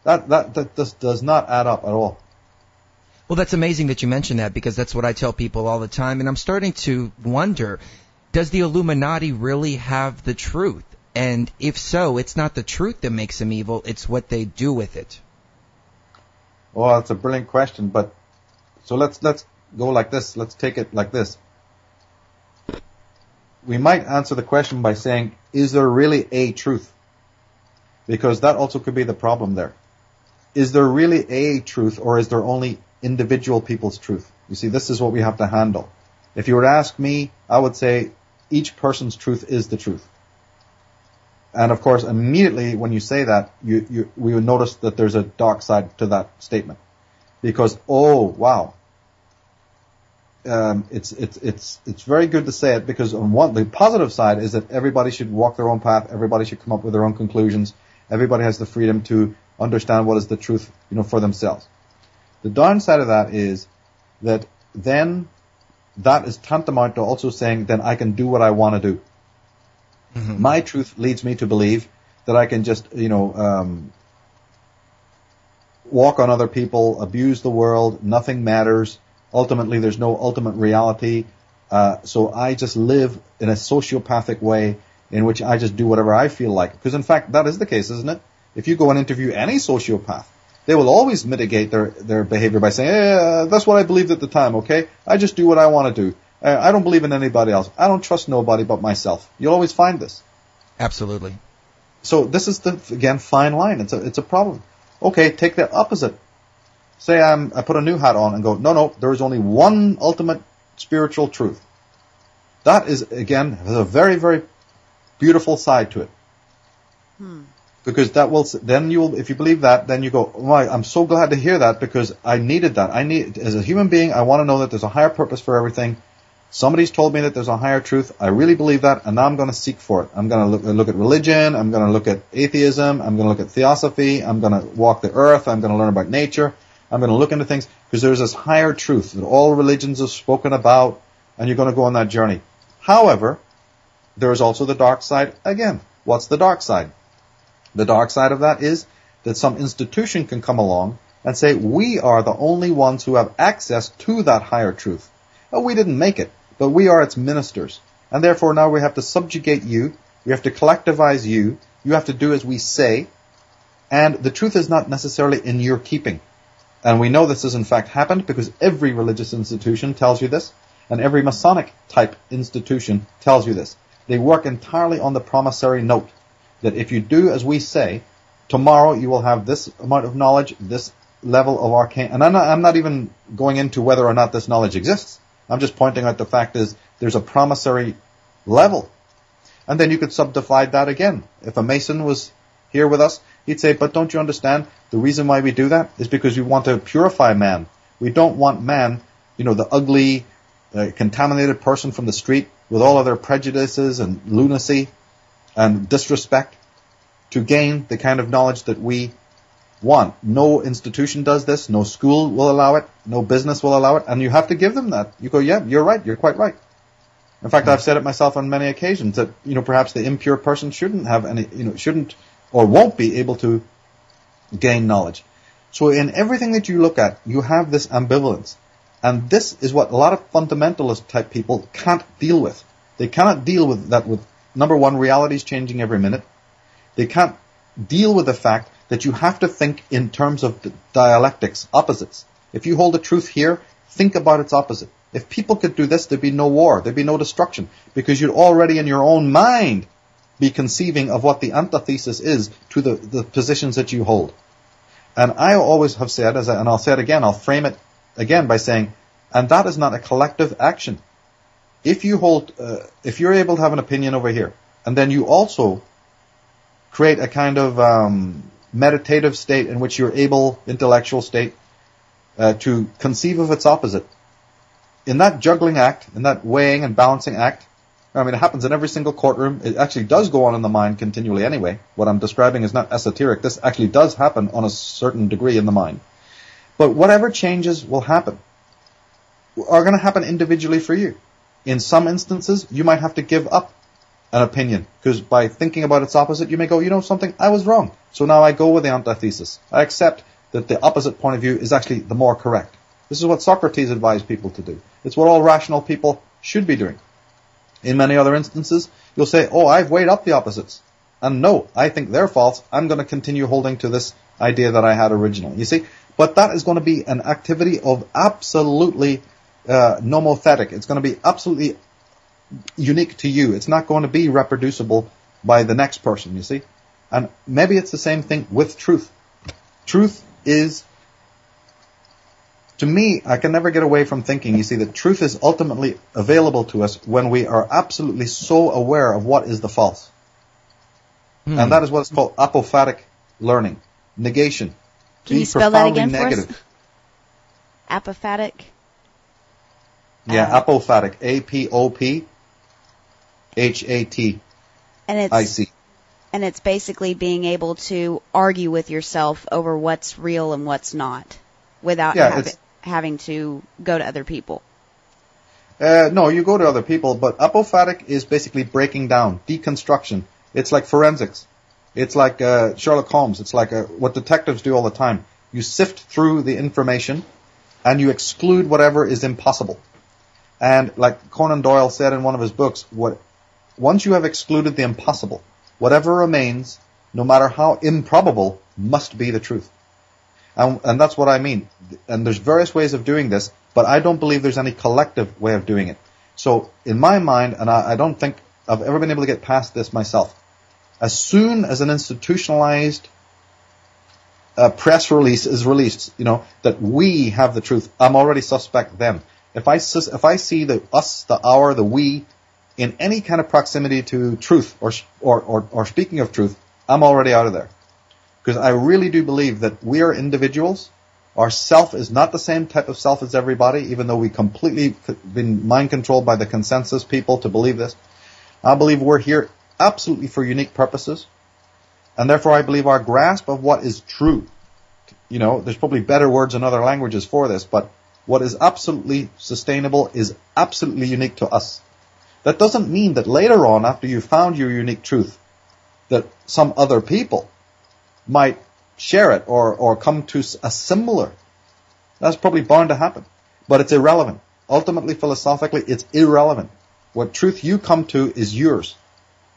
That just does not add up at all. Well, that's amazing that you mentioned that, because that's what I tell people all the time, and I'm starting to wonder, does the Illuminati really have the truth? And if so, it's not the truth that makes them evil, it's what they do with it. Well, that's a brilliant question, but so let's go like this. Let's take it like this. We might answer the question by saying, is there really a truth? Because that also could be the problem there. Is there really a truth, or is there only individual people's truth? You see, this is what we have to handle. If you were to ask me, I would say each person's truth is the truth. And of course, immediately when you say that, we would notice that there's a dark side to that statement. Because, oh, wow. It's very good to say it, because on the positive side is that everybody should walk their own path, everybody should come up with their own conclusions, everybody has the freedom to understand what is the truth, for themselves. The downside of that is that then that is tantamount to also saying, then I can do what I want to do. Mm-hmm. My truth leads me to believe that I can just, walk on other people, abuse the world, nothing matters. Ultimately, there's no ultimate reality. So I just live in a sociopathic way in which I just do whatever I feel like. Because in fact, that is the case, isn't it? If you go and interview any sociopath, they will always mitigate their behavior by saying, that's what I believed at the time, okay? I just do what I want to do. I don't believe in anybody else. I don't trust nobody but myself. You'll always find this. Absolutely. So this is again, fine line. It's a problem. Okay, take the opposite. Say I put a new hat on and go, no, there is only one ultimate spiritual truth. That is, again, has a very, very beautiful side to it. Because that will, then if you believe that, then you go, oh, I'm so glad to hear that, because I needed that. As a human being, I want to know that there's a higher purpose for everything. Somebody's told me that there's a higher truth. I really believe that, and now I'm going to seek for it. I'm going to look at religion. I'm going to look at atheism. I'm going to look at theosophy. I'm going to walk the earth. I'm going to learn about nature. I'm going to look into things, because there's this higher truth that all religions have spoken about, and you're going to go on that journey. However, there is also the dark side again. What's the dark side? The dark side of that is that some institution can come along and say, we are the only ones who have access to that higher truth. Oh, we didn't make it, but we are its ministers. And therefore now we have to subjugate you, we have to collectivize you, you have to do as we say, and the truth is not necessarily in your keeping. And we know this has in fact happened, because every religious institution tells you this, and every Masonic type institution tells you this. They work entirely on the promissory note, that if you do as we say, tomorrow you will have this amount of knowledge, this level of arcane. And I'm not even going into whether or not this knowledge exists. I'm just pointing out the fact is there's a promissory level. And then you could subdivide that again. If a Mason was here with us, he'd say, but don't you understand, the reason why we do that is because we want to purify man. We don't want man, the ugly, contaminated person from the street with all of their prejudices and lunacy and disrespect. to gain the kind of knowledge that we want. No institution does this. No school will allow it. No business will allow it. And you have to give them that. You go, yeah, you're right. You're quite right. In fact, I've said it myself on many occasions that, perhaps the impure person shouldn't have any, shouldn't or won't be able to gain knowledge. So in everything that you look at, you have this ambivalence. And this is what a lot of fundamentalist type people can't deal with. They cannot deal with that with, number one, reality is changing every minute. They can't deal with the fact that you have to think in terms of dialectics, opposites. If you hold a truth here, think about its opposite. If people could do this, there'd be no war, there'd be no destruction, because you'd already in your own mind be conceiving of what the antithesis is to the positions that you hold. And I always have said, and I'll say it again, I'll frame it again by saying, and that is not a collective action. If you're able to have an opinion over here, and then you also create a kind of meditative state in which you're able, intellectual state, to conceive of its opposite, in that juggling act, in that weighing and balancing act, I mean, it happens in every single courtroom. It actually does go on in the mind continually anyway. What I'm describing is not esoteric. This actually does happen on a certain degree in the mind. But whatever changes will happen are going to happen individually for you. In some instances, you might have to give up an opinion, because by thinking about its opposite, you may go, something, I was wrong. So now I go with the antithesis. I accept that the opposite point of view is actually the more correct. This is what Socrates advised people to do. It's what all rational people should be doing. In many other instances, you'll say, I've weighed up the opposites. And no, I think they're false. I'm going to continue holding to this idea that I had originally. You see? But that is going to be an activity of absolutely nomothetic. It's going to be absolutely unique to you. It's not going to be reproducible by the next person, you see? And maybe it's the same thing with truth. Truth is, to me, I can never get away from thinking, you see, that truth is ultimately available to us when we are absolutely so aware of what is the false. And that is what is called apophatic learning, negation. Can you spell that again for us? Apophatic? Yeah, apophatic. A-P-O-P-H-A-T. I-C. And it's basically being able to argue with yourself over what's real and what's not without having to go to other people. No, you go to other people, but apophatic is basically breaking down, deconstruction. It's like forensics. It's like Sherlock Holmes. It's like what detectives do all the time. You sift through the information and you exclude whatever is impossible. And like Conan Doyle said in one of his books, once you have excluded the impossible, whatever remains, no matter how improbable, must be the truth. And that's what I mean. And there's various ways of doing this, but I don't believe there's any collective way of doing it. So in my mind, and I don't think I've ever been able to get past this myself, as soon as an institutionalized press release is released, that we have the truth, I'm already suspect them. If I see the us, the our, the we in any kind of proximity to truth or speaking of truth, I'm already out of there. Because I really do believe that we are individuals. Our self is not the same type of self as everybody, even though we completely been mind controlled by the consensus people to believe this. I believe we're here absolutely for unique purposes. And therefore I believe our grasp of what is true, there's probably better words in other languages for this, but what is absolutely sustainable is absolutely unique to us. That doesn't mean that later on, after you've found your unique truth, that some other people might share it or come to a similar. That's probably bound to happen. But it's irrelevant. Ultimately, philosophically, it's irrelevant. What truth you come to is yours.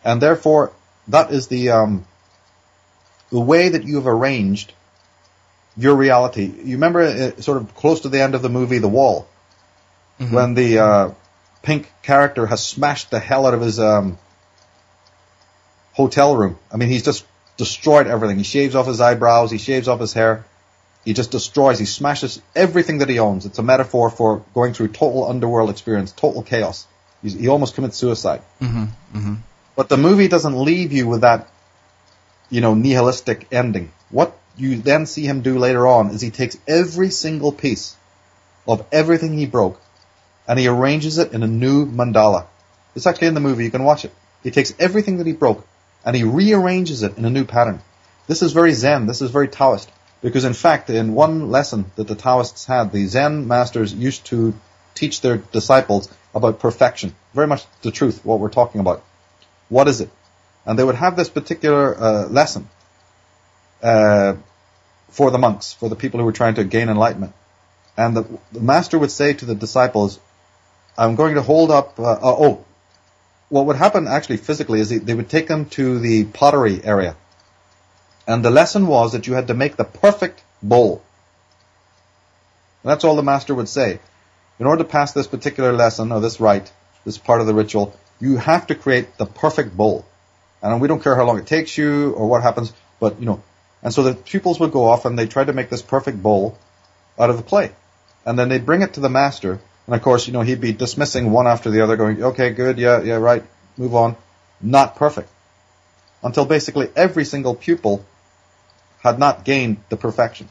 And therefore, that is the way that you have arranged your reality. You remember sort of close to the end of the movie, The Wall, when the pink character has smashed the hell out of his hotel room. I mean, he's just destroyed everything. He shaves off his eyebrows. He shaves off his hair. He just destroys. He smashes everything that he owns. It's a metaphor for going through total underworld experience, total chaos. He almost commits suicide. But the movie doesn't leave you with that, nihilistic ending. What you then see him do later on is he takes every single piece of everything he broke and he arranges it in a new mandala. It's actually in the movie. You can watch it. He takes everything that he broke and he rearranges it in a new pattern. This is very Zen, this is very Taoist, because in fact, in one lesson that the Taoists had, the Zen masters used to teach their disciples about perfection. Very much the truth, what we're talking about. What is it? And they would have this particular lesson for the monks, for the people who were trying to gain enlightenment. And the master would say to the disciples, I'm going to hold up... what would happen actually physically is they would take them to the pottery area. And the lesson was that you had to make the perfect bowl. And that's all the master would say. In order to pass this particular lesson, or this rite, this part of the ritual, you have to create the perfect bowl. And we don't care how long it takes you or what happens, but, And so the pupils would go off and they'd try to make this perfect bowl out of the clay. And then they'd bring it to the master. And of course, he'd be dismissing one after the other, going, okay, good, yeah, right, move on. Not perfect. Until basically every single pupil had not gained the perfection.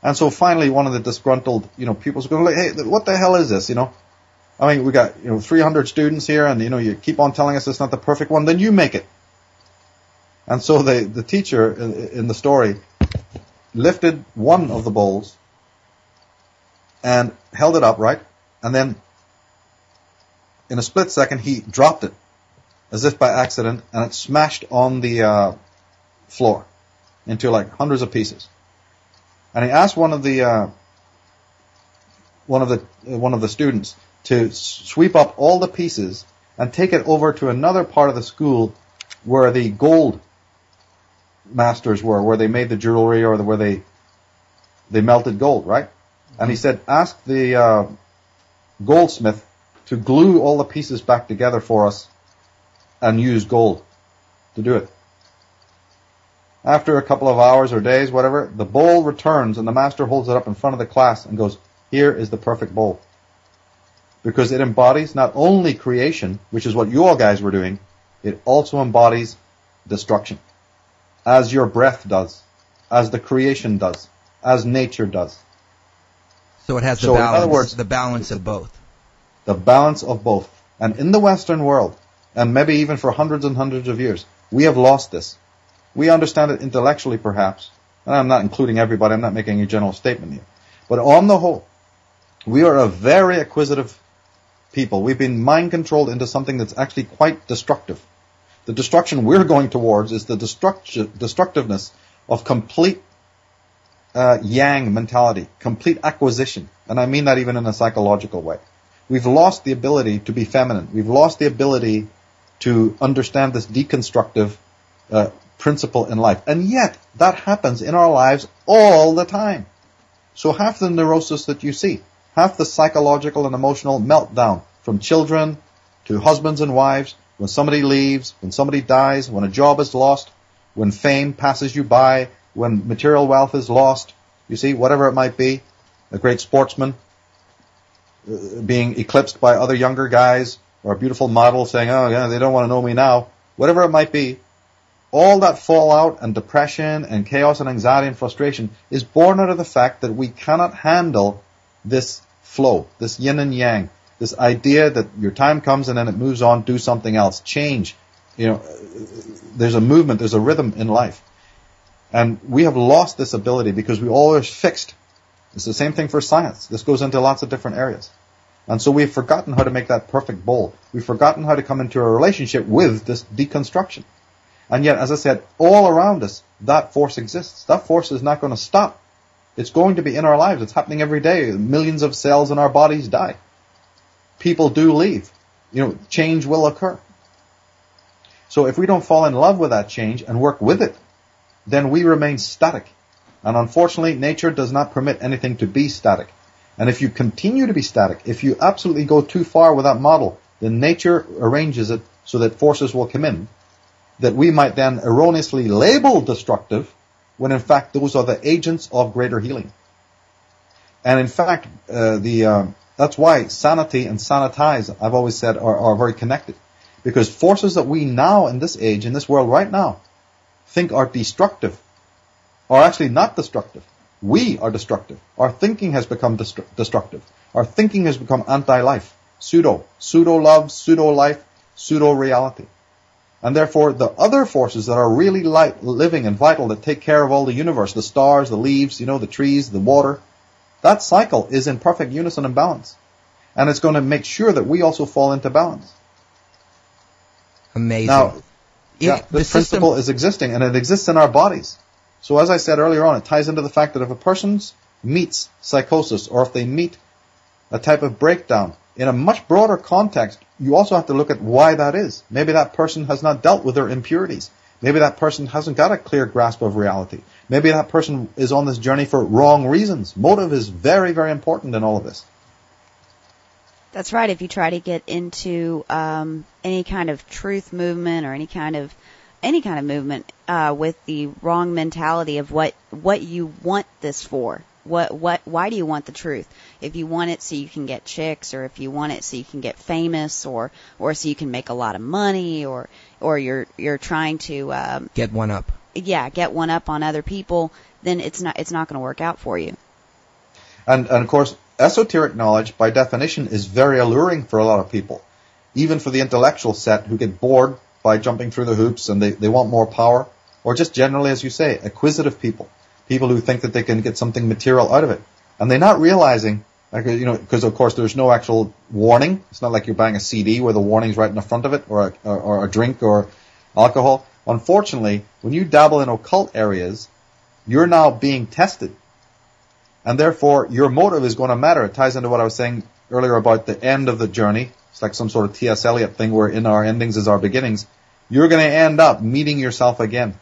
And so finally one of the disgruntled, pupils would go, hey, what the hell is this, I mean, we got, 300 students here and, you keep on telling us it's not the perfect one, then you make it. And so the teacher in the story lifted one of the bowls and held it up, right? And then in a split second, he dropped it as if by accident, and it smashed on the floor into like hundreds of pieces. And he asked one of the students to sweep up all the pieces and take it over to another part of the school where the gold masters were, where they made the jewelry or where they melted gold, right? And he said, ask the goldsmith to glue all the pieces back together for us and use gold to do it. After a couple of hours or days, whatever, the bowl returns and the master holds it up in front of the class and goes, here is the perfect bowl. Because it embodies not only creation, which is what you all guys were doing, it also embodies destruction. As your breath does, as the creation does, as nature does. So it has the balance, in other words, the balance of both. The balance of both. And in the Western world, and maybe even for hundreds and hundreds of years, we have lost this. We understand it intellectually, perhaps. And I'm not including everybody, I'm not making a general statement here. But on the whole, we are a very acquisitive people. We've been mind-controlled into something that's actually quite destructive. The destruction we're going towards is the destructiveness of complete yang mentality, complete acquisition. And I mean that even in a psychological way. We've lost the ability to be feminine. We've lost the ability to understand this deconstructive principle in life. And yet, that happens in our lives all the time. So half the neurosis that you see, half the psychological and emotional meltdown from children to husbands and wives, when somebody leaves, when somebody dies, when a job is lost, when fame passes you by, when material wealth is lost, you see, whatever it might be, a great sportsman being eclipsed by other younger guys, or a beautiful model saying, oh, yeah, they don't want to know me now, whatever it might be, all that fallout and depression and chaos and anxiety and frustration is born out of the fact that we cannot handle this flow, this yin and yang, this idea that your time comes and then it moves on, do something else, change. There's a movement, there's a rhythm in life. And we have lost this ability because we always fixed. It's the same thing for science. This goes into lots of different areas. And so we've forgotten how to make that perfect bowl. We've forgotten how to come into a relationship with this deconstruction. And yet, as I said, all around us, that force exists. That force is not going to stop. It's going to be in our lives. It's happening every day. Millions of cells in our bodies die. People do leave. Change will occur. So if we don't fall in love with that change and work with it, then we remain static. And unfortunately, nature does not permit anything to be static. And if you continue to be static, if you absolutely go too far with that model, then nature arranges it so that forces will come in that we might then erroneously label destructive, when in fact those are the agents of greater healing. And in fact, that's why sanity and sanitize, I've always said, are very connected. Because forces that we now, in this age, in this world right now, think are destructive, are actually not destructive. We are destructive. Our thinking has become destructive. Our thinking has become anti-life, pseudo-love, pseudo-life, pseudo-reality. And therefore, the other forces that are really living and vital, that take care of all the universe, the stars, the leaves, the trees, the water, that cycle is in perfect unison and balance. And it's going to make sure that we also fall into balance. Amazing. Now, this principle is existing, and it exists in our bodies. So as I said earlier on, it ties into the fact that if a person meets psychosis, or if they meet a type of breakdown, in a much broader context, you also have to look at why that is. Maybe that person has not dealt with their impurities. Maybe that person hasn't got a clear grasp of reality. Maybe that person is on this journey for wrong reasons. Motive is very, very important in all of this. That's right. If you try to get into any kind of truth movement or any kind of movement with the wrong mentality of what you want this for. Why do you want the truth? If you want it so you can get chicks, or if you want it so you can get famous, or so you can make a lot of money, or you're trying to get one up. Yeah, get one up on other people, then it's not going to work out for you. And of course, esoteric knowledge by definition is very alluring for a lot of people, even for the intellectual set who get bored by jumping through the hoops and they want more power, or just generally, as you say, acquisitive people. People who think that they can get something material out of it. And they're not realizing, because of course there's no actual warning. It's not like you're buying a CD where the warning's right in the front of it, or a drink or alcohol. Unfortunately, when you dabble in occult areas, you're now being tested. And therefore, your motive is going to matter. It ties into what I was saying earlier about the end of the journey. It's like some sort of T.S. Eliot thing where in our endings is our beginnings. You're going to end up meeting yourself again.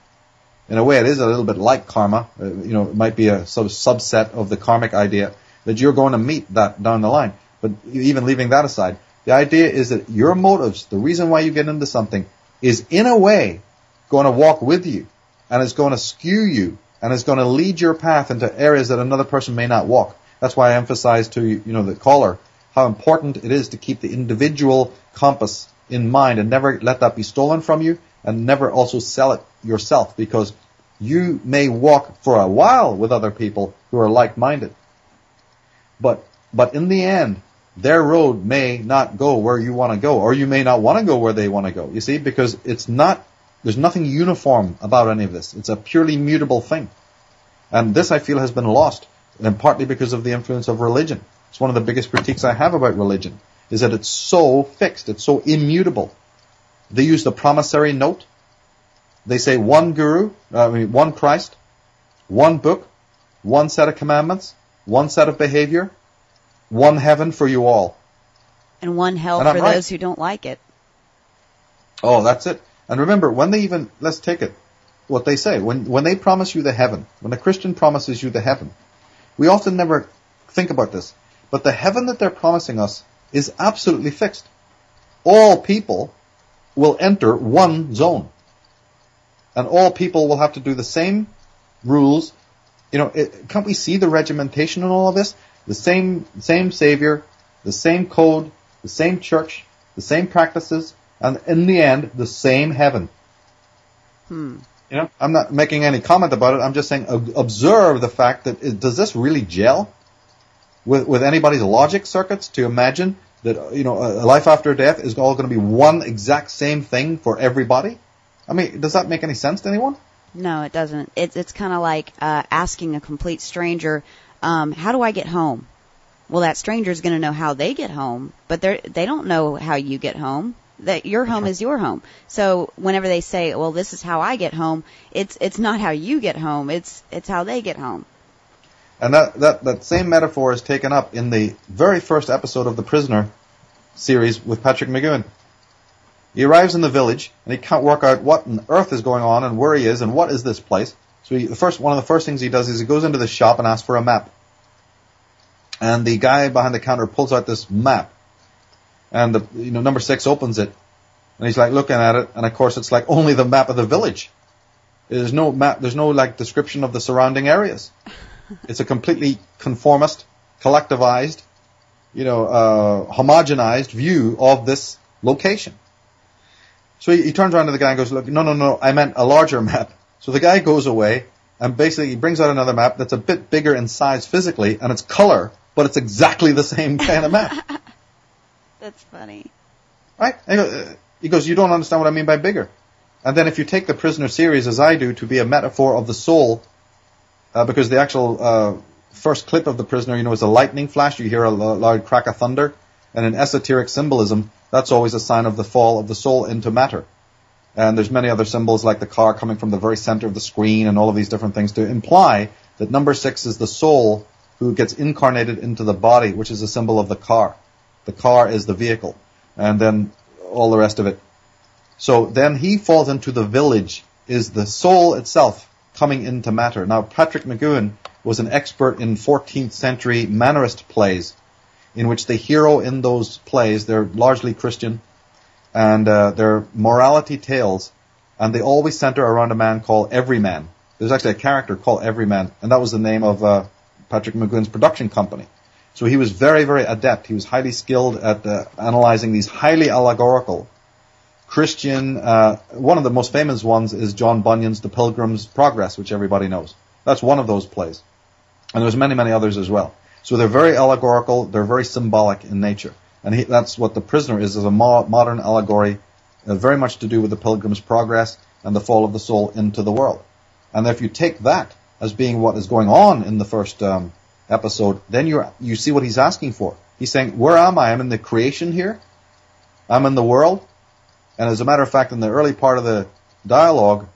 In a way, it is a little bit like karma. It might be a subset of the karmic idea that you're going to meet that down the line. But even leaving that aside, the idea is that your motives, the reason why you get into something, is in a way going to walk with you, and it's going to skew you, and it's going to lead your path into areas that another person may not walk. That's why I emphasize to the caller how important it is to keep the individual compass in mind and never let that be stolen from you, and never also sell it yourself, because you may walk for a while with other people who are like-minded. But in the end, their road may not go where you want to go, or you may not want to go where they want to go. You see, because there's nothing uniform about any of this. It's a purely mutable thing. And this, I feel, has been lost, and partly because of the influence of religion. It's one of the biggest critiques I have about religion, is that it's so fixed, it's so immutable. They use the promissory note. They say one one Christ, one book, one set of commandments, one set of behavior, one heaven for you all. And one hell for those who don't like it. Oh, that's it. And remember, let's take it, what they say. When they promise you the heaven, when a Christian promises you the heaven, we often never think about this, but the heaven that they're promising us is absolutely fixed. All people will enter one zone. And all people will have to do the same rules. Can't we see the regimentation in all of this? The same Savior, the same code, the same church, the same practices, and in the end, the same heaven. I'm not making any comment about it. I'm just saying, observe the fact that, does this really gel with anybody's logic circuits to imagine that, a life after death is all going to be one exact same thing for everybody? I mean, does that make any sense to anyone? No, it doesn't. It's kind of like asking a complete stranger, how do I get home? Well, that stranger's going to know how they get home, but they don't know how you get home. That your home is your home. So whenever they say, well, this is how I get home, it's not how you get home. It's how they get home. And that same metaphor is taken up in the very first episode of The Prisoner series with Patrick McGowan. He arrives in the village, and he can't work out what on earth is going on and where he is and what is this place. So one of the first things he does is he goes into the shop and asks for a map. And the guy behind the counter pulls out this map. And number 6 opens it. And he's like looking at it, and of course it's like only the map of the village. There's no map, there's no like description of the surrounding areas. It's a completely conformist, collectivized, homogenized view of this location. So he turns around to the guy and goes, look, no, I meant a larger map. So the guy goes away, and basically he brings out another map that's a bit bigger in size physically, and it's color, but it's exactly the same kind of map. That's funny. Right? He goes, you don't understand what I mean by bigger. And then if you take the prisoner series, as I do, to be a metaphor of the soul, because the actual first clip of the prisoner, is a lightning flash. You hear a loud crack of thunder. And in esoteric symbolism, that's always a sign of the fall of the soul into matter. And there's many other symbols like the car coming from the very center of the screen and all of these different things to imply that number 6 is the soul who gets incarnated into the body, which is a symbol of the car. The car is the vehicle. And then all the rest of it. So then he falls into the village, is the soul itself coming into matter. Now, Patrick McGoohan was an expert in 14th century Mannerist plays, in which the hero in those plays, they're largely Christian, and they're morality tales, and they always center around a man called Everyman. There's actually a character called Everyman, and that was the name of Patrick McGoohan's production company. So he was very, very adept. He was highly skilled at analyzing these highly allegorical Christian, one of the most famous ones is John Bunyan's The Pilgrim's Progress, which everybody knows. That's one of those plays. And there's many, many others as well. So they're very allegorical, they're very symbolic in nature. And that's what The Prisoner is a modern allegory, very much to do with the Pilgrim's Progress and the fall of the soul into the world. And if you take that as being what is going on in the first episode, then you see what he's asking for. He's saying, where am I? I'm in the creation here. I'm in the world. And as a matter of fact, in the early part of the dialogue,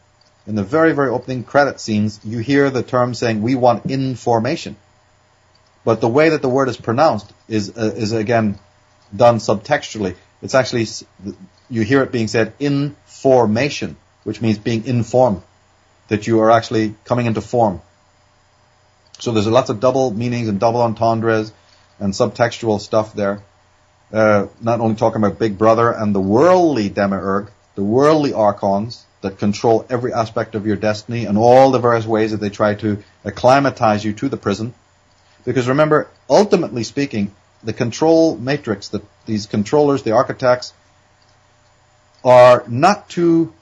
in the very, very opening credit scenes, you hear the term saying, we want information. But the way that the word is pronounced is again done subtextually. It's actually, you hear it being said information, which means being informed, that you are actually coming into form. So there's lots of double meanings and double entendres and subtextual stuff there. Not only talking about Big Brother and the worldly demiurge, the worldly archons that control every aspect of your destiny and all the various ways that they try to acclimatize you to the prison. Because remember, ultimately speaking, the control matrix, these controllers, the architects, are not too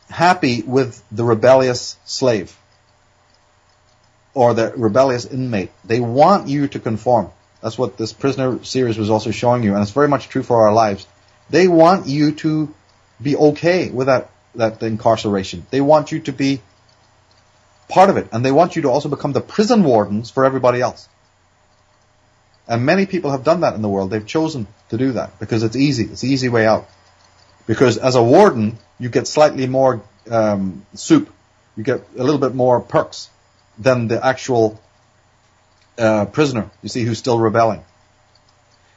happy with the rebellious slave or the rebellious inmate. They want you to conform. That's what this Prisoner series was also showing you, and it's very much true for our lives. They want you to be okay with that incarceration. They want you to be part of it, and they want you to also become the prison wardens for everybody else. And many people have done that in the world. They've chosen to do that because it's easy. It's the easy way out. Because as a warden, you get slightly more soup. You get a little bit more perks than the actual prisoner, you see, who's still rebelling.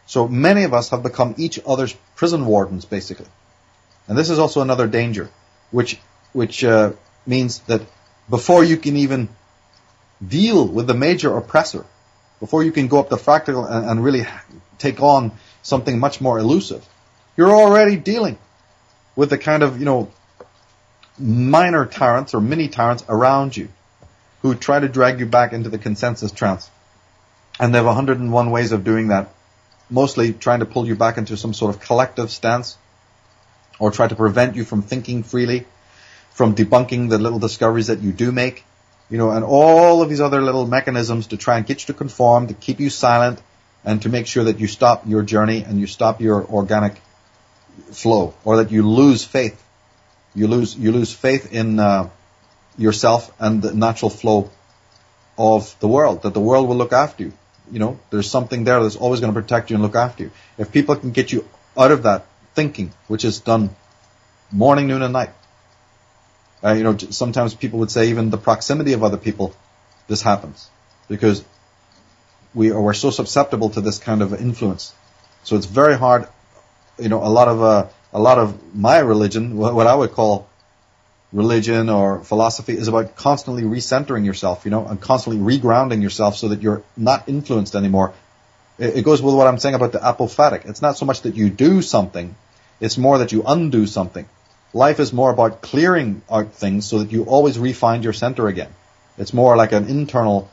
So many of us have become each other's prison wardens, basically. And this is also another danger, which means that before you can even deal with the major oppressor, before you can go up the fractal and really take on something much more elusive, you're already dealing with the kind of, minor tyrants or mini tyrants around you who try to drag you back into the consensus trance. And they have 101 ways of doing that, mostly trying to pull you back into some sort of collective stance or try to prevent you from thinking freely, from debunking the little discoveries that you do make, and all of these other little mechanisms to try and get you to conform, to keep you silent, and to make sure that you stop your journey and you stop your organic flow, or that you lose faith. You lose faith in yourself and the natural flow of the world, that the world will look after you. There's something there that's always going to protect you and look after you. If people can get you out of that thinking, which is done morning, noon, and night. Sometimes people would say even the proximity of other people, this happens. Because we're so susceptible to this kind of influence. So it's very hard, a lot of my religion, what I would call religion or philosophy, is about constantly recentering yourself, and constantly regrounding yourself so that you're not influenced anymore. It goes with what I'm saying about the apophatic. It's not so much that you do something, it's more that you undo something. Life is more about clearing out things so that you always re-find your center again. It's more like an internal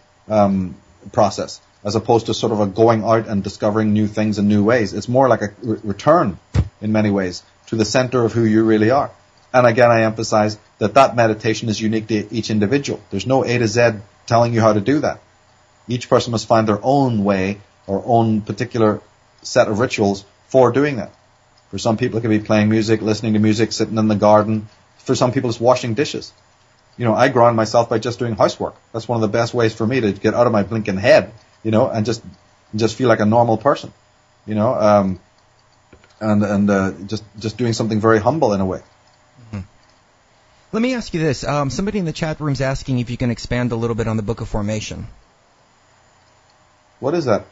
process, as opposed to sort of a going out and discovering new things in new ways. It's more like a return, in many ways, to the center of who you really are. And again, I emphasize that meditation is unique to each individual. There's no A to Z telling you how to do that. Each person must find their own way or own particular set of rituals for doing that. For some people, it could be playing music, listening to music, sitting in the garden, for some people, it's washing dishes. You know, I ground myself by just doing housework. That's one of the best ways for me to get out of my blinking head, you know, and just feel like a normal person, you know, just doing something very humble in a way. Mm-hmm. Let me ask you this. Somebody in the chat room's asking if you can expand a little bit on the Book of Formation. What is that?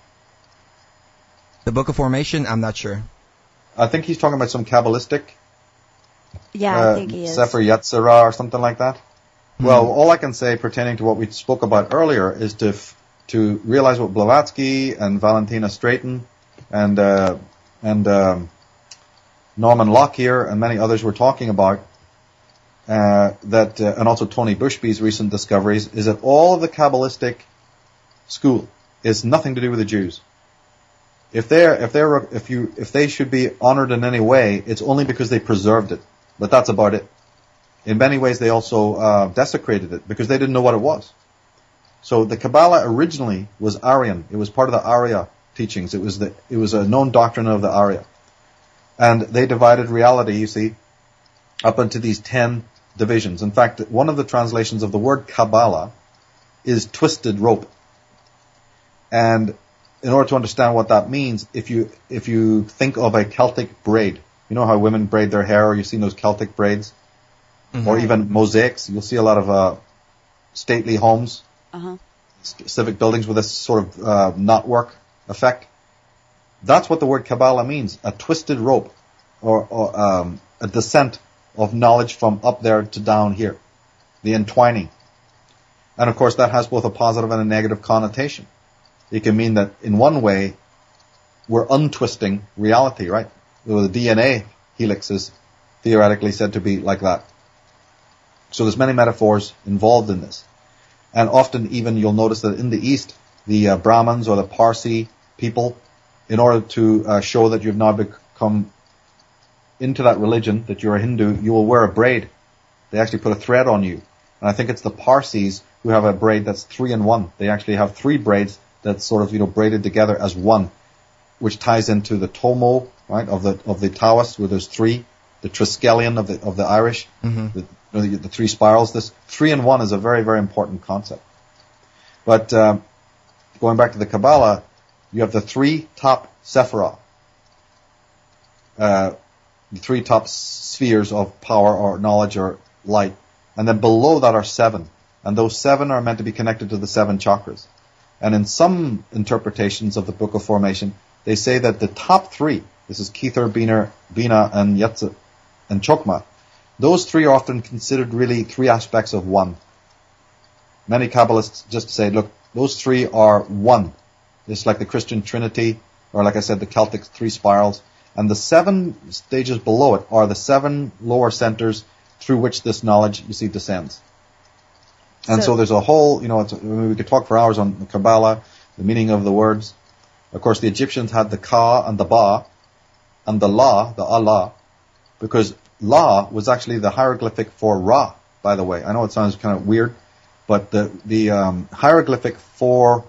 The Book of Formation? I'm not sure. I think he's talking about some Kabbalistic. Yeah, I think he is. Sefer Yetzirah or something like that. Well, all I can say pertaining to what we spoke about earlier is to realize what Blavatsky and Valentina Straighten and Norman Lockyer and many others were talking about, and also Tony Bushby's recent discoveries, is that all of the Kabbalistic school is nothing to do with the Jews. If they should be honored in any way, it's only because they preserved it. But that's about it. In many ways, they also desecrated it because they didn't know what it was. So the Kabbalah originally was Aryan. It was part of the Arya teachings. It was a known doctrine of the Arya, and they divided reality, you see, up into these 10 divisions. In fact, one of the translations of the word Kabbalah is twisted rope. And in order to understand what that means, if you think of a Celtic braid, you know how women braid their hair, or you've seen those Celtic braids, or even mosaics. You'll see a lot of stately homes, civic buildings with this sort of knotwork effect. That's what the word Kabbalah means: a twisted rope, or a descent of knowledge from up there to down here, the entwining. And of course, that has both a positive and a negative connotation. It can mean that in one way, we're untwisting reality, right? The DNA helix is theoretically said to be like that. So there's many metaphors involved in this. And often even you'll notice that in the East, the Brahmins or the Parsi people, in order to show that you've now become into that religion, that you're a Hindu, you will wear a braid. They actually put a thread on you. And I think it's the Parsis who have a braid that's 3 in 1. They actually have 3 braids that's sort of, you know, braided together as one, which ties into the Tomo, right, of the Taoists, where there's 3, the Triskelion of the Irish, the 3 spirals. This 3 in 1 is a very, very important concept. But going back to the Kabbalah, you have the 3 top sephirah, the 3 top spheres of power or knowledge or light, and then below that are 7, and those 7 are meant to be connected to the 7 chakras. And in some interpretations of the Book of Formation, they say that the top 3, this is Kether, Bina, and Yetzit, and Chokmah, those 3 are often considered really 3 aspects of one. Many Kabbalists just say, look, those 3 are one. It's like the Christian Trinity, or like I said, the Celtic 3 spirals. And the 7 stages below it are the 7 lower centers through which this knowledge, you see, descends. And so there's a whole, you know, we could talk for hours on the Kabbalah, the meaning of the words. Of course, the Egyptians had the Ka and the Ba, and the La, the Allah, because La was actually the hieroglyphic for Ra, by the way. I know it sounds kind of weird, but the hieroglyphic for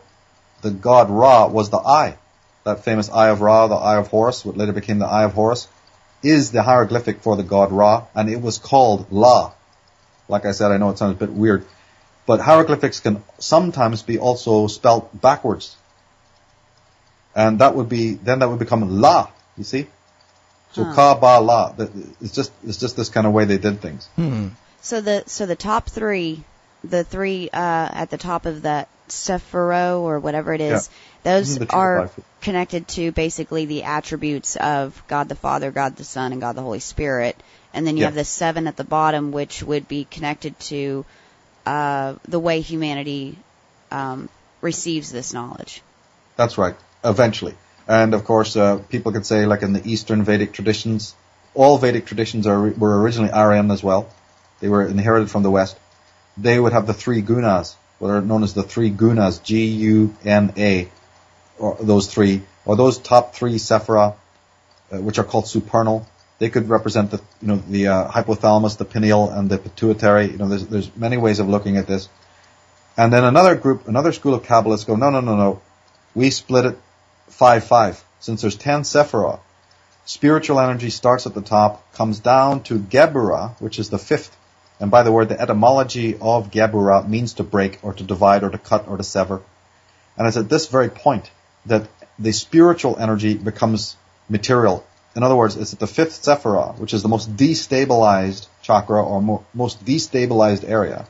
the god Ra was the eye. That famous Eye of Ra, the Eye of Horus, what later became the Eye of Horus, is the hieroglyphic for the god Ra, and it was called La. Like I said, I know it sounds a bit weird, but hieroglyphics can sometimes be also spelt backwards. And that would become La, you see? So Ka, Ba, La. It's just this kind of way they did things. So the top 3, the 3 at the top of that Sephiro or whatever it is, those are connected to basically the attributes of God the Father, God the Son, and God the Holy Spirit. And then you have the 7 at the bottom, which would be connected to the way humanity receives this knowledge. That's right, eventually. And of course, people could say, like in the Eastern Vedic traditions, all Vedic traditions were originally Aryan as well. They were inherited from the West. They would have the 3 gunas, what are known as the 3 gunas, G-U-N-A, or those 3, or those top 3 sephirah, which are called supernal. They could represent the hypothalamus, the pineal, and the pituitary. You know, there's many ways of looking at this. And then another school of Kabbalists go, no. We split it 5-5. Since there's 10 sephirah, spiritual energy starts at the top, comes down to Gebura, which is the fifth. And by the word, the etymology of Gebura means to break or to divide or to cut or to sever. And it's at this very point that the spiritual energy becomes material. In other words, it's at the fifth Sephirah, which is the most destabilized chakra or most destabilized area,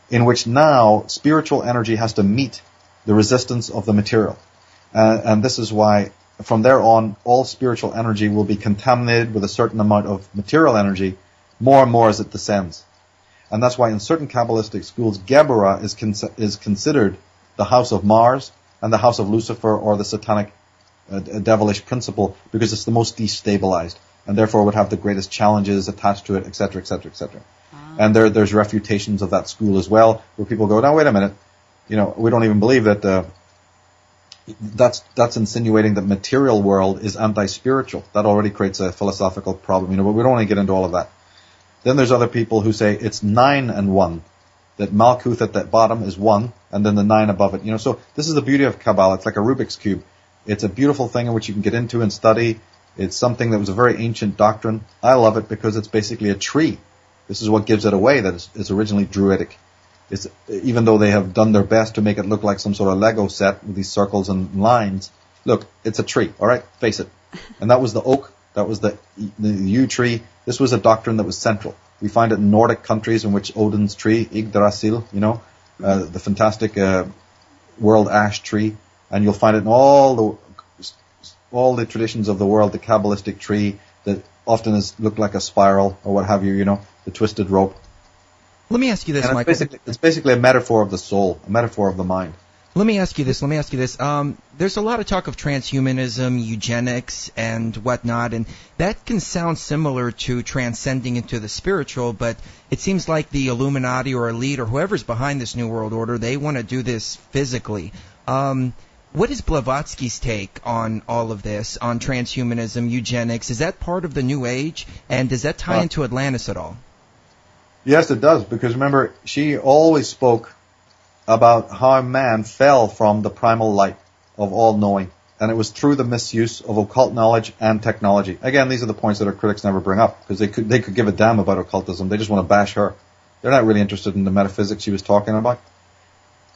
in which now spiritual energy has to meet the resistance of the material. And this is why from there on, all spiritual energy will be contaminated with a certain amount of material energy, more and more as it descends. And that's why in certain Kabbalistic schools, Gebura is considered the house of Mars and the house of Lucifer, or the satanic devilish principle, because it's the most destabilized and therefore would have the greatest challenges attached to it, etc., etc., etc. And there's refutations of that school as well, where people go, now wait a minute, we don't even believe that that's insinuating that material world is anti-spiritual. That already creates a philosophical problem, but we don't want to get into all of that. Then there's other people who say it's 9 and 1, that Malkuth at the bottom is 1, and then the 9 above it. So this is the beauty of Kabbalah. It's like a Rubik's Cube. It's a beautiful thing in which you can get into and study. It's something that was a very ancient doctrine. I love it because it's basically a tree. This is what gives it away, that it's originally Druidic. It's, even though they have done their best to make it look like some sort of Lego set with these circles and lines, look, it's a tree, all right? Face it. And that was the oak. That was the yew tree. This was a doctrine that was central. We find it in Nordic countries in which Odin's tree, Yggdrasil, the fantastic world ash tree, and you'll find it in all the traditions of the world, the Kabbalistic tree that often look like a spiral or what have you, the twisted rope. Let me ask you this, and Michael. It's basically a metaphor of the soul, a metaphor of the mind. Let me ask you this. There's a lot of talk of transhumanism, eugenics, and whatnot, and that can sound similar to transcending into the spiritual, but it seems like the Illuminati or elite or whoever's behind this New World Order, they want to do this physically. What is Blavatsky's take on all of this, on transhumanism, eugenics? Is that part of the New Age, and does that tie into Atlantis at all? Yes, it does, because remember, she always spoke about how man fell from the primal light of all-knowing, and it was through the misuse of occult knowledge and technology. Again, these are the points that our critics never bring up, because they could give a damn about occultism. They just want to bash her. They're not really interested in the metaphysics she was talking about.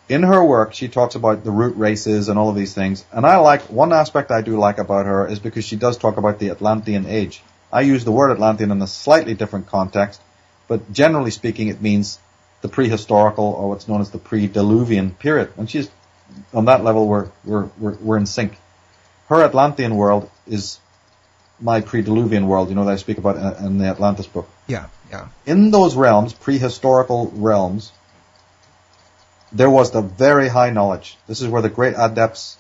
In her work, she talks about the root races and all of these things, and one aspect I do like about her is because she does talk about the Atlantean age. I use the word Atlantean in a slightly different context, but generally speaking, it means the prehistorical, or what's known as the pre-Diluvian period. And she's on that level, we're in sync. Her Atlantean world is my pre-Diluvian world, that I speak about in the Atlantis book. Yeah. In those realms, prehistorical realms, there was the very high knowledge. This is where the great adepts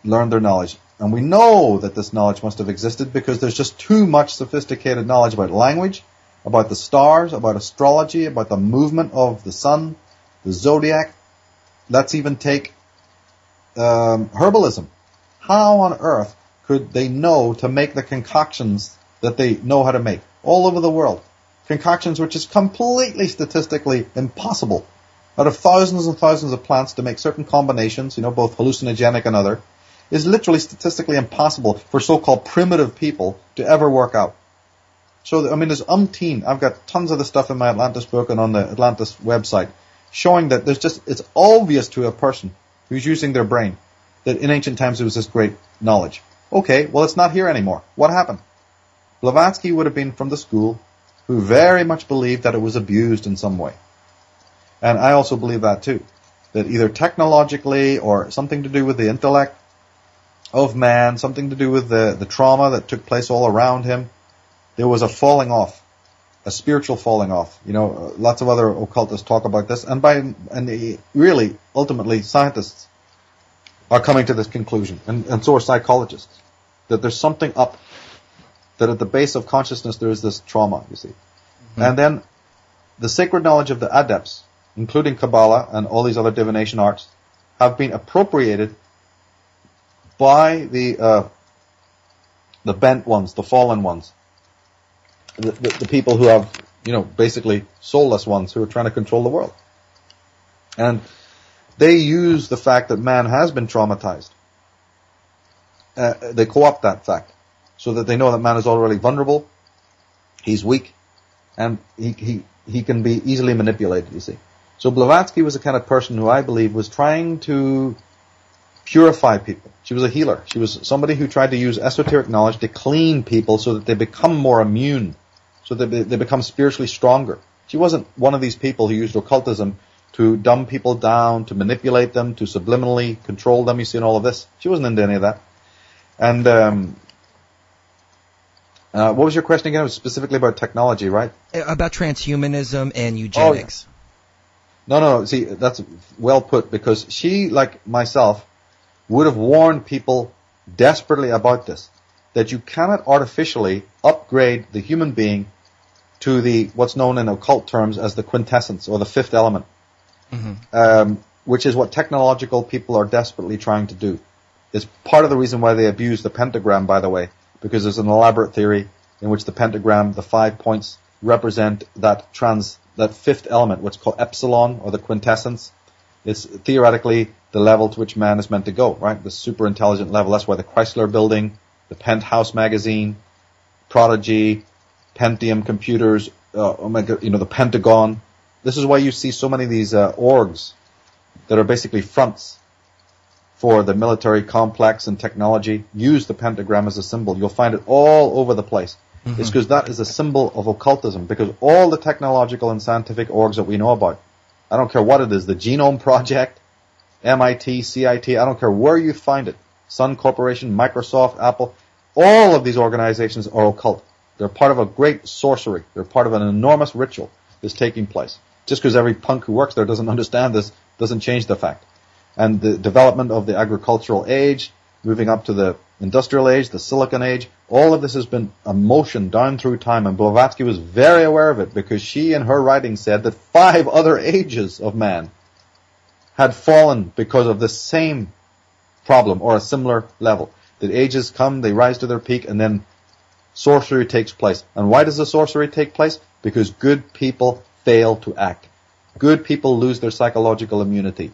learned their knowledge. And we know that this knowledge must have existed because there's just too much sophisticated knowledge about language, about the stars, about astrology, about the movement of the sun, the zodiac. Let's even take herbalism. How on earth could they know to make the concoctions that they know how to make all over the world? Concoctions which is completely statistically impossible. Out of thousands and thousands of plants to make certain combinations, both hallucinogenic and other, is literally statistically impossible for so-called primitive people to ever work out. So, there's umpteen. I've got tons of the stuff in my Atlantis book and on the Atlantis website showing that it's obvious to a person who's using their brain that in ancient times there was this great knowledge. Okay, well, it's not here anymore. What happened? Blavatsky would have been from the school who very much believed that it was abused in some way. And I also believe that too. That either technologically or something to do with the intellect of man, something to do with the trauma that took place all around him, there was a falling off, a spiritual falling off. Lots of other occultists talk about this, and really, ultimately, scientists are coming to this conclusion, and so are psychologists, that there's something up, that at the base of consciousness there is this trauma, you see. Mm-hmm. And then the sacred knowledge of the adepts, including Kabbalah and all these other divination arts, have been appropriated by the bent ones, the fallen ones. The people who have, basically soulless ones who are trying to control the world. And they use the fact that man has been traumatized. They co-opt that fact. so that they know that man is already vulnerable, he's weak, and he can be easily manipulated, you see. So Blavatsky was the kind of person who I believe was trying to purify people. She was a healer. She was somebody who tried to use esoteric knowledge to clean people so that they become more immune, so that they become spiritually stronger. She wasn't one of these people who used occultism to dumb people down, to manipulate them, to subliminally control them, you see, in all of this. She wasn't into any of that. And what was your question again? It was specifically about technology, right? About transhumanism and eugenics. Oh, yeah. No, see, that's well put, because she, like myself, would have warned people desperately about this, that you cannot artificially upgrade the human being to the what's known in occult terms as the quintessence, or the fifth element, which is what technological people are desperately trying to do. It's part of the reason why they abuse the pentagram, by the way, because there's an elaborate theory in which the pentagram, the 5 points, represent that fifth element, what's called epsilon, or the quintessence. It's theoretically the level to which man is meant to go, right? The super intelligent level. That's why the Chrysler Building, the Penthouse magazine, Prodigy, Pentium computers, the Pentagon. This is why you see so many of these orgs that are basically fronts for the military complex and technology. Use the pentagram as a symbol. You'll find it all over the place. It's because that is a symbol of occultism, because all the technological and scientific orgs that we know about, I don't care what it is, the Genome Project, MIT, CIT, I don't care where you find it, Sun Corporation, Microsoft, Apple, all of these organizations are occult. They're part of a great sorcery. They're part of an enormous ritual that's taking place. Just because every punk who works there doesn't understand this doesn't change the fact. And the development of the agricultural age, moving up to the industrial age, the silicon age, all of this has been a motion down through time, and Blavatsky was very aware of it, because she in her writing said that 5 other ages of man had fallen because of the same problem, or a similar level. That ages come, they rise to their peak, and then sorcery takes place. And why does the sorcery take place? Because good people fail to act. Good people lose their psychological immunity.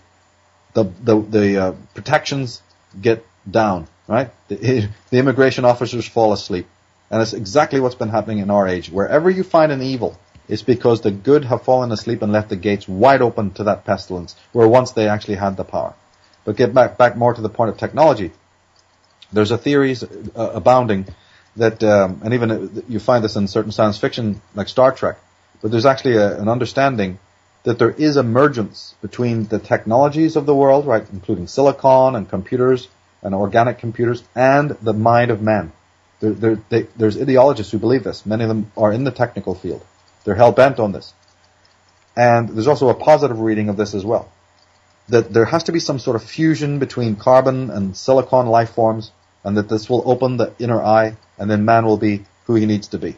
The protections get down, right? The immigration officers fall asleep. And it's exactly what's been happening in our age. Wherever you find an evil, it's because the good have fallen asleep and left the gates wide open to that pestilence, where once they actually had the power. But get back more to the point of technology. There's a theories abounding that, and even you find this in certain science fiction like Star Trek, but there's actually an understanding that there is emergence between the technologies of the world, right, including silicon and computers and organic computers, and the mind of man. There's ideologists who believe this. Many of them are in the technical field. They're hell-bent on this. And there's also a positive reading of this as well, that there has to be some sort of fusion between carbon and silicon life forms, and that this will open the inner eye, and then man will be who he needs to be.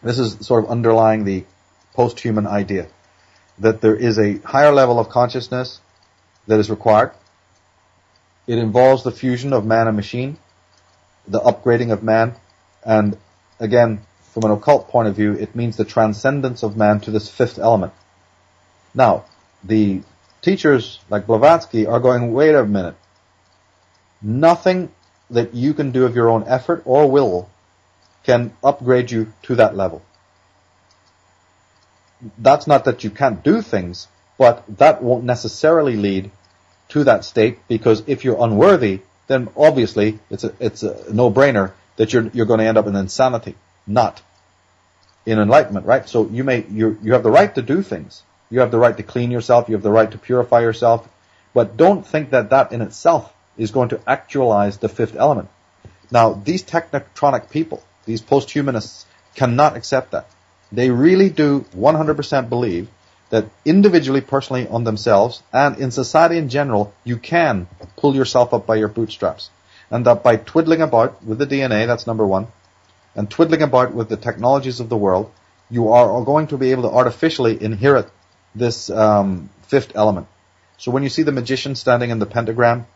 This is sort of underlying the post-human idea, that there is a higher level of consciousness that is required. It involves the fusion of man and machine, the upgrading of man, and again, from an occult point of view, it means the transcendence of man to this fifth element. Now, the teachers like Blavatsky are going, wait a minute. Nothing that you can do of your own effort or will can upgrade you to that level. That's not that you can't do things, but that won't necessarily lead to that state, because if you're unworthy, then obviously it's a no-brainer that you're going to end up in insanity, not in enlightenment, right? So you have the right to do things. You have the right to clean yourself. You have the right to purify yourself. But don't think that that in itself is going to actualize the fifth element. Now, these technotronic people, these post-humanists, cannot accept that. They really do 100% believe that individually, personally, on themselves, and in society in general, you can pull yourself up by your bootstraps. And that by twiddling about with the DNA, that's number one, and twiddling about with the technologies of the world, you are going to be able to artificially inherit this fifth element. So when you see the magician standing in the pentagram,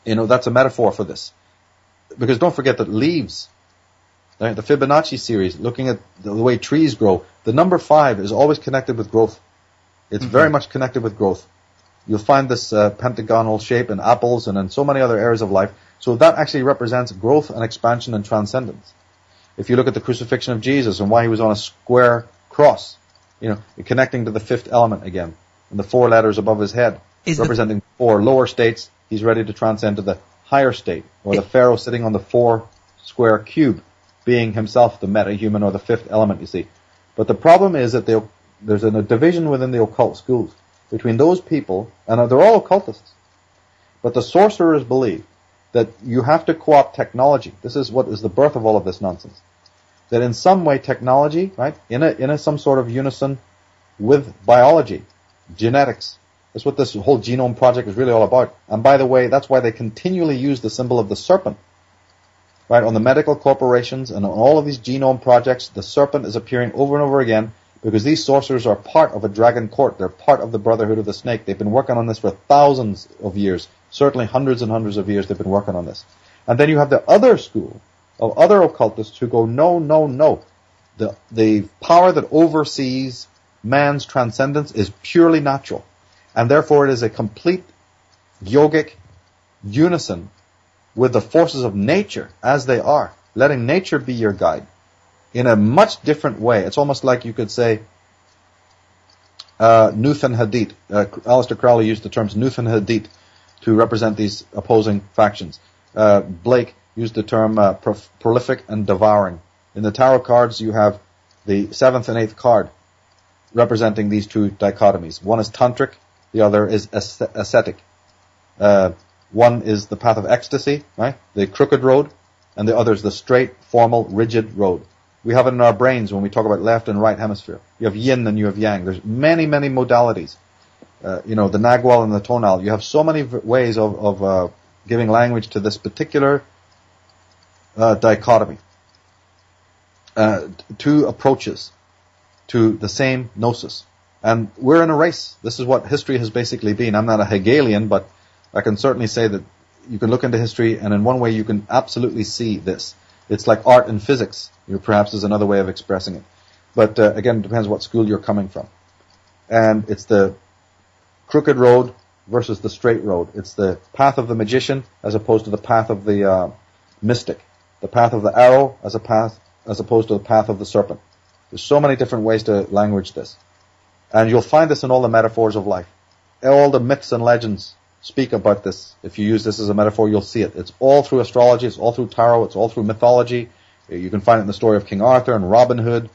that's a metaphor for this. Because don't forget that leaves, right, the Fibonacci series, looking at the way trees grow, the number 5 is always connected with growth. It's very much connected with growth. You'll find this pentagonal shape in apples and in so many other areas of life. So that actually represents growth and expansion and transcendence. If you look at the crucifixion of Jesus and why he was on a square cross, connecting to the fifth element again, and the four letters above his head, representing four lower states, he's ready to transcend to the higher state, or the Pharaoh sitting on the four square cube, being himself the meta-human or the fifth element, you see. But the problem is that there's a division within the occult schools between those people, and they're all occultists, but the sorcerers believe that you have to co-opt technology. This is what is the birth of all of this nonsense. That in some way technology, right, in some sort of unison with biology, genetics. That's what this whole genome project is really all about. And by the way, that's why they continually use the symbol of the serpent. Right, on the medical corporations and on all of these genome projects, the serpent is appearing over and over again because these sorcerers are part of a dragon court. They're part of the Brotherhood of the Snake. They've been working on this for thousands of years. Certainly hundreds and hundreds of years they've been working on this. And then you have the other school of other occultists who go, no. The power that oversees man's transcendence is purely natural. And therefore it is a complete yogic unison with the forces of nature as they are. Letting nature be your guide in a much different way. It's almost like you could say Nuth and Hadith. Aleister Crowley used the terms Nuth and Hadith to represent these opposing factions. Blake used the term prolific and devouring. In the tarot cards, you have the 7th and 8th card representing these two dichotomies. One is tantric, the other is ascetic. One is the path of ecstasy, right? The crooked road, and the other is the straight, formal, rigid road. We have it in our brains when we talk about left and right hemisphere. You have yin and you have yang. There's many, many modalities. The nagual and the tonal. You have so many ways of giving language to this particular dichotomy. Two approaches to the same gnosis. And we're in a race. This is what history has basically been. I'm not a Hegelian, but I can certainly say that you can look into history, and in one way you can absolutely see this. It's like art and physics, perhaps is another way of expressing it. But again, it depends what school you're coming from. And it's the crooked road versus the straight road. It's the path of the magician as opposed to the path of the mystic. The path of the arrow as opposed to the path of the serpent. There's so many different ways to language this. And you'll find this in all the metaphors of life. All the myths and legends speak about this. If you use this as a metaphor, you'll see it. It's all through astrology, it's all through tarot, it's all through mythology. You can find it in the story of King Arthur and Robin Hood,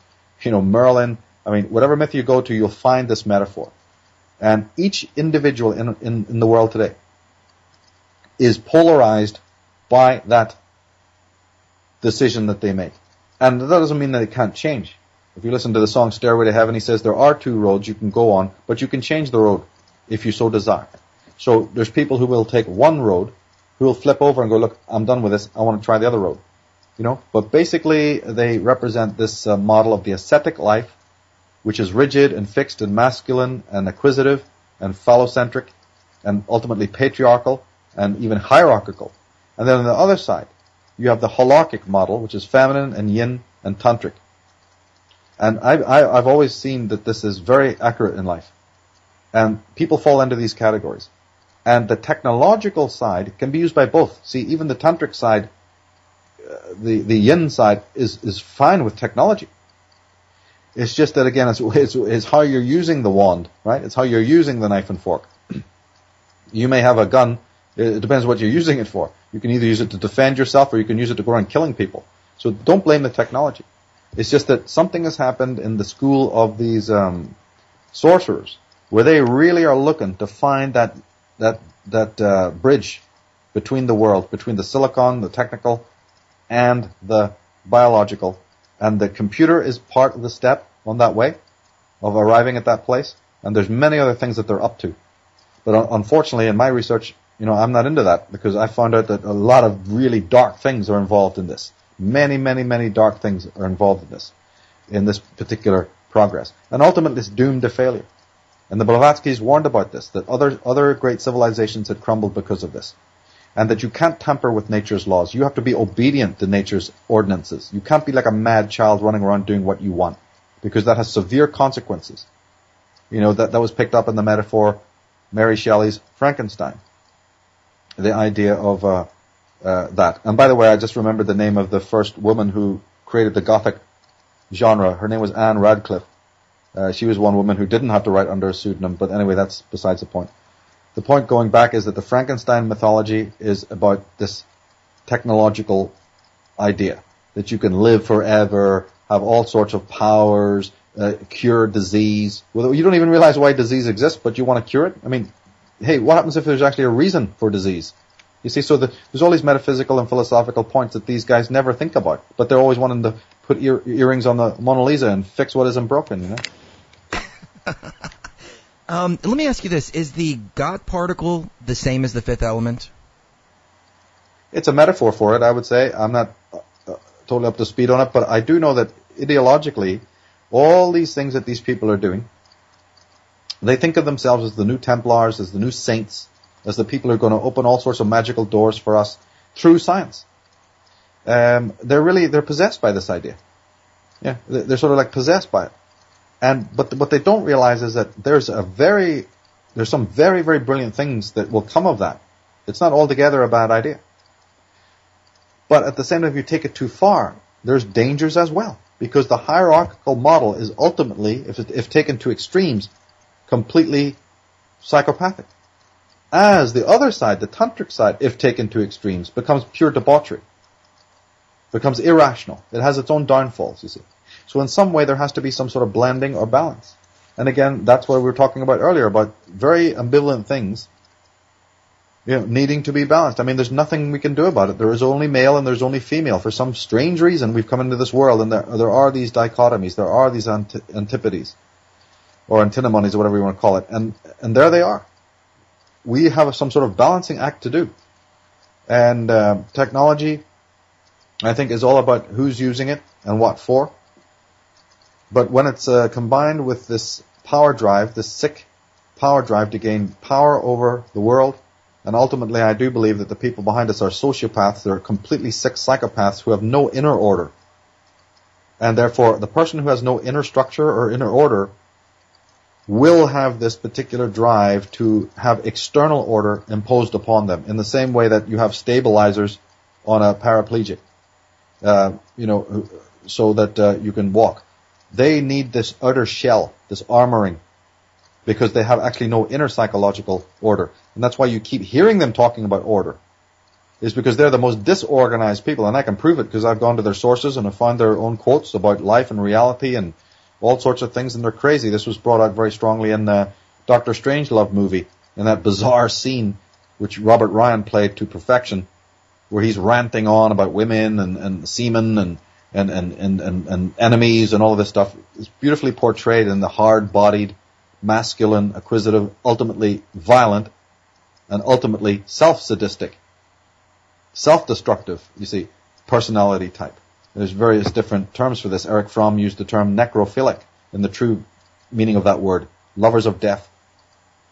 Merlin. I mean, whatever myth you go to, you'll find this metaphor. And each individual in the world today is polarized by that decision that they make. And that doesn't mean that it can't change. If you listen to the song Stairway to Heaven, he says there are two roads you can go on, but you can change the road if you so desire. So there's people who will take one road, who will flip over and go, look, I'm done with this, I want to try the other road. But basically they represent this model of the ascetic life, which is rigid and fixed and masculine and acquisitive and phallocentric and ultimately patriarchal and even hierarchical. And then on the other side, you have the halakhic model, which is feminine and yin and tantric. And I've always seen that this is very accurate in life. And people fall into these categories. And the technological side can be used by both. See, even the tantric side, the yin side is fine with technology. It's just that, again, it's how you're using the wand, right? It's how you're using the knife and fork. You may have a gun. It depends what you're using it for. You can either use it to defend yourself or you can use it to go around killing people. So don't blame the technology. It's just that something has happened in the school of these sorcerers where they really are looking to find that bridge between the world, between the silicon, the technical, and the biological. And the computer is part of the step on that way of arriving at that place. And there's many other things that they're up to. But unfortunately, in my research, I'm not into that because I found out that a lot of really dark things are involved in this. Many, many, many dark things are involved in this particular progress. And ultimately, it's doomed to failure. And the Blavatskys warned about this, that other great civilizations had crumbled because of this. And that you can't tamper with nature's laws. You have to be obedient to nature's ordinances. You can't be like a mad child running around doing what you want, because that has severe consequences. That was picked up in the metaphor Mary Shelley's Frankenstein. The idea of that. And by the way, I just remembered the name of the first woman who created the Gothic genre. Her name was Anne Radcliffe. She was one woman who didn't have to write under a pseudonym, but anyway, that's besides the point. The point going back is that the Frankenstein mythology is about this technological idea that you can live forever, have all sorts of powers, cure disease. Well, you don't even realize why disease exists, but you want to cure it? I mean, hey, what happens if there's actually a reason for disease? You see, so there's all these metaphysical and philosophical points that these guys never think about, but they're always wanting to put earrings on the Mona Lisa and fix what isn't broken, you know? Let me ask you this. Is the God particle the same as the fifth element? It's a metaphor for it, I would say. I'm not totally up to speed on it, but I do know that ideologically, all these things that these people are doing, they think of themselves as the new Templars, as the new saints, as the people who are going to open all sorts of magical doors for us through science. They're possessed by this idea. Yeah, they're sort of like possessed by it. But what they don't realize is that there's some very, very brilliant things that will come of that. It's not altogether a bad idea. But at the same time, if you take it too far, there's dangers as well. Because the hierarchical model is ultimately, if taken to extremes, completely psychopathic. As the other side, the tantric side, if taken to extremes, becomes pure debauchery. Becomes irrational. It has its own downfalls, you see. So in some way there has to be some sort of blending or balance. And again, that's what we were talking about earlier, about very ambivalent things, needing to be balanced. I mean, there's nothing we can do about it. There is only male and there's only female. For some strange reason, we've come into this world and there are these dichotomies, there are these antipodes, or antinomonies, or whatever you want to call it. And there they are. We have some sort of balancing act to do. And technology, I think, is all about who's using it and what for. But when it's combined with this power drive, this sick power drive to gain power over the world, and ultimately I do believe that the people behind us are sociopaths, they're completely sick psychopaths who have no inner order. And therefore, the person who has no inner structure or inner order will have this particular drive to have external order imposed upon them, in the same way that you have stabilizers on a paraplegic, so that you can walk. They need this outer shell, this armoring, because they have actually no inner psychological order. And that's why you keep hearing them talking about order, is because they're the most disorganized people. And I can prove it because I've gone to their sources and I found their own quotes about life and reality and all sorts of things, and they're crazy. This was brought out very strongly in the Dr. Strangelove movie, in that bizarre scene which Robert Ryan played to perfection, where he's ranting on about women and semen and enemies and all of this stuff. It's beautifully portrayed in the hard-bodied, masculine, acquisitive, ultimately violent, and ultimately self-sadistic, self-destructive, you see, personality type. There's various different terms for this. Erich Fromm used the term necrophilic in the true meaning of that word, lovers of death.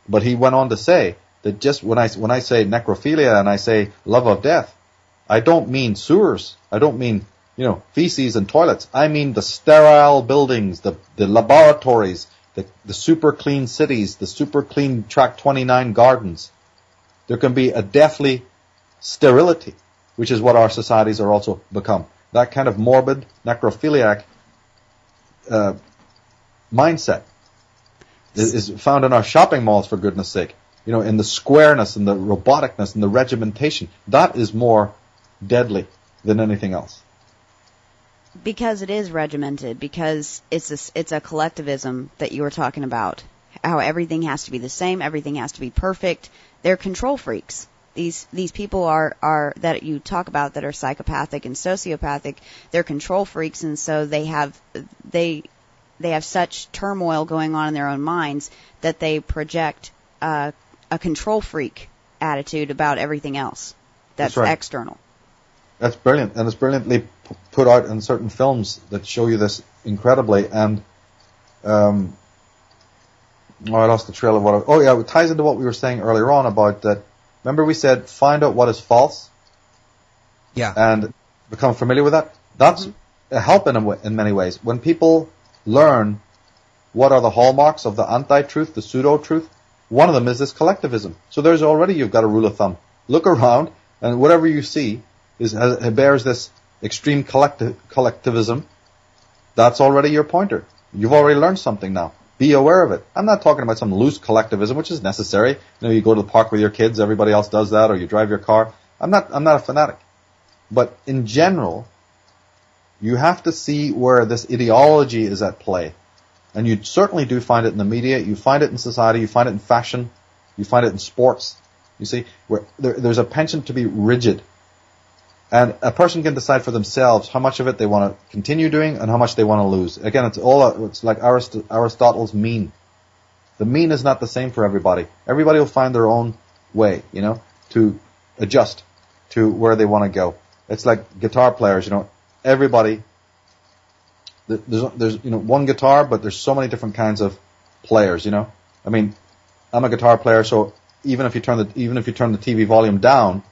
But he went on to say that just when I say necrophilia and I say love of death, I don't mean sewers. I don't mean, feces and toilets. I mean the sterile buildings, the laboratories, the super clean cities, the super clean Track 29 gardens. There can be a deathly sterility, which is what our societies are also become. That kind of morbid, necrophiliac mindset is found in our shopping malls, for goodness sake. In the squareness and the roboticness and the regimentation. That is more deadly than anything else. Because it is regimented, because it's a collectivism that you were talking about. How everything has to be the same, everything has to be perfect. They're control freaks. These people are that you talk about that are psychopathic and sociopathic. They're control freaks, and so they have such turmoil going on in their own minds that they project a control freak attitude about everything else that's right. External. That's brilliant, and it's brilliantly put out in certain films that show you this incredibly. And I lost the trail of it ties into what we were saying earlier on about that. Remember we said find out what is false? Yeah. And become familiar with that? That's a help in many ways. When people learn what are the hallmarks of the anti-truth, the pseudo-truth, one of them is this collectivism. So you've got a rule of thumb. Look around and whatever you see bears this extreme collectivism, that's already your pointer. You've already learned something now. Be aware of it. I'm not talking about some loose collectivism, which is necessary. You know, you go to the park with your kids, everybody else does that, or you drive your car. I'm not a fanatic. But in general, you have to see where this ideology is at play. And you certainly do find it in the media, you find it in society, you find it in fashion, you find it in sports. You see, where there's a penchant to be rigid. And a person can decide for themselves how much of it they want to continue doing and how much they want to lose. Again, it's like Aristotle's mean. The mean is not the same for everybody. Everybody will find their own way, you know, to adjust to where they want to go. It's like guitar players, you know, everybody, there's one guitar, but there's so many different kinds of players, you know. I mean, I'm a guitar player, so even if you turn the TV volume down,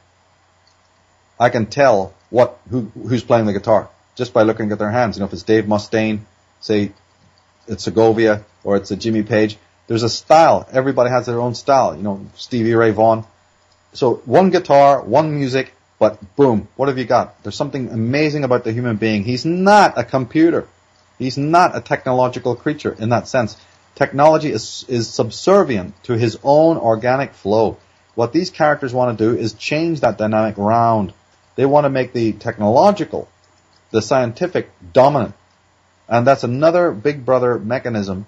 I can tell who's playing the guitar just by looking at their hands. You know, if it's Dave Mustaine, say it's Segovia, or it's a Jimmy Page, there's a style. Everybody has their own style. You know, Stevie Ray Vaughan. So one guitar, one music, but boom, what have you got? There's something amazing about the human being. He's not a computer. He's not a technological creature in that sense. Technology is subservient to his own organic flow. What these characters want to do is change that dynamic round. They want to make the technological, the scientific, dominant. And that's another big brother mechanism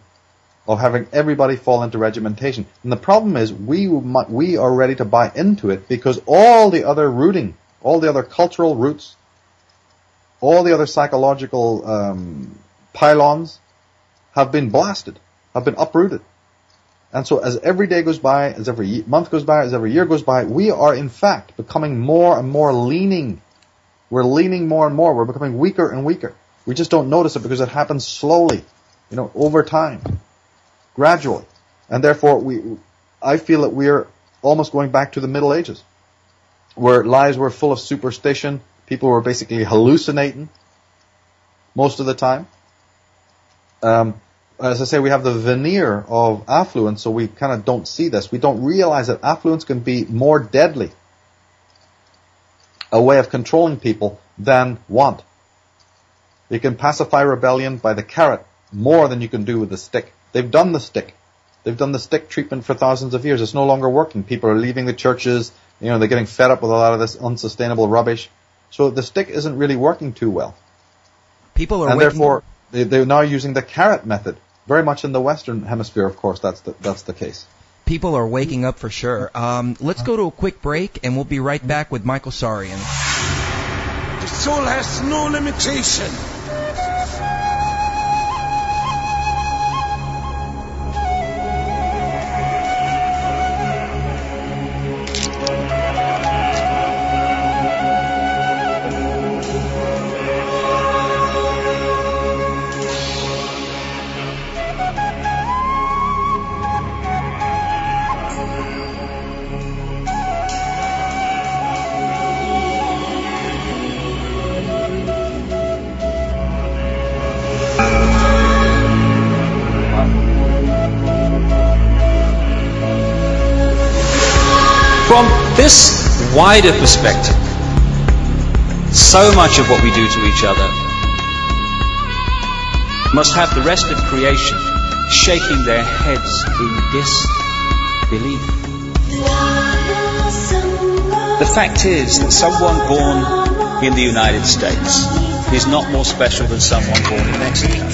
of having everybody fall into regimentation. And the problem is we are ready to buy into it because all the other rooting, all the other cultural roots, all the other psychological pylons have been blasted, have been uprooted. And so as every day goes by, as every month goes by, as every year goes by, we are in fact becoming more and more leaning. We're leaning more and more. We're becoming weaker and weaker. We just don't notice it because it happens slowly, you know, over time, gradually. And therefore, I feel that we're almost going back to the Middle Ages, where lives were full of superstition. People were basically hallucinating most of the time. As I say, we have the veneer of affluence, so we kind of don't see this. We don't realize that affluence can be more deadly a way of controlling people than want. You can pacify rebellion by the carrot more than you can do with the stick. They've done the stick. They've done the stick treatment for thousands of years. It's no longer working. People are leaving the churches. You know, they're getting fed up with a lot of this unsustainable rubbish. So the stick isn't really working too well. People are and therefore, they're now using the carrot method. Very much in the Western Hemisphere, of course, that's the case. People are waking up for sure. Let's go to a quick break, and we'll be right back with Michael Tsarion. The soul has no limitation. From this wider perspective, so much of what we do to each other must have the rest of creation shaking their heads in disbelief. The fact is that someone born in the United States is not more special than someone born in Mexico.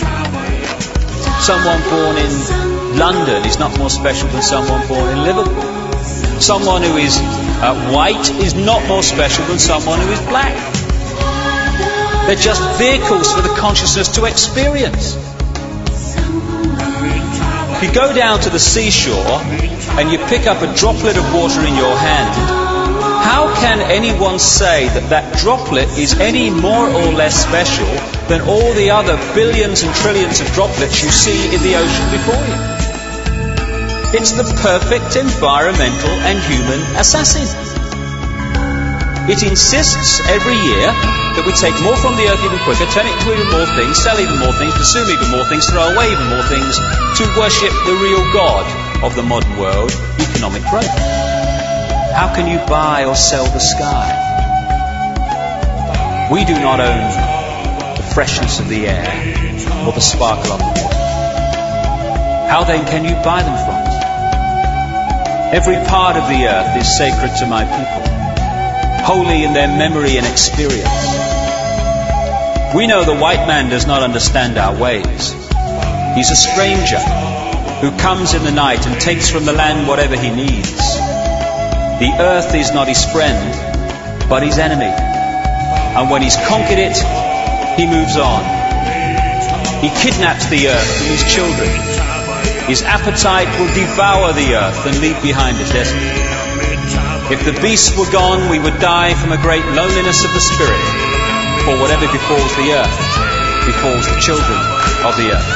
Someone born in London is not more special than someone born in Liverpool. Someone who is white is not more special than someone who is black. They're just vehicles for the consciousness to experience. If you go down to the seashore and you pick up a droplet of water in your hand, how can anyone say that that droplet is any more or less special than all the other billions and trillions of droplets you see in the ocean before you? It's the perfect environmental and human assassin. It insists every year that we take more from the earth even quicker, turn it into even more things, sell even more things, consume even more things, throw away even more things, to worship the real God of the modern world, economic growth. How can you buy or sell the sky? We do not own the freshness of the air or the sparkle on the water. How then can you buy them from us? Every part of the earth is sacred to my people, holy in their memory and experience. We know the white man does not understand our ways. He's a stranger who comes in the night and takes from the land whatever he needs. The earth is not his friend, but his enemy. And when he's conquered it, he moves on. He kidnaps the earth from his children. His appetite will devour the earth and leave behind a desert. If the beasts were gone, we would die from a great loneliness of the spirit. For whatever befalls the earth, befalls the children of the earth.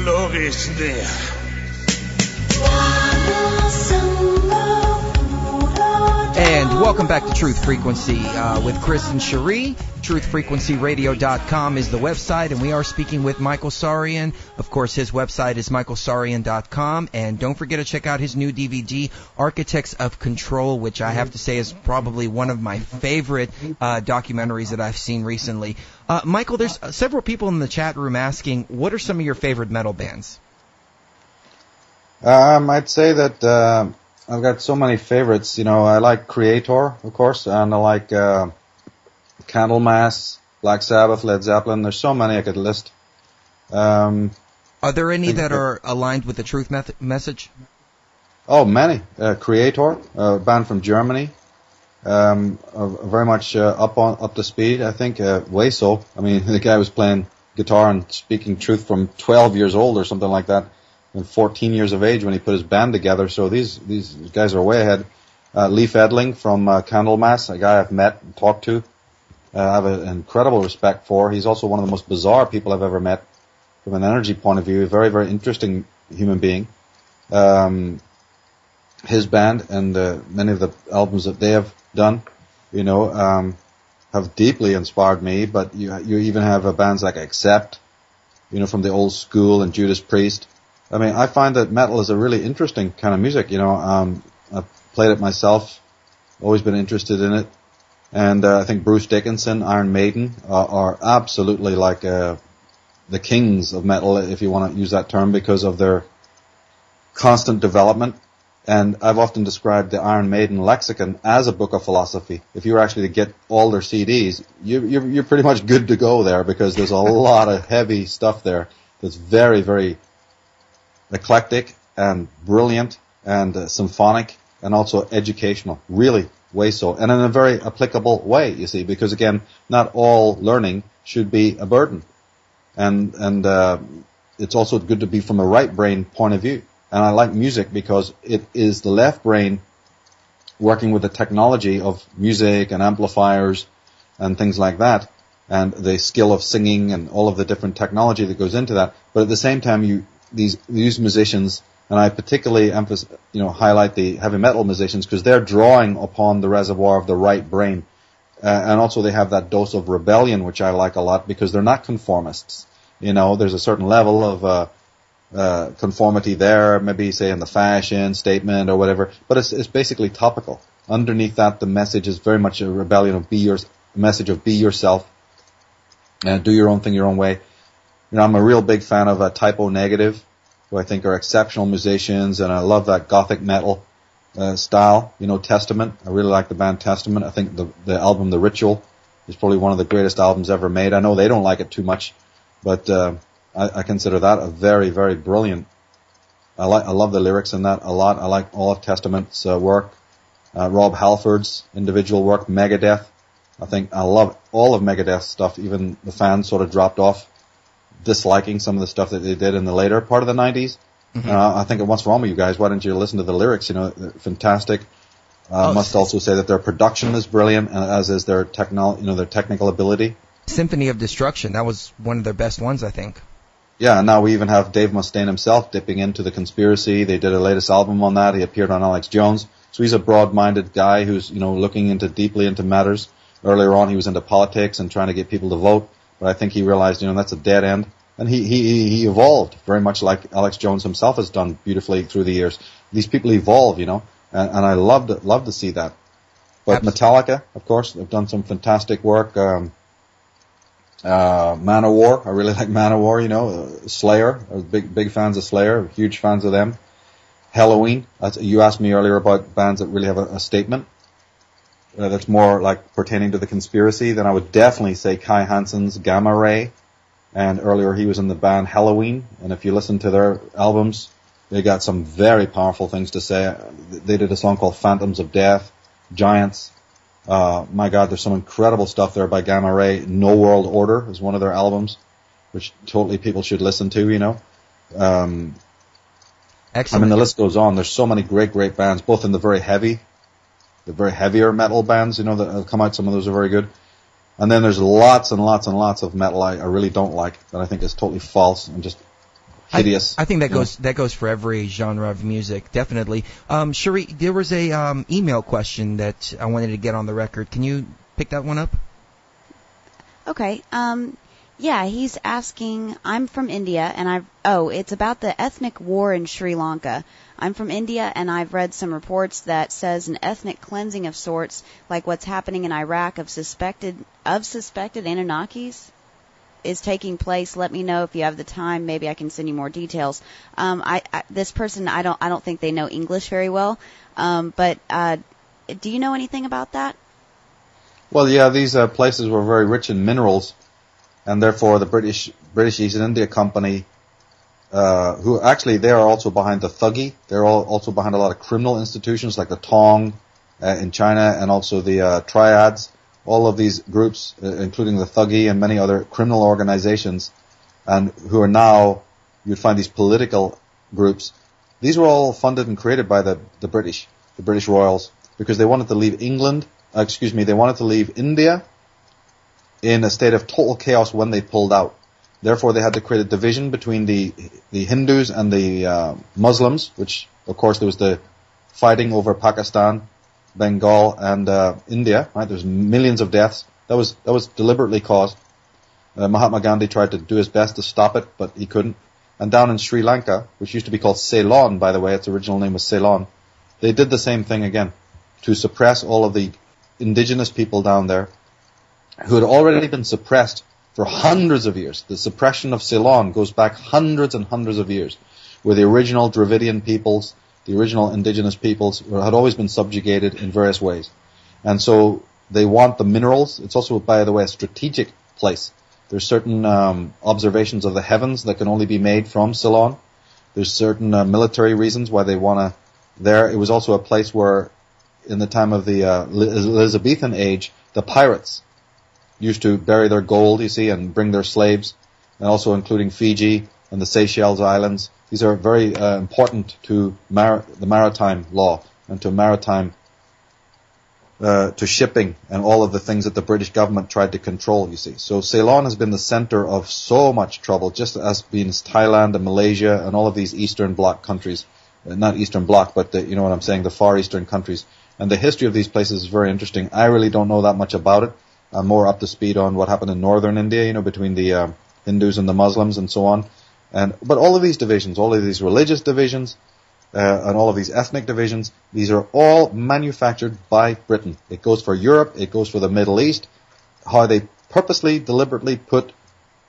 Glory is there. And welcome back to Truth Frequency with Chris and Cherie. TruthFrequencyRadio.com is the website, and we are speaking with Michael Tsarion. Of course, his website is michaeltsarion.com, and don't forget to check out his new DVD, Architects of Control, which I have to say is probably one of my favorite documentaries that I've seen recently. Michael, there's several people in the chat room asking, what are some of your favorite metal bands? I'd say that I've got so many favorites. You know, I like Creator, of course, and I like Candlemass, Black Sabbath, Led Zeppelin. There's so many I could list. Are there any that are aligned with the truth message? Oh, many. Creator, a band from Germany, very much up to speed. I think way so. I mean, the guy was playing guitar and speaking truth from 12 years old or something like that, and 14 years of age when he put his band together. So these guys are way ahead. Leif Edling from Candlemass, a guy I've met and talked to. I have an incredible respect for. He's also one of the most bizarre people I've ever met from an energy point of view. A very, very interesting human being. His band and many of the albums that they have done, you know, have deeply inspired me. But you even have bands like Accept, you know, from the old school, and Judas Priest. I mean, I find that metal is a really interesting kind of music. You know, I've played it myself, always been interested in it. And I think Bruce Dickinson, Iron Maiden are absolutely like the kings of metal, if you want to use that term, because of their constant development. And I've often described the Iron Maiden lexicon as a book of philosophy. If you were actually to get all their CDs, you're pretty much good to go there, because there's a lot of heavy stuff there that's very, very eclectic and brilliant and symphonic and also educational. Really way so, and in a very applicable way, you see, because again, not all learning should be a burden, and it's also good to be from a right brain point of view. And I like music because it is the left brain working with the technology of music and amplifiers and things like that, and the skill of singing and all of the different technology that goes into that. But at the same time, these musicians, and I particularly highlight the heavy metal musicians, because they're drawing upon the reservoir of the right brain. And also they have that dose of rebellion, which I like a lot, because they're not conformists. You know, there's a certain level of conformity there, maybe say in the fashion statement or whatever, but it's basically topical. Underneath that, the message is very much a rebellion of message of be yourself, and do your own thing your own way. You know, I'm a real big fan of Typo Negative, who I think are exceptional musicians, and I love that gothic metal style. You know, Testament. I really like the band Testament. I think the album The Ritual is probably one of the greatest albums ever made. I know they don't like it too much, but I consider that a very, very brilliant. I love the lyrics in that a lot. I like all of Testament's work. Rob Halford's individual work, Megadeth. I think I love all of Megadeth's stuff. Even the fans sort of dropped off, disliking some of the stuff that they did in the later part of the 90s. Mm-hmm. I think, what's wrong with you guys? Why don't you listen to the lyrics? You know, they're fantastic. Must also say that their production is brilliant, as is their technical ability. Symphony of Destruction, that was one of their best ones, I think. Yeah, and now we even have Dave Mustaine himself dipping into the conspiracy. They did a latest album on that. He appeared on Alex Jones. So he's a broad-minded guy who's, you know, looking deeply into matters. Earlier on, he was into politics and trying to get people to vote. But I think he realized, you know, that's a dead end. And he evolved very much like Alex Jones himself has done beautifully through the years. These people evolve, and I love to see that. But Metallica, of course, they've done some fantastic work. Manowar, I really like Manowar, Slayer, I was big fans of Slayer, huge fans of them. Halloween, you asked me earlier about bands that really have a statement that's more like pertaining to the conspiracy. Then I would definitely say Kai Hansen's Gamma Ray. And earlier he was in the band Halloween, and if you listen to their albums, they got some very powerful things to say. They did a song called Phantoms of Death, Giants. My God, there's some incredible stuff there by Gamma Ray. No World Order is one of their albums, which totally people should listen to, Excellent. I mean, the list goes on. There's so many great bands, both in the very heavier metal bands, that have come out. Some of those are very good. And then there's lots and lots and lots of metal I really don't like, that I think is totally false and just hideous. I think that goes for every genre of music, definitely. Cherie, there was a email question that I wanted to get on the record. Can you pick that one up? Okay. Yeah, he's asking, I'm from India, and it's about the ethnic war in Sri Lanka. I'm from India, and I've read some reports that says an ethnic cleansing of sorts, like what's happening in Iraq of suspected Anunnakis, is taking place. Let me know if you have the time. Maybe I can send you more details. This person, I don't think they know English very well. But do you know anything about that? Well, yeah, these places were very rich in minerals, and therefore the British East India Company, who actually they are also behind the Thuggee. They're also behind a lot of criminal institutions like the Tong in China, and also the Triads. All of these groups, including the Thuggee and many other criminal organizations, and who are now, you'd find these political groups. These were all funded and created by the British royals, because they wanted to leave they wanted to leave India in a state of total chaos when they pulled out. Therefore, they had to create a division between the Hindus and the Muslims, which, of course, there was the fighting over Pakistan, Bengal, and India. Right, there's millions of deaths. That was deliberately caused. Mahatma Gandhi tried to do his best to stop it, but he couldn't. And down in Sri Lanka, which used to be called Ceylon, by the way, its original name was Ceylon, they did the same thing again, to suppress all of the indigenous people down there, who had already been suppressed for hundreds of years. The suppression of Ceylon goes back hundreds and hundreds of years, where the original Dravidian peoples, the original indigenous peoples, had always been subjugated in various ways. And so they want the minerals. It's also, by the way, a strategic place. There's certain observations of the heavens that can only be made from Ceylon. There's certain military reasons why they want to there. It was also a place where, in the time of the Elizabethan age, the pirates used to bury their gold, you see, and bring their slaves, and also including Fiji and the Seychelles Islands. These are very important to the maritime law and to maritime to shipping and all of the things that the British government tried to control, you see. So Ceylon has been the center of so much trouble, just as being Thailand and Malaysia and all of these Eastern Bloc countries. Not Eastern Bloc, but you know what I'm saying, the Far Eastern countries. And the history of these places is very interesting. I really don't know that much about it. I'm more up to speed on what happened in northern India, you know, between the Hindus and the Muslims and so on. But all of these divisions, all of these religious divisions, and all of these ethnic divisions, these are all manufactured by Britain. It goes for Europe, it goes for the Middle East, how they purposely, deliberately put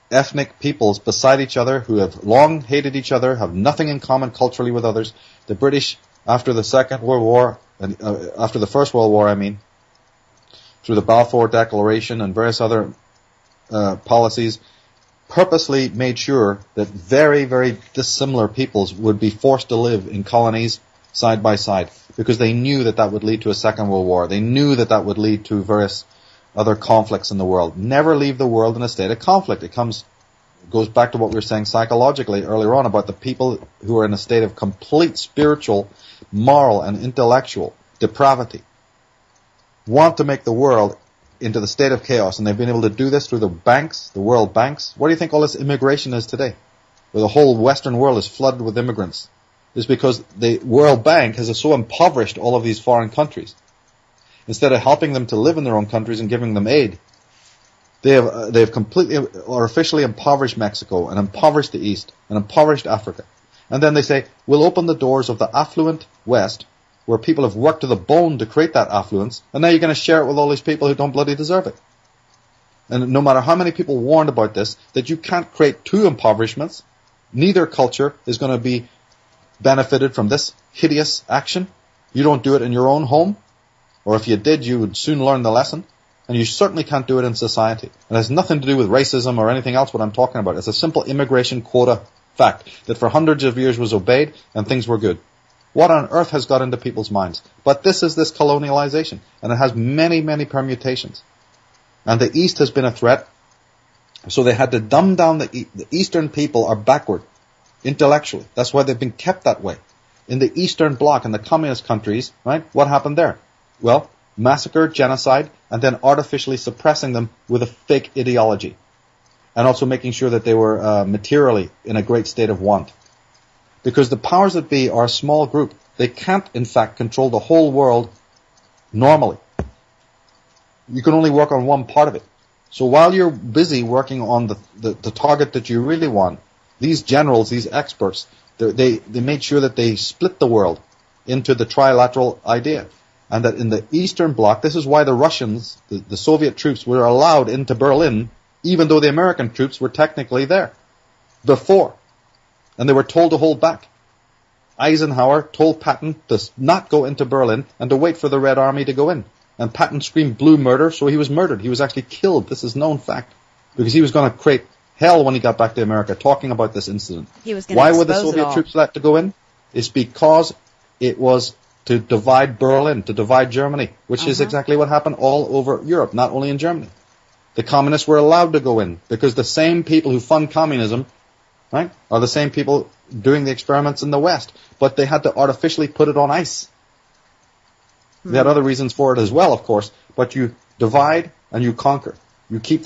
ethnic peoples beside each other who have long hated each other, have nothing in common culturally with others. The British, after the Second World War, and after the First World War, I mean, through the Balfour Declaration and various other policies, purposely made sure that very, very dissimilar peoples would be forced to live in colonies side by side, because they knew that that would lead to a Second World War. They knew that that would lead to various other conflicts in the world. Never leave the world in a state of conflict. It goes back to what we were saying psychologically earlier on about the people who are in a state of complete spiritual, moral, and intellectual depravity. Want to make the world into the state of chaos, and they've been able to do this through the banks, the world banks. What do you think all this immigration is today? Where the whole Western world is flooded with immigrants. It's because the World Bank has so impoverished all of these foreign countries. Instead of helping them to live in their own countries and giving them aid, They have completely or officially impoverished Mexico and impoverished the East and impoverished Africa. And then they say, we'll open the doors of the affluent West, where people have worked to the bone to create that affluence, and now you're going to share it with all these people who don't bloody deserve it. And no matter how many people warned about this, that you can't create two impoverishments, neither culture is going to be benefited from this hideous action. You don't do it in your own home, or if you did, you would soon learn the lesson. And you certainly can't do it in society. It has nothing to do with racism or anything else what I'm talking about. It's a simple immigration quota fact that for hundreds of years was obeyed and things were good. What on earth has got into people's minds? But this is this colonialization, and it has many, many permutations. And the East has been a threat, so they had to dumb down the Eastern people are backward intellectually. That's why they've been kept that way. In the Eastern Bloc, in the communist countries, right, what happened there? Well, massacre, genocide, and then artificially suppressing them with a fake ideology. And also making sure that they were materially in a great state of want. Because the powers that be are a small group. They can't, in fact, control the whole world normally. You can only work on one part of it. So while you're busy working on the target that you really want, these generals, these experts, they made sure that they split the world into the trilateral idea. And that in the Eastern Bloc, this is why the Russians, the Soviet troops, were allowed into Berlin, even though the American troops were technically there before. And they were told to hold back. Eisenhower told Patton to not go into Berlin and to wait for the Red Army to go in. And Patton screamed blue murder, so he was murdered. He was actually killed. This is known fact. Because he was going to create hell when he got back to America, talking about this incident. Why were the Soviet troops let to go in? It's because it was to divide Berlin, to divide Germany, which is exactly what happened all over Europe, not only in Germany. The communists were allowed to go in because the same people who fund communism, right, are the same people doing the experiments in the West. But they had to artificially put it on ice. They had other reasons for it as well, of course, but you divide and you conquer. You keep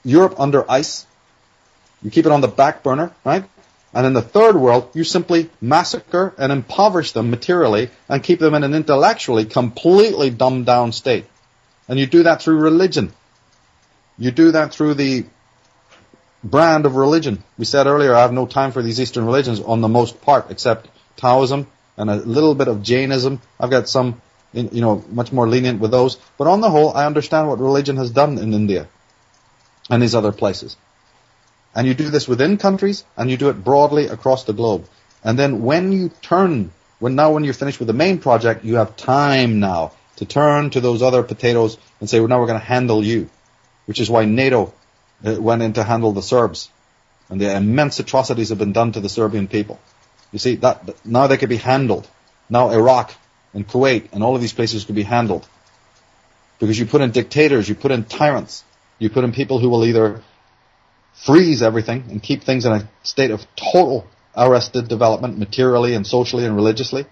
Europe under ice. You keep it on the back burner, right? And in the third world, you simply massacre and impoverish them materially and keep them in an intellectually completely dumbed down state. And you do that through religion. You do that through the brand of religion. We said earlier, I have no time for these Eastern religions on the most part, except Taoism and a little bit of Jainism. I've got some, much more lenient with those. But on the whole, I understand what religion has done in India and these other places. And you do this within countries, and you do it broadly across the globe. And then when you're finished with the main project, you have time now to turn to those other potatoes and say, well, now we're going to handle you. Which is why NATO went in to handle the Serbs. And the immense atrocities have been done to the Serbian people. You see, that now they could be handled. Now Iraq and Kuwait and all of these places could be handled. Because you put in dictators, you put in tyrants, you put in people who will either freeze everything and keep things in a state of total arrested development materially and socially and religiously.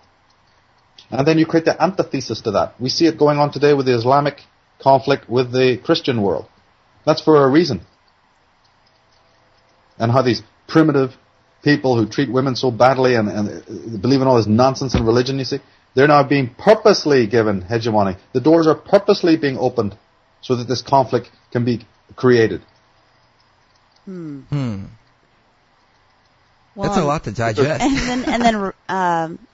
And then you create the antithesis to that. We see it going on today with the Islamic conflict with the Christian world. That's for a reason. And how these primitive people who treat women so badly and believe in all this nonsense in religion, you see, they're now being purposely given hegemony. The doors are purposely being opened so that this conflict can be created. Well, that's a lot to digest. And then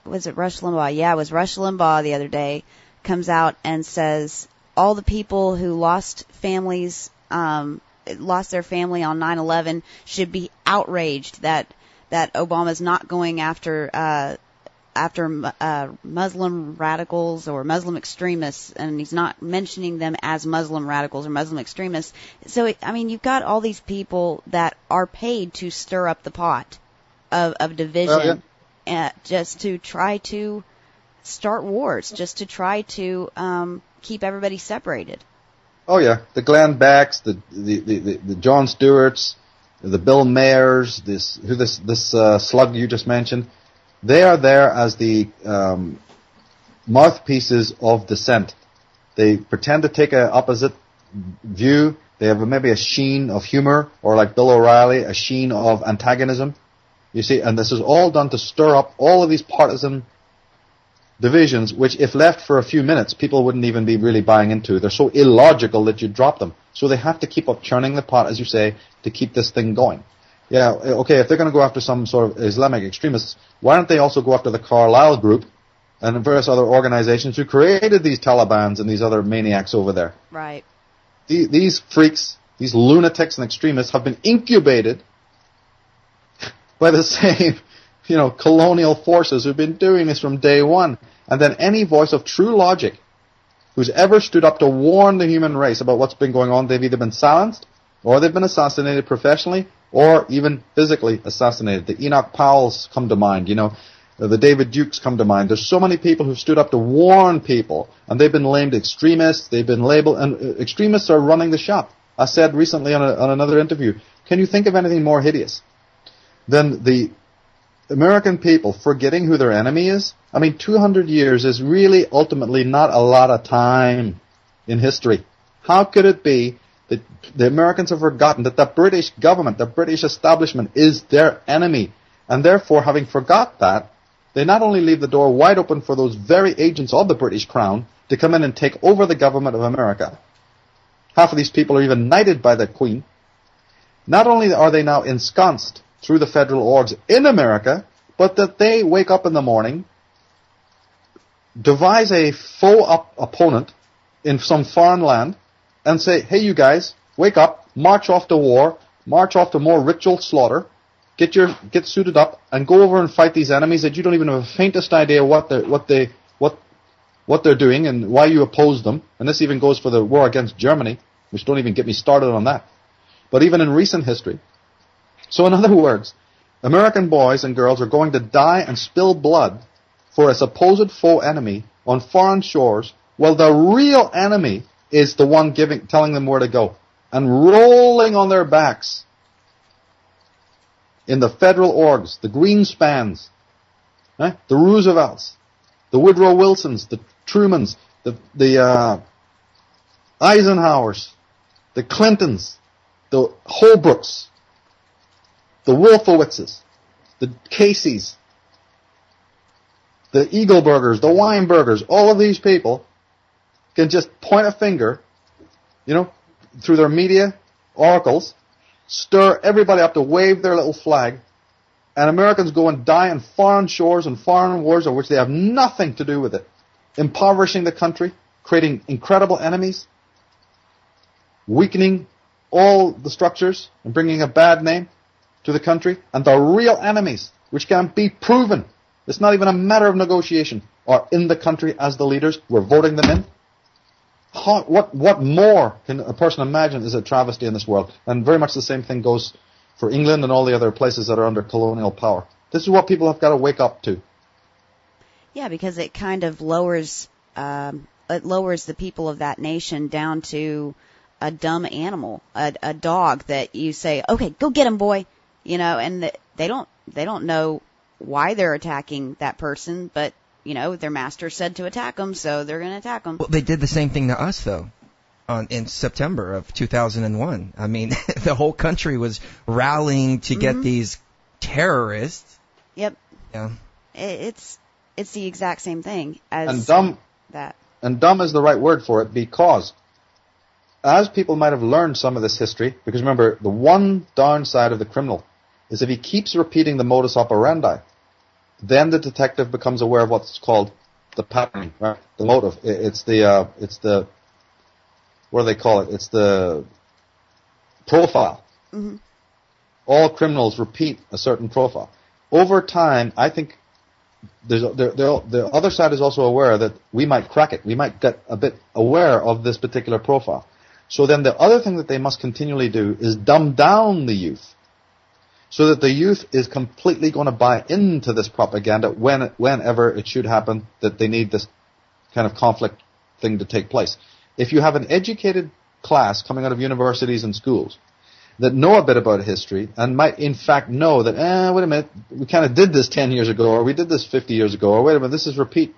was it Rush Limbaugh? Yeah, it was Rush Limbaugh the other day comes out and says all the people who lost their family on 9/11 should be outraged that Obama's not going after Muslim radicals or Muslim extremists, and he's not mentioning them as Muslim radicals or Muslim extremists. So, you've got all these people that are paid to stir up the pot of division, just to try to start wars, just to try to keep everybody separated. Oh yeah, the Glenn Becks, the Jon Stewarts, the Bill Mayers, this slug you just mentioned. They are there as the mouthpieces of dissent. They pretend to take an opposite view. They have maybe a sheen of humor, or like Bill O'Reilly, a sheen of antagonism. You see, and this is all done to stir up all of these partisan divisions, which if left for a few minutes, people wouldn't even be really buying into. They're so illogical that you drop them. So they have to keep up churning the pot, as you say, to keep this thing going. Yeah, okay, if they're going to go after some sort of Islamic extremists, why don't they also go after the Carlyle Group and various other organizations who created these Talibans and these other maniacs over there? Right. These freaks, these lunatics and extremists have been incubated by the same, colonial forces who've been doing this from day one. And then any voice of true logic who's ever stood up to warn the human race about what's been going on, they've either been silenced, or they've been assassinated professionally, or even physically assassinated. The Enoch Powells come to mind, the David Dukes come to mind. There's so many people who've stood up to warn people, and they've been labeled extremists, they've been labeled, and extremists are running the shop. I said recently on another interview, can you think of anything more hideous than the American people forgetting who their enemy is? 200 years is really ultimately not a lot of time in history. How could it be that the Americans have forgotten that the British government, the British establishment is their enemy? And therefore, having forgot that, they not only leave the door wide open for those very agents of the British Crown to come in and take over the government of America. Half of these people are even knighted by the Queen. Not only are they now ensconced through the federal orgs in America, but that they wake up in the morning, devise a faux opponent in some foreign land, and say, hey, you guys, wake up, march off to war, march off to more ritual slaughter, get suited up, and go over and fight these enemies that you don't even have the faintest idea what they're doing and why you oppose them. And this even goes for the war against Germany, which don't even get me started on that. But even in recent history. So in other words, American boys and girls are going to die and spill blood for a supposed faux enemy on foreign shores, while the real enemy is the one telling them where to go and rolling on their backs in the federal orgs, the Greenspans, the Roosevelts, the Woodrow Wilsons, the Trumans, the Eisenhowers, the Clintons, the Holbrooks, the Wolfowitzes, the Caseys, the Eagleburgers, the Weinbergers. All of these people can just point a finger, through their media oracles, stir everybody up to wave their little flag, and Americans go and die on foreign shores and foreign wars of which they have nothing to do with it, impoverishing the country, creating incredible enemies, weakening all the structures and bringing a bad name to the country, and the real enemies, which can be proven, it's not even a matter of negotiation, are in the country as the leaders. We're voting them in. What more can a person imagine is a travesty in this world? And very much the same thing goes for England and all the other places that are under colonial power. This is what people have got to wake up to. Yeah, because it kind of lowers the people of that nation down to a dumb animal, a dog that you say, okay, go get him, boy, and they don't know why they're attacking that person, but their master said to attack them, so they're going to attack them. Well, they did the same thing to us, though, in September of 2001. The whole country was rallying to get these terrorists. Yep. Yeah. It's the exact same thing as and dumb. That. And dumb is the right word for it, because as people might have learned some of this history, because remember, the one downside of the criminal is if he keeps repeating the modus operandi, then the detective becomes aware of what's called the pattern, right? The motive. It's the what do they call it? It's the profile. Mm-hmm. All criminals repeat a certain profile. Over time, I think the other side is also aware that we might crack it. We might get a bit aware of this particular profile. So then the other thing that they must continually do is dumb down the youth, so that the youth is completely going to buy into this propaganda whenever it should happen that they need this kind of conflict thing to take place. If you have an educated class coming out of universities and schools that know a bit about history and might in fact know that, wait a minute, we kind of did this 10 years ago, or we did this 50 years ago, or wait a minute, this is repeat.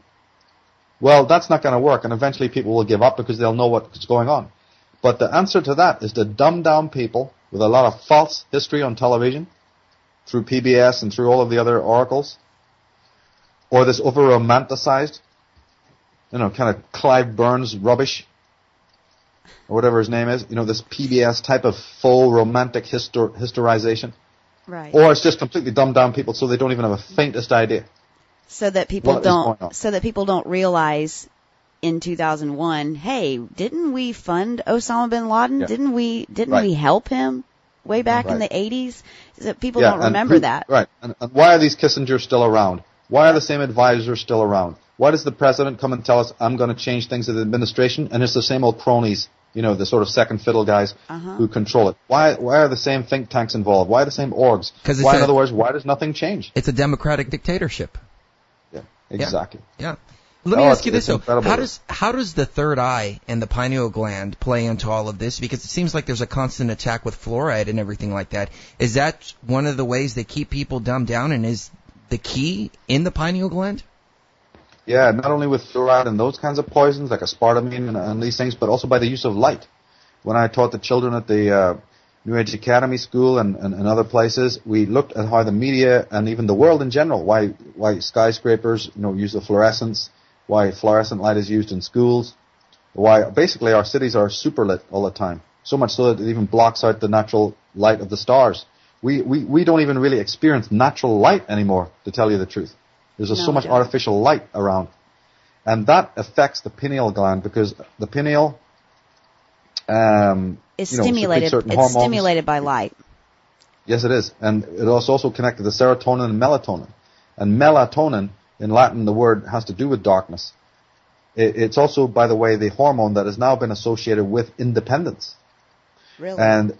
Well, that's not going to work, and eventually people will give up because they'll know what's going on. But the answer to that is to dumb down people with a lot of false history on television, through PBS and through all of the other oracles, or this over-romanticized kind of Clive Burns rubbish, or whatever his name is. This PBS type of faux romantic historization. Right. Or it's just completely dumbed down people so they don't even have a faintest idea. So that people don't realize in 2001, hey, didn't we fund Osama bin Laden? Yeah. Didn't we help him way back in the 80s? That people don't remember that. Right. And why are these Kissingers still around? Why are the same advisors still around? Why does the president come and tell us, I'm going to change things in the administration? And it's the same old cronies, the sort of second fiddle guys who control it. Why are the same think tanks involved? Why are the same orgs? In other words, why does nothing change? It's a democratic dictatorship. Yeah, exactly. Yeah. Let me ask you this, though. Incredible. How does the third eye and the pineal gland play into all of this? Because it seems like there's a constant attack with fluoride and everything like that. Is that one of the ways they keep people dumbed down, and is the key in the pineal gland? Yeah, not only with fluoride and those kinds of poisons, like aspartame and these things, but also by the use of light. When I taught the children at the New Age Academy School and other places, we looked at how the media and even the world in general, why skyscrapers, use the fluorescence, why fluorescent light is used in schools, why basically our cities are super lit all the time, so much so that it even blocks out the natural light of the stars. We don't even really experience natural light anymore, to tell you the truth. There's so much artificial light around. And that affects the pineal gland because the pineal is stimulated. It's stimulated by light. Yes, it is. And it is also connected to serotonin and melatonin. And melatonin, in Latin, the word has to do with darkness. It's also, by the way, the hormone that has now been associated with independence. Really? And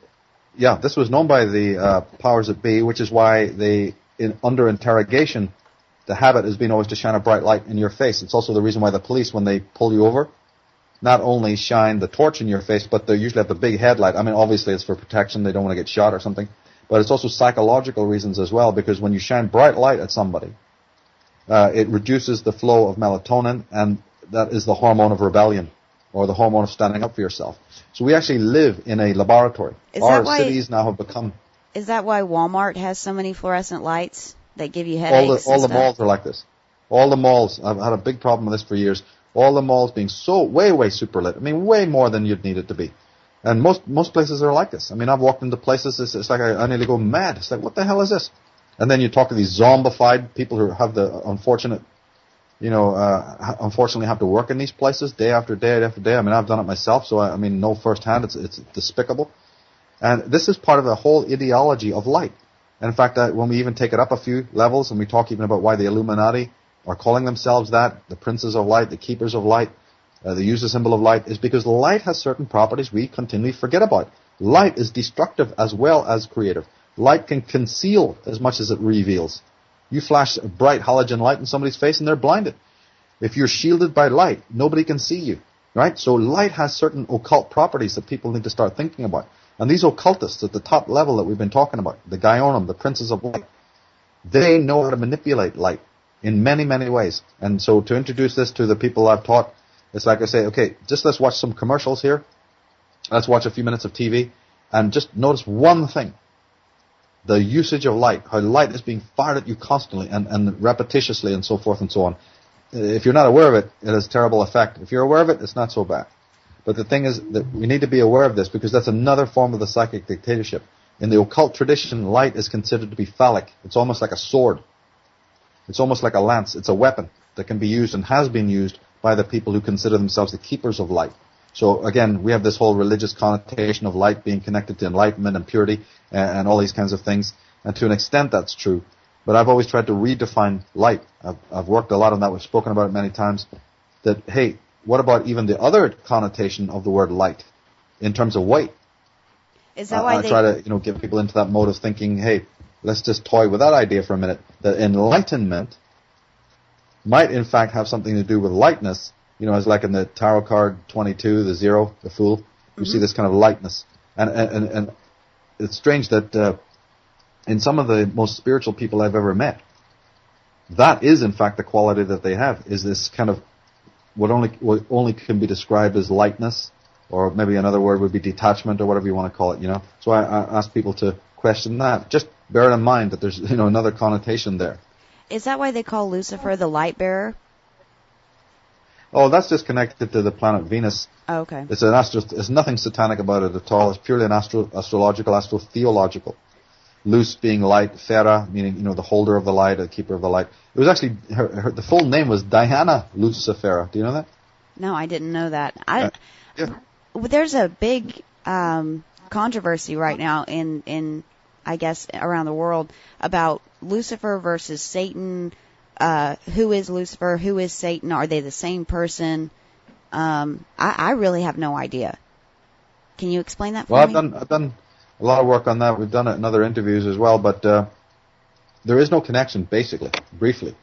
yeah, this was known by the powers that be, which is why under interrogation, the habit has been always to shine a bright light in your face. It's also the reason why the police, when they pull you over, not only shine the torch in your face, but they usually have the big headlight. I mean, obviously it's for protection. They don't want to get shot or something. But it's also psychological reasons as well, because when you shine bright light at somebody, it reduces the flow of melatonin, and that is the hormone of rebellion, or the hormone of standing up for yourself. So we actually live in a laboratory. Our cities now have become... Is that why Walmart has so many fluorescent lights that give you headaches? All the malls are like this. All the malls, I've had a big problem with this for years. All the malls being so way super lit. I mean, way more than you'd need it to be. And most places are like this. I mean, I've walked into places, it's like I nearly go mad. It's like, what the hell is this? And then you talk to these zombified people who have the unfortunately have to work in these places day after day after day. I mean, I've done it myself, so I mean, know firsthand, it's despicable. And this is part of the whole ideology of light. And in fact, when we even take it up a few levels and we talk even about why the Illuminati are calling themselves that, the princes of light, the keepers of light, they use the symbol of light, is because light has certain properties we continually forget about. Light is destructive as well as creative. Light can conceal as much as it reveals. You flash a bright halogen light in somebody's face and they're blinded. If you're shielded by light, nobody can see you, right? So light has certain occult properties that people need to start thinking about. And these occultists at the top level that we've been talking about, the Gaionium, the princes of light, they know how to manipulate light in many, many ways. And so to introduce this to the people I've taught, it's like I say, okay, just let's watch some commercials here. Let's watch a few minutes of TV and just notice one thing. The usage of light, how light is being fired at you constantly and repetitiously and so forth and so on. If you're not aware of it, it has a terrible effect. If you're aware of it, it's not so bad. But the thing is that we need to be aware of this because that's another form of the psychic dictatorship. In the occult tradition, light is considered to be phallic. It's almost like a sword. It's almost like a lance. It's a weapon that can be used and has been used by the people who consider themselves the keepers of light. So again, we have this whole religious connotation of light being connected to enlightenment and purity and all these kinds of things. And to an extent that's true. But I've always tried to redefine light. I've worked a lot on that. We've spoken about it many times. That, hey, what about even the other connotation of the word light in terms of weight? Is that why I try to get people into that mode of thinking, hey, let's just toy with that idea for a minute. That enlightenment might in fact have something to do with lightness. As like in the tarot card 22, the zero, the fool. You see this kind of lightness. And it's strange that in some of the most spiritual people I've ever met, that is in fact the quality that they have, is this kind of what only can be described as lightness, or maybe another word would be detachment, or whatever you want to call it, So I ask people to question that. Just bear in mind that there's, another connotation there. Is that why they call Lucifer the light bearer? Oh, that's just connected to the planet Venus. Oh, okay. There's nothing satanic about it at all. It's purely an astrological, astrotheological. Luz being light, Fera meaning, the holder of the light, the keeper of the light. It was actually, the full name was Diana Lucifera. Do you know that? No, I didn't know that. Yeah. There's a big controversy right now in I guess around the world about Lucifer versus Satan. Who is Lucifer? Who is Satan? Are they the same person? I really have no idea. Can you explain that for me? I've done a lot of work on that. We've done it in other interviews as well, but there is no connection, basically, briefly.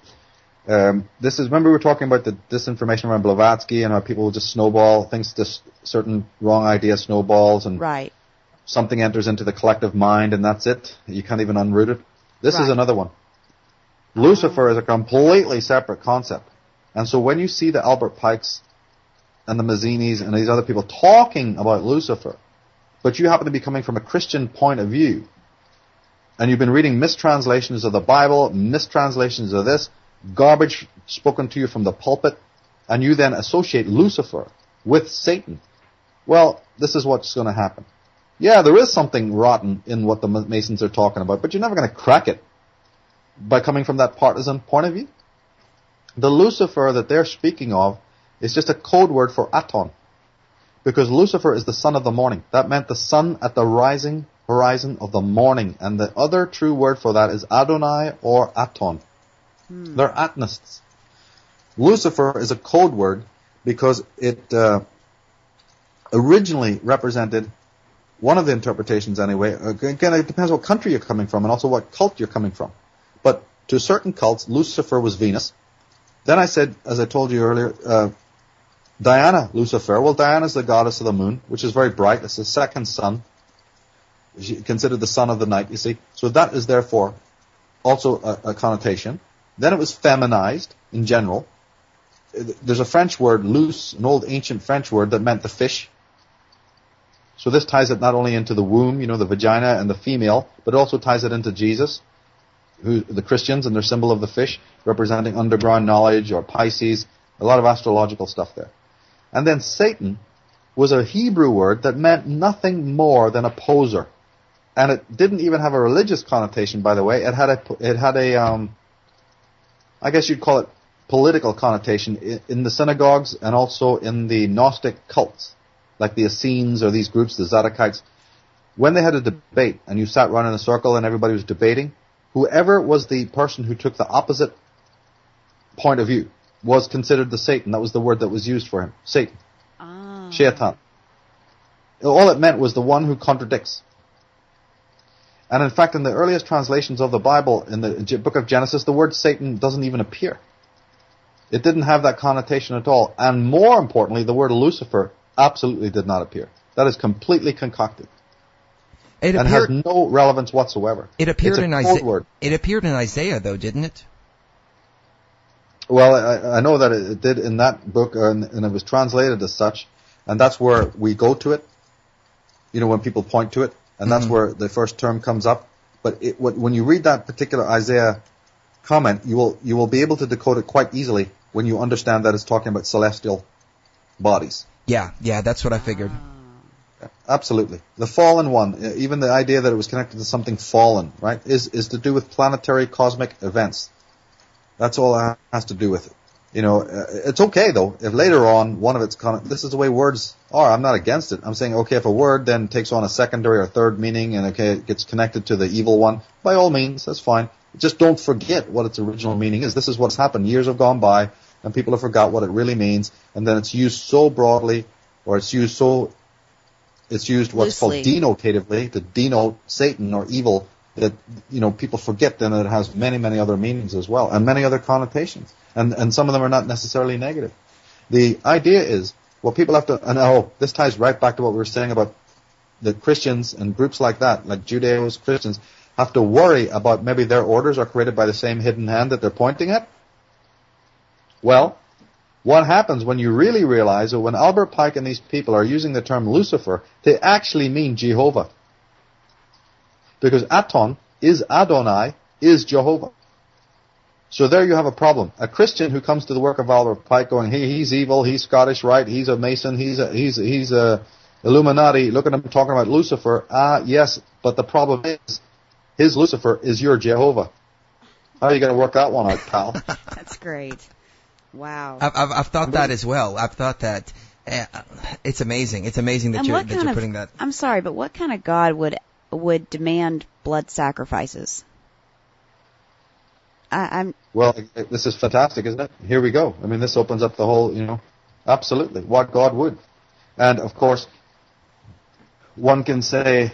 Remember we were talking about the disinformation around Blavatsky and how people will just snowball, things, just certain wrong idea snowballs, and right. Something enters into the collective mind and that's it. You can't even unroot it. This is another one. Lucifer is a completely separate concept. And so when you see the Albert Pikes and the Mazzinis and these other people talking about Lucifer, but you happen to be coming from a Christian point of view, and you've been reading mistranslations of the Bible, mistranslations of this, garbage spoken to you from the pulpit, and you then associate Lucifer with Satan, well, this is what's going to happen. Yeah, there is something rotten in what the Masons are talking about, but you're never going to crack it by coming from that partisan point of view. The Lucifer that they're speaking of is just a code word for Aton, because Lucifer is the son of the morning. That meant the sun at the rising horizon of the morning, and the other true word for that is Adonai or Aton. They're Atonists. Lucifer is a code word because it originally represented, one of the interpretations anyway, again it depends what country you're coming from and also what cult you're coming from. But to certain cults, Lucifer was Venus. Then I said, as I told you earlier, Diana Lucifer. Well, Diana is the goddess of the moon, which is very bright. It's the second sun. She considered the sun of the night, you see. So that is therefore also a connotation. Then it was feminized in general. There's a French word, luce, an old ancient French word that meant the fish. So this ties it not only into the womb, the vagina and the female, but also ties it into Jesus, the Christians and their symbol of the fish, representing underground knowledge or Pisces, a lot of astrological stuff there. And then Satan was a Hebrew word that meant nothing more than opposer. And it didn't even have a religious connotation, by the way. It had a I guess you'd call it political connotation in the synagogues and also in the Gnostic cults, like the Essenes or these groups, the Zadokites. When they had a debate and you sat around in a circle and everybody was debating, whoever was the person who took the opposite point of view was considered the Satan. That was the word that was used for him. Satan. Shaitan. All it meant was the one who contradicts. And in fact, in the earliest translations of the Bible, in the book of Genesis, the word Satan doesn't even appear. It didn't have that connotation at all. And more importantly, the word Lucifer absolutely did not appear. That is completely concocted. And has no relevance whatsoever. It appeared in Isaiah. It appeared in Isaiah, though, didn't it? Well, I know that it did in that book, and it was translated as such, and that's where we go to it. When people point to it, and that's where the first term comes up. But when you read that particular Isaiah comment, you will be able to decode it quite easily when you understand that it's talking about celestial bodies. Yeah, that's what I figured. Absolutely. The fallen one, even the idea that it was connected to something fallen, right, is to do with planetary cosmic events. That's all it has to do with it. It's okay though, if later on one of its this is the way words are, I'm not against it. I'm saying, okay, if a word then takes on a secondary or third meaning and it gets connected to the evil one, by all means, that's fine. Just don't forget what its original meaning is. This is what's happened. Years have gone by and people have forgot what it really means, and then it's used so broadly, or it's used what's called denotatively to denote Satan or evil, that people forget then that it has many, many other meanings as well, and many other connotations, and some of them are not necessarily negative. The idea is what people have to, and this ties right back to what we were saying about the Christians and groups like that, like Judeos, Christians, have to worry about maybe their orders are created by the same hidden hand that they're pointing at. Well, what happens when you really realize that when Albert Pike and these people are using the term Lucifer, they actually mean Jehovah. Because Aton is Adonai, is Jehovah. So there you have a problem. A Christian who comes to the work of Oliver Pike going, hey, he's evil, he's Scottish Rite, he's a Mason, he's a Illuminati. Look at him talking about Lucifer. Yes, but the problem is, his Lucifer is your Jehovah. How are you going to work that one out, pal? That's great. Wow. I've thought that as well. I've thought that. It's amazing. It's amazing that you're putting that. I'm sorry, but what kind of God would demand blood sacrifices? Well, this is fantastic, isn't it? Here we go. I mean, this opens up the whole, absolutely, what God would. And, of course, one can say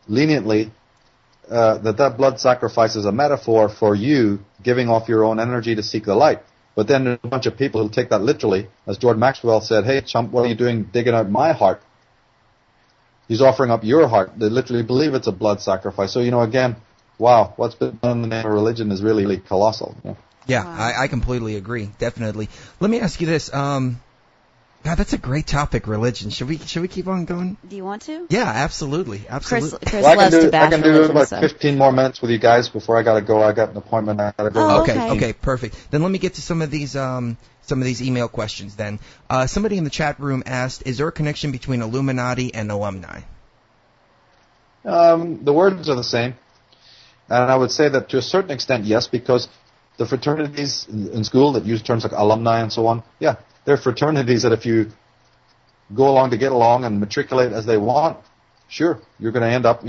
leniently that blood sacrifice is a metaphor for you giving off your own energy to seek the light. But then there's a bunch of people who take that literally. As George Maxwell said, hey, chump, what are you doing digging out my heart? He's offering up your heart. They literally believe it's a blood sacrifice. So, again, wow, what's been done in the name of religion is really, really colossal. Yeah, wow. I completely agree. Definitely. Let me ask you this. God, that's a great topic, religion. Should we keep on going? Do you want to? Yeah, absolutely. Chris loves to bash I can do about 15 more minutes with you guys before I got to go. I got an appointment. I got to go. Okay, perfect. Then let me get to some of these email questions. Then somebody in the chat room asked, "Is there a connection between Illuminati and alumni?" The words are the same, and I would say that to a certain extent, yes, because the fraternities in school that use terms like alumni and so on, yeah. They're fraternities that if you go along to get along and matriculate as they want, sure, you're going to end up,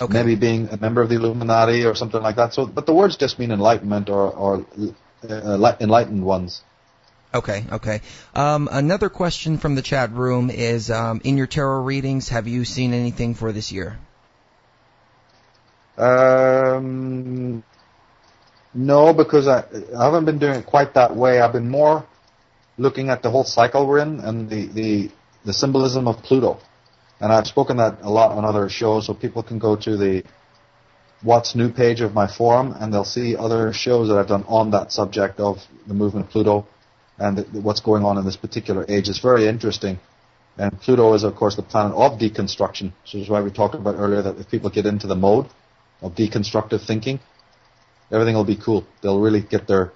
maybe being a member of the Illuminati or something like that. So, but the words just mean enlightenment or enlightened ones. Okay. Another question from the chat room is, in your tarot readings, have you seen anything for this year? No, because I haven't been doing it quite that way. I've been more looking at the whole cycle we're in and the symbolism of Pluto. And I've spoken that a lot on other shows, so people can go to the What's New page of my forum, and they'll see other shows that I've done on that subject of the movement of Pluto and what's going on in this particular age. It's very interesting. And Pluto is, of course, the planet of deconstruction. So that's why we talked about earlier that if people get into the mode of deconstructive thinking, everything will be cool. They'll really get their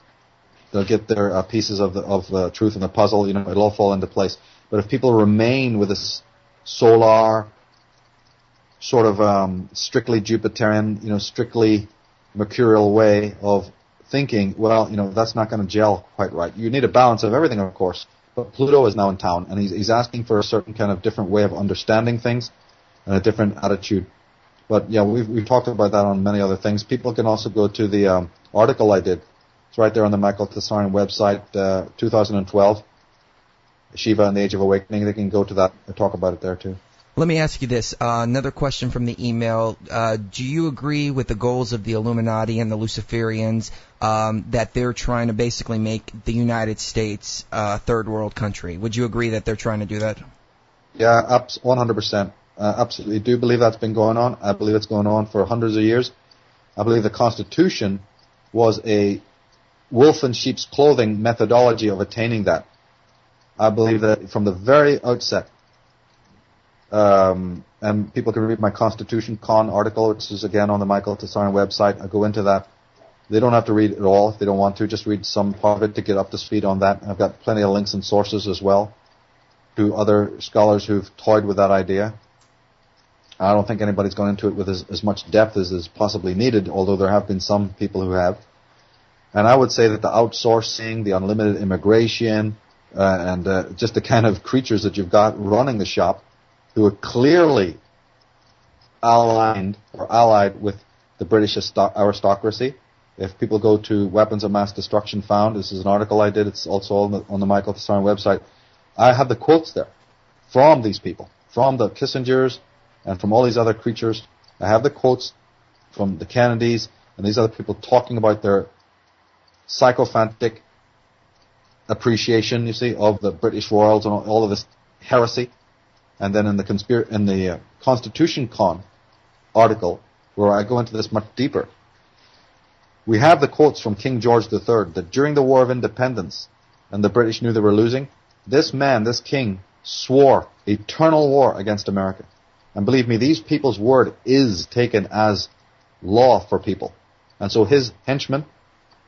pieces of the truth in the puzzle. It'll all fall into place. But if people remain with this solar sort of strictly Jupiterian, strictly mercurial way of thinking, well, that's not going to gel quite right. You need a balance of everything, of course. But Pluto is now in town, and he's asking for a certain kind of different way of understanding things and a different attitude. But yeah, we've talked about that on many other things. People can also go to the article I did. It's right there on the Michael Tsarion website, 2012, Shiva and the Age of Awakening. They can go to that and talk about it there too. Let me ask you this. Another question from the email. Do you agree with the goals of the Illuminati and the Luciferians that they're trying to basically make the United States a third world country? Would you agree that they're trying to do that? Yeah, 100%. Absolutely do believe that's been going on. I believe it's going on for hundreds of years. I believe the Constitution was a wolf in sheep's clothing methodology of attaining that. I believe that from the very outset, and people can read my Constitution Con article, which is again on the Michael Tsarion website. I go into that. They don't have to read it all if they don't want to. Just read some part of it to get up to speed on that. And I've got plenty of links and sources as well to other scholars who've toyed with that idea. I don't think anybody's gone into it with as much depth as is possibly needed, although there have been some people who have. And I would say that the outsourcing, the unlimited immigration, and just the kind of creatures that you've got running the shop who are clearly allied with the British aristocracy. If people go to Weapons of Mass Destruction Found, this is an article I did, it's also on the Michael Tsarion website. I have the quotes there from these people, from the Kissingers, and from all these other creatures. I have the quotes from the Kennedys and these other people talking about their sycophantic appreciation, you see, of the British royals and all of this heresy. And then in the Constitution Con article, where I go into this much deeper, we have the quotes from King George III that during the War of Independence, and the British knew they were losing, this man, this king, swore eternal war against America. And believe me, these people's word is taken as law for people. And so his henchmen,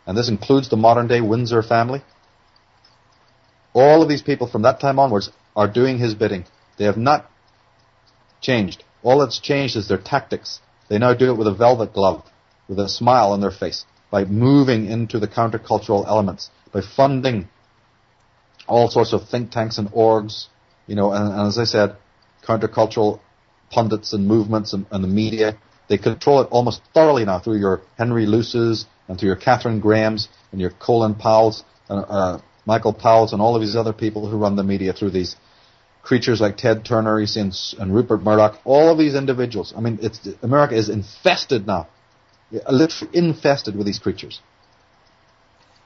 and this includes the modern-day Windsor family, all of these people from that time onwards are doing his bidding. They have not changed. All that's changed is their tactics. They now do it with a velvet glove, with a smile on their face, by moving into the countercultural elements, by funding all sorts of think tanks and orgs, and as I said, countercultural pundits and movements and the media. They control it almost thoroughly now through your Henry Luces and through your Catherine Grahams and your Colin Powells, Michael Powells, and all of these other people who run the media through these creatures like Ted Turner, and Rupert Murdoch. All of these individuals. I mean, America is infested now, literally infested with these creatures.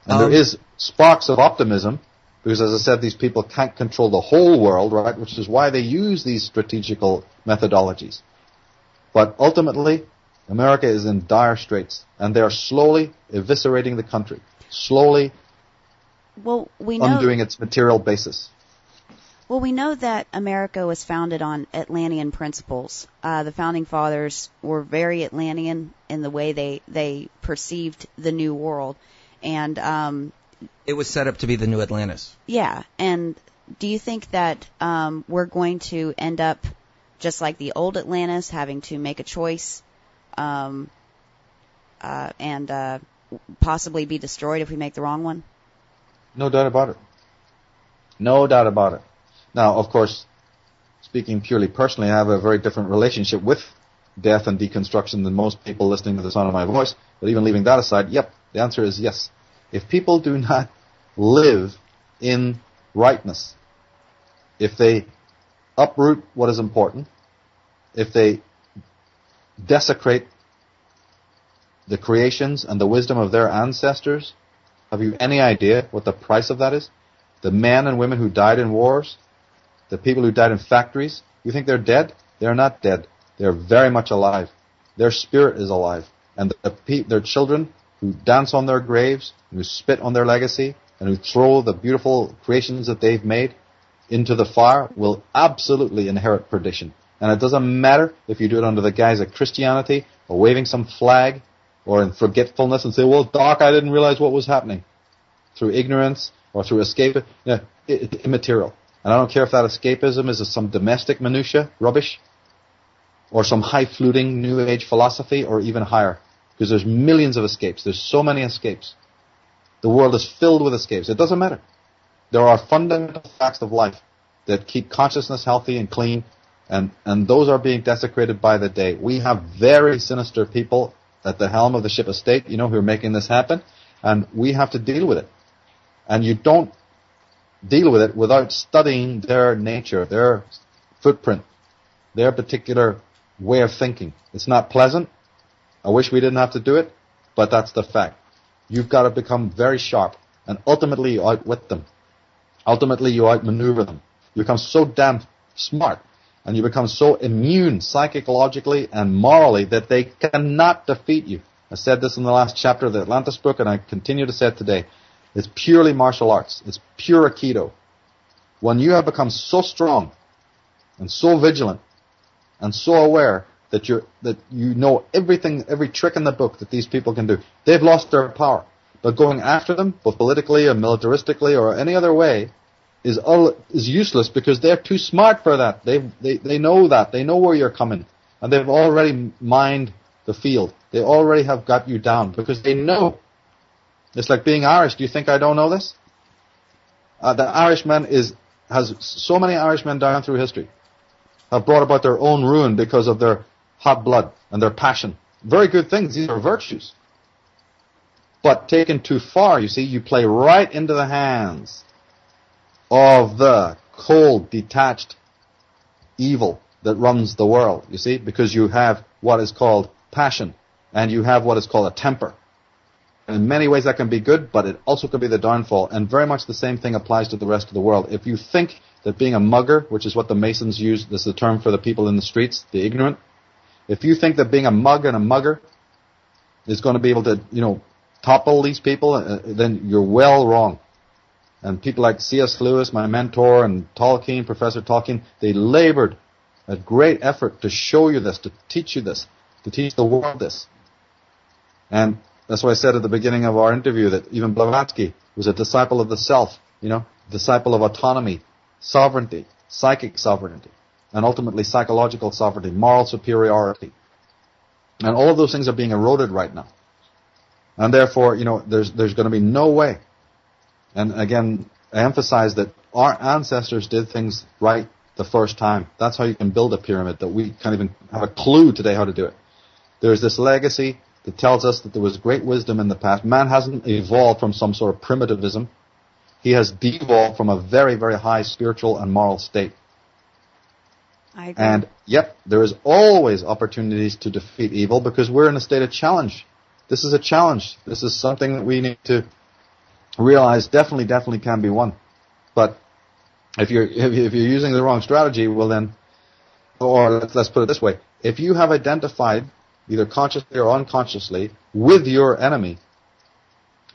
And there is sparks of optimism, because as I said, these people can't control the whole world, right? Which is why they use these strategical methodologies. But ultimately, America is in dire straits, and they are slowly eviscerating the country, slowly undoing its material basis. Well, we know that America was founded on Atlantean principles. The Founding Fathers were very Atlantean in the way they perceived the New World. And it was set up to be the new Atlantis. Yeah. And do you think that we're going to end up just like the old Atlantis, having to make a choice and possibly be destroyed if we make the wrong one? No doubt about it. No doubt about it. Now, of course, speaking purely personally, I have a very different relationship with death and deconstruction than most people listening to the sound of my voice. But even leaving that aside, yep, the answer is yes. If people do not live in rightness, if they uproot what is important, if they desecrate the creations and the wisdom of their ancestors, have you any idea what the price of that is? The men and women who died in wars, the people who died in factories, you think they're dead? They're not dead. They're very much alive. Their spirit is alive. And their children who dance on their graves, who spit on their legacy, and who throw the beautiful creations that they've made into the fire will absolutely inherit perdition. And it doesn't matter if you do it under the guise of Christianity or waving some flag or in forgetfulness and say, well, Doc, I didn't realize what was happening. Through ignorance or through escape. It's immaterial. And I don't care if that escapism is some domestic minutia, rubbish, or some high-fluting New Age philosophy, or even higher. Because there's millions of escapes. There's so many escapes. The world is filled with escapes. It doesn't matter. There are fundamental facts of life that keep consciousness healthy and clean, and those are being desecrated by the day. We have very sinister people at the helm of the ship of state, who are making this happen, and we have to deal with it. And you don't deal with it without studying their nature, their footprint, their particular way of thinking. It's not pleasant. I wish we didn't have to do it, but that's the fact. You've got to become very sharp, and ultimately you outwit them. Ultimately you outmaneuver them. You become so damn smart, and you become so immune psychologically and morally that they cannot defeat you. I said this in the last chapter of the Atlantis book, and I continue to say it today. It's purely martial arts. It's pure Aikido. When you have become so strong and so vigilant and so aware that you know everything, every trick in the book that these people can do, they've lost their power. But going after them, both politically or militaristically or any other way, is useless because they're too smart for that. They know that. They know where you're coming. And they've already mined the field. They already have got you down because they know. It's like being Irish. Do you think I don't know this? The Irishman has so many Irishmen down through history have brought about their own ruin because of their hot blood and their passion. Very good things. These are virtues. But taken too far, you see, you play right into the hands of the cold, detached evil that runs the world, you see, because you have what is called passion and you have what is called a temper. In many ways that can be good, but it also can be the downfall. And very much the same thing applies to the rest of the world. If you think that being a mugger, which is what the Masons use, this is the term for the people in the streets, the ignorant. If you think that being a mug and a mugger is going to be able to, topple these people, then you're well wrong. And people like C.S. Lewis, my mentor, and Tolkien, Professor Tolkien, they labored at great effort to show you this, to teach you this, to teach the world this. And That's why I said at the beginning of our interview that even Blavatsky was a disciple of the self, disciple of autonomy, sovereignty, psychic sovereignty, and ultimately psychological sovereignty, moral superiority. And all of those things are being eroded right now. And therefore, there's going to be no way. And again, I emphasize that our ancestors did things right the first time. That's how you can build a pyramid, that we can't even have a clue today how to do it. There's this legacy that tells us that there was great wisdom in the past. Man hasn't evolved from some sort of primitivism. He has devolved from a very, very high spiritual and moral state. I agree. And yep, there is always opportunities to defeat evil because we're in a state of challenge. This is a challenge. This is something that we need to realize definitely can be won. But if you're using the wrong strategy, well then, or let's put it this way, if you have identified either consciously or unconsciously with your enemy,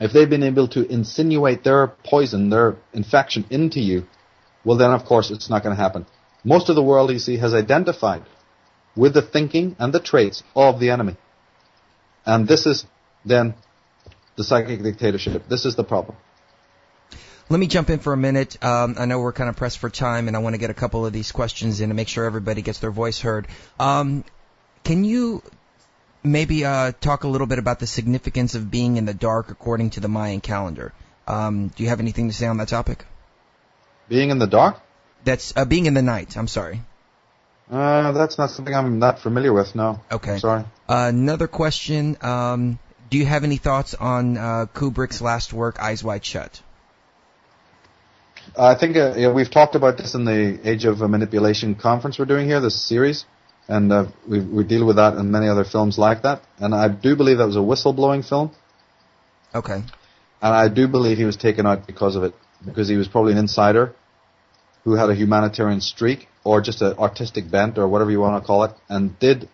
if they've been able to insinuate their poison, their infection into you, well then of course it's not going to happen. Most of the world, you see, has identified with the thinking and the traits of the enemy. And this is then the psychic dictatorship. This is the problem. Let me jump in for a minute. I know we're kind of pressed for time, and I want to get a couple of these questions in to make sure everybody gets their voice heard. Can you maybe talk a little bit about the significance of being in the dark according to the Mayan calendar? Do you have anything to say on that topic? Being in the dark? That's being in the night. I'm sorry. That's not something I'm not familiar with, no. Okay. Sorry. Another question. Do you have any thoughts on Kubrick's last work, Eyes Wide Shut? I think we've talked about this in the Age of Manipulation conference we're doing here, this series, and we deal with that in many other films like that. And I do believe that was a whistleblowing film. Okay. And I do believe he was taken out because of it, because he was probably an insider who had a humanitarian streak or just an artistic bent or whatever you want to call it, and did,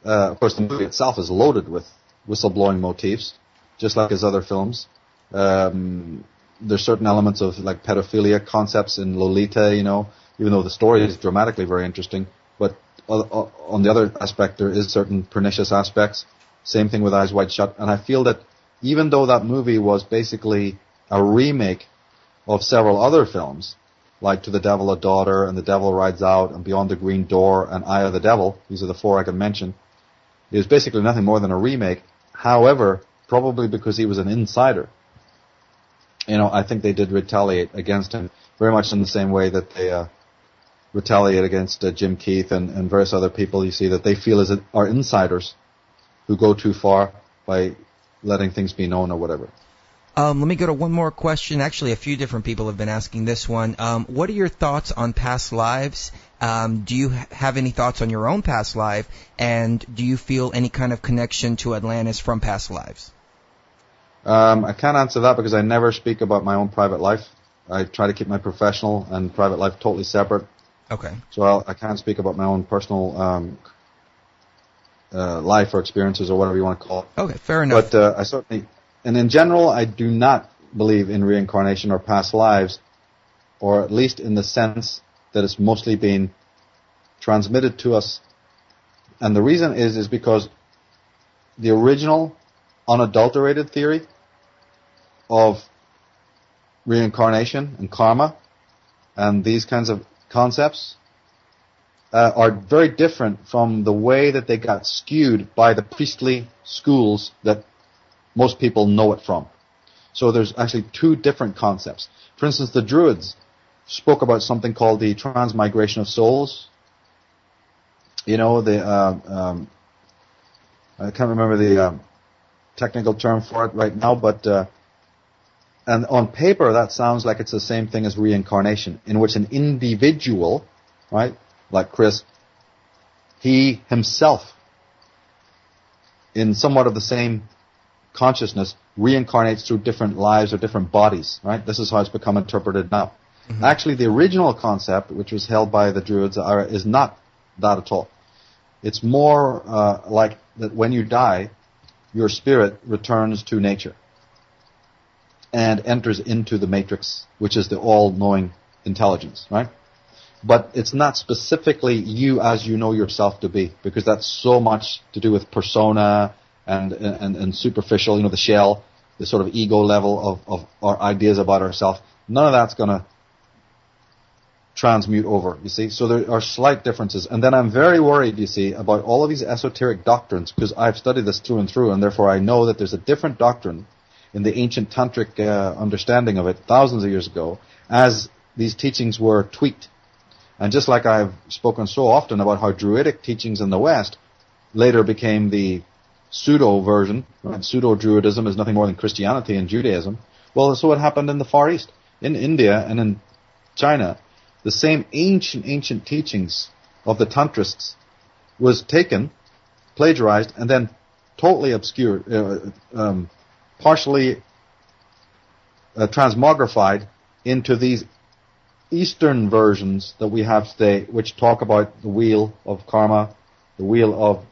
of course the movie itself is loaded with whistleblowing motifs, just like his other films. There's certain elements of like pedophilia concepts in Lolita, even though the story is dramatically very interesting, but on the other aspect there is certain pernicious aspects. Same thing with Eyes Wide Shut, and I feel that even though that movie was basically a remake of several other films, like To the Devil a Daughter, and The Devil Rides Out, and Beyond the Green Door, and Eye of the Devil, these are the four I can mention, it was basically nothing more than a remake. However, probably because he was an insider, I think they did retaliate against him, very much in the same way that they retaliate against Jim Keith and various other people you see that they feel are insiders who go too far by letting things be known or whatever. Let me go to one more question. Actually, a few different people have been asking this one. What are your thoughts on past lives? Do you have any thoughts on your own past life? And do you feel any kind of connection to Atlantis from past lives? I can't answer that because I never speak about my own private life. I try to keep my professional and private life totally separate. Okay. So I can't speak about my own personal life or experiences or whatever you want to call it. Okay, fair enough. But I certainly... And in general, I do not believe in reincarnation or past lives, or at least in the sense that it's mostly being transmitted to us. And the reason is because the original, unadulterated theory of reincarnation and karma and these kinds of concepts are very different from the way that they got skewed by the priestly schools that most people know it from. So there's actually two different concepts. For instance, the Druids spoke about something called the transmigration of souls. I can't remember the technical term for it right now, but and on paper that sounds like it's the same thing as reincarnation, in which an individual, right, like Chris, he himself, in somewhat of the same consciousness, reincarnates through different lives or different bodies, right? This is how it's become interpreted now. Mm-hmm. Actually, the original concept, which was held by the Druids, is not that at all. It's more like that when you die, your spirit returns to nature and enters into the matrix, which is the all-knowing intelligence, right? But it's not specifically you as you know yourself to be, because that's so much to do with persona and superficial, the shell, the sort of ego level of our ideas about ourselves. None of that's going to transmute over, you see. So there are slight differences. And then I'm very worried, you see, about all of these esoteric doctrines, because I've studied this through and through, and therefore I know that there's a different doctrine in the ancient tantric understanding of it thousands of years ago, as these teachings were tweaked. And just like I've spoken so often about how Druidic teachings in the West later became the pseudo version, right? Pseudo-Druidism is nothing more than Christianity and Judaism. Well, so it happened in the Far East. In India and in China, the same ancient teachings of the Tantrists was taken, plagiarized, and then totally obscured, partially transmogrified into these Eastern versions that we have today, which talk about the wheel of karma, the wheel of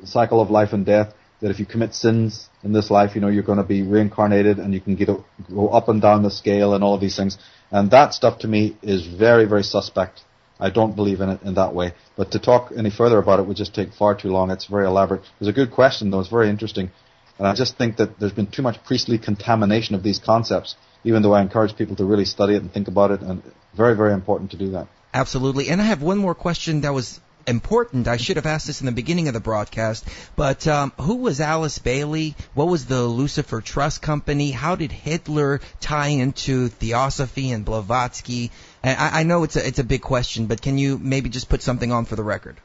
cycle of life and death, that if you commit sins in this life, you're going to be reincarnated and you can go up and down the scale and all of these things. And that stuff to me is very, very suspect. I don't believe in it in that way. But to talk any further about it would just take far too long. It's very elaborate. It was a good question, though. It's very interesting. And I just think that there's been too much priestly contamination of these concepts, even though I encourage people to really study it and think about it. And very, very important to do that. Absolutely. And I have one more question that was important. I should have asked this in the beginning of the broadcast, but who was Alice Bailey? What was the Lucifer Trust Company? How did Hitler tie into Theosophy and Blavatsky? I know it's a big question, but can you maybe just put something on for the record?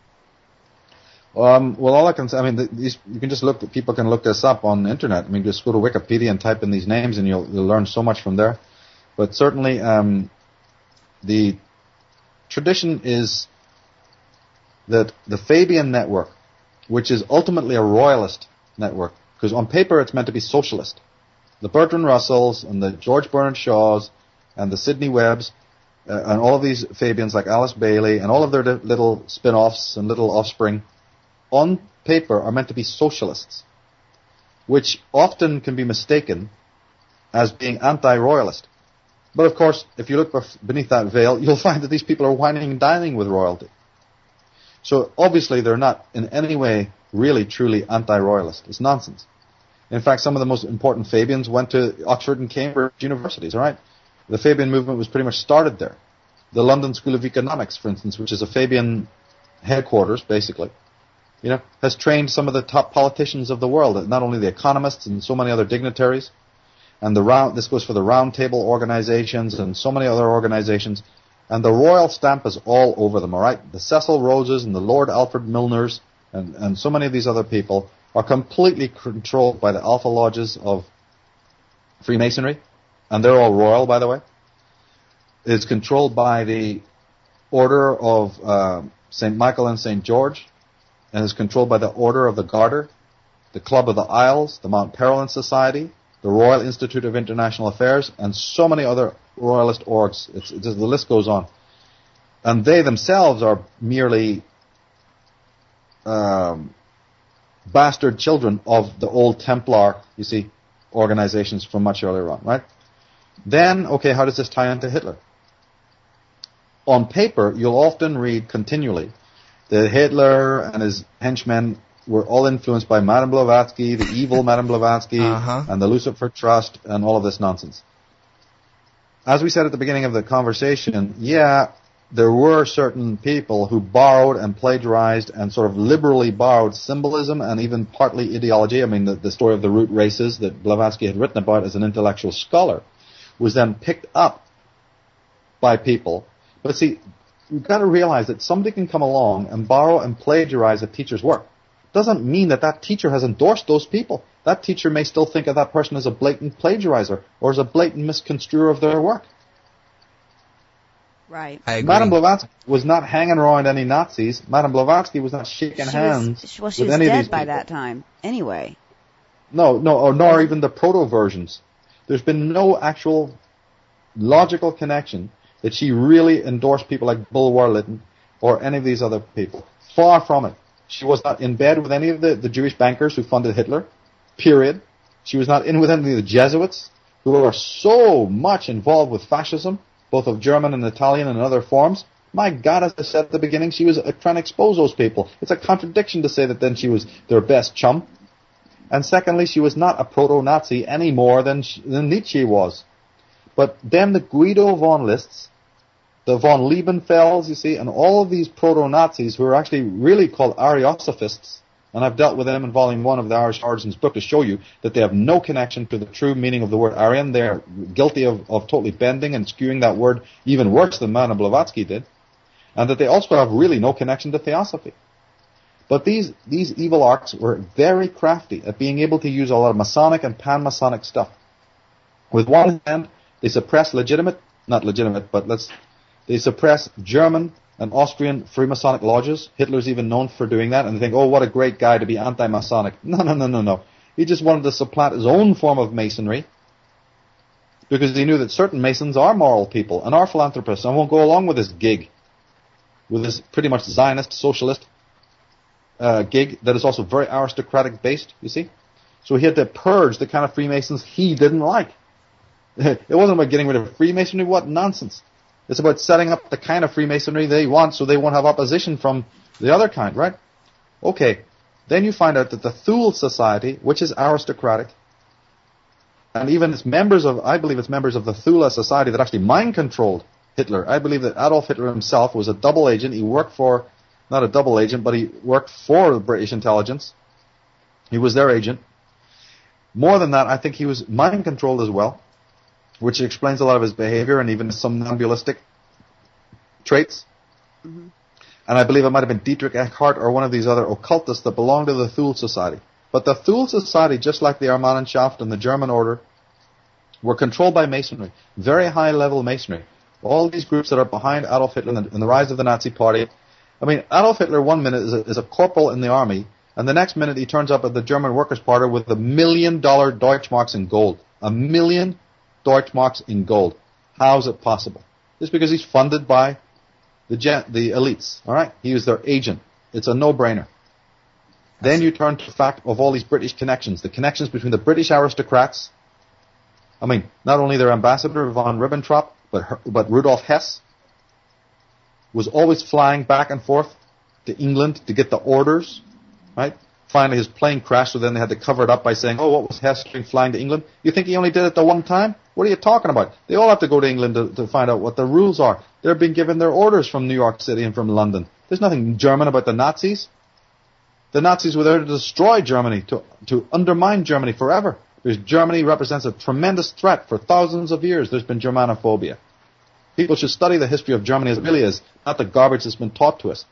Well, all I can say, you can just people can look this up on the internet. Just go to Wikipedia and type in these names and you'll learn so much from there. But certainly, the tradition is that the Fabian network, which is ultimately a royalist network, because on paper it's meant to be socialist. The Bertrand Russells and the George Bernard Shaws and the Sidney Webbs and all of these Fabians like Alice Bailey and all of their little spin-offs and little offspring, on paper are meant to be socialists, which often can be mistaken as being anti-royalist. But of course, if you look beneath that veil, you'll find that these people are whining and dining with royalty. So obviously they're not in any way really truly anti-royalist. It's nonsense. In fact, some of the most important Fabians went to Oxford and Cambridge universities, all right? The Fabian movement was pretty much started there. The London School of Economics, for instance, which is a Fabian headquarters, basically, has trained some of the top politicians of the world, not only the economists and so many other dignitaries. And this goes for the Round Table organizations and so many other organizations. And the royal stamp is all over them, all right? The Cecil Roses and the Lord Alfred Milners and so many of these other people are completely controlled by the Alpha Lodges of Freemasonry. And they're all royal, by the way. It's controlled by the Order of St. Michael and St. George, and is controlled by the Order of the Garter, the Club of the Isles, the Mount Perelin Society, the Royal Institute of International Affairs, and so many other royalist orgs. The list goes on. And they themselves are merely bastard children of the old Templar, organizations from much earlier on, right? Then, okay, how does this tie into Hitler? On paper, you'll often read continually that Hitler and his henchmen were all influenced by Madame Blavatsky, the evil Madame Blavatsky, and the Lucifer Trust, and all of this nonsense. As we said at the beginning of the conversation, there were certain people who borrowed and plagiarized and sort of liberally borrowed symbolism and even partly ideology. The story of the root races that Blavatsky had written about as an intellectual scholar was then picked up by people. But see, you've got to realize that somebody can come along and borrow and plagiarize a teacher's work. Doesn't mean that teacher has endorsed those people. That teacher may still think of that person as a blatant plagiarizer or as a blatant misconstruer of their work. Right. I agree. Madame Blavatsky was not hanging around any Nazis. Madame Blavatsky was not shaking hands she with was any of these dead by people. that time. Anyway. Nor even the proto-versions. There's been no actual logical connection that she really endorsed people like Bulwer Lytton or any of these other people. Far from it. She was not in bed with any of the Jewish bankers who funded Hitler, period. She was not in with any of the Jesuits who are so much involved with fascism, both of German and Italian and other forms. My God, as I said at the beginning, she was trying to expose those people. It's a contradiction to say that then she was their best chum. And secondly, she was not a proto-Nazi any more than Nietzsche was. But then the Guido von Lists, the von Liebenfelds, you see, and all of these proto-Nazis who are actually really called Ariosophists, and I've dealt with them in Volume 1 of the Irish Origins book to show you that they have no connection to the true meaning of the word Aryan. They are guilty of totally bending and skewing that word even worse than Madame Blavatsky did, and that they also have really no connection to Theosophy. But these evil arcs were very crafty at being able to use a lot of Masonic and Pan-Masonic stuff. With one hand, they suppress they suppress German and Austrian Freemasonic lodges. Hitler's even known for doing that, and they think, oh, what a great guy to be anti-Masonic. No. He just wanted to supplant his own form of Masonry because he knew that certain Masons are moral people and are philanthropists and won't go along with this gig, with this pretty much Zionist, socialist gig that is also very aristocratic based, you see. So he had to purge the kind of Freemasons he didn't like. It wasn't about getting rid of Freemasonry. What nonsense. It's about setting up the kind of Freemasonry they want so they won't have opposition from the other kind, right? Okay. Then you find out that the Thule Society, which is aristocratic, and even its members of, I believe it's members of the Thule Society that actually mind-controlled Hitler. I believe that Adolf Hitler himself was a double agent. He worked for, not a double agent, but he worked for the British intelligence. He was their agent. More than that, I think he was mind-controlled as well, which explains a lot of his behavior and even his somnambulistic traits. Mm-hmm. And I believe it might have been Dietrich Eckhart or one of these other occultists that belonged to the Thule Society. But the Thule Society, just like the Armanenschaft and the German Order, were controlled by Masonry, very high-level Masonry. All these groups that are behind Adolf Hitler and the rise of the Nazi Party. I mean, Adolf Hitler one minute is a corporal in the army, and the next minute he turns up at the German Workers' Party with $1 million Deutschmarks in gold. $1 million Deutschmarks in gold. How is it possible? It's because he's funded by the elites. All right, he was their agent. It's a no-brainer. Then you turn to the fact of all these British connections, the connections between the British aristocrats. I mean, not only their ambassador von Ribbentrop, but Rudolf Hess was always flying back and forth to England to get the orders. Right? Finally, his plane crashed, so then they had to cover it up by saying, oh, what was Hess doing flying to England? You think he only did it the one time? What are you talking about? They all have to go to England to find out what the rules are. They're being given their orders from New York City and from London. There's nothing German about the Nazis. The Nazis were there to destroy Germany, to undermine Germany forever. Because Germany represents a tremendous threat for thousands of years. There's been Germanophobia. People should study the history of Germany as it really is, not the garbage that's been taught to us.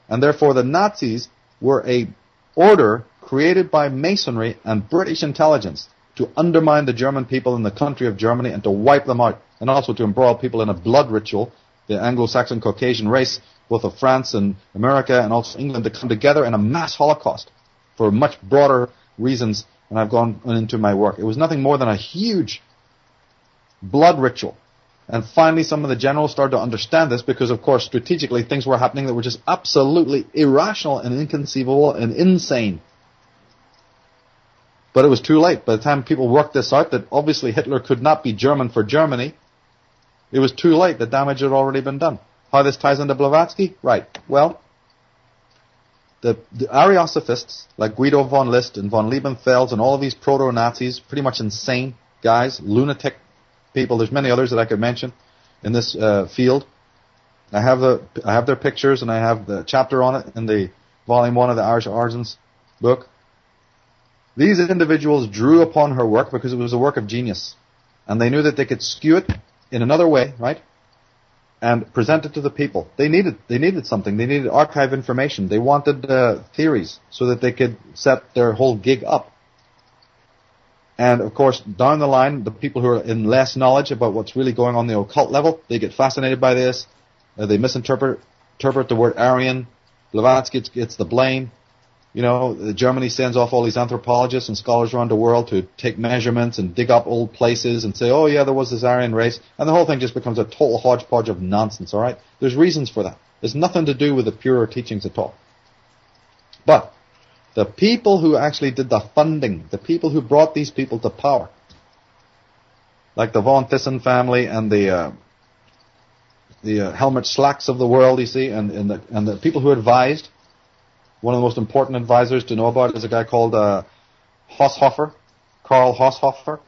And therefore the Nazis were a order created by Masonry and British intelligence to undermine the German people in the country of Germany and to wipe them out, and also to embroil people in a blood ritual, the Anglo-Saxon Caucasian race, both of France and America and also England, to come together in a mass Holocaust for much broader reasons than I've gone into my work. It was nothing more than a huge blood ritual. And finally, some of the generals started to understand this because, of course, strategically, things were happening that were just absolutely irrational and inconceivable and insane. But it was too late. By the time people worked this out, that obviously Hitler could not be German for Germany, it was too late. The damage had already been done. How this ties into Blavatsky? Right. Well, the Ariosophists, like Guido von List and von Liebenfels and all of these proto-Nazis, pretty much insane guys, lunatic people. There's many others that I could mention in this field. I have their pictures, and I have the chapter on it in the volume 1 of the Irish Origins book. These individuals drew upon her work because it was a work of genius, and they knew that they could skew it in another way, right? And present it to the people. They needed something. They needed archive information. They wanted theories so that they could set their whole gig up. And, of course, down the line, the people who are in less knowledge about what's really going on the occult level, they get fascinated by this. They misinterpret the word Aryan. Blavatsky gets the blame. You know, Germany sends off all these anthropologists and scholars around the world to take measurements and dig up old places and say, oh, yeah, there was this Aryan race. And the whole thing just becomes a total hodgepodge of nonsense, all right? There's reasons for that. There's nothing to do with the purer teachings at all. But the people who actually did the funding, the people who brought these people to power, like the von Thyssen family and the Helmut Slacks of the world, you see, and the people who advised. One of the most important advisors to know about is a guy called Haushofer, Karl Haushofer.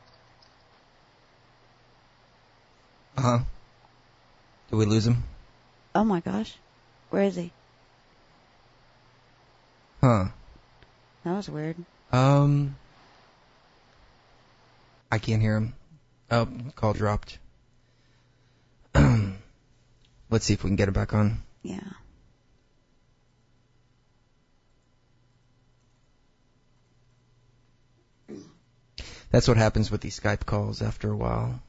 Uh-huh. Did we lose him? Oh my gosh. Where is he? Huh. That was weird. I can't hear him. Oh, call dropped. Let's see if we can get it back on. Yeah. That's what happens with these Skype calls after a while.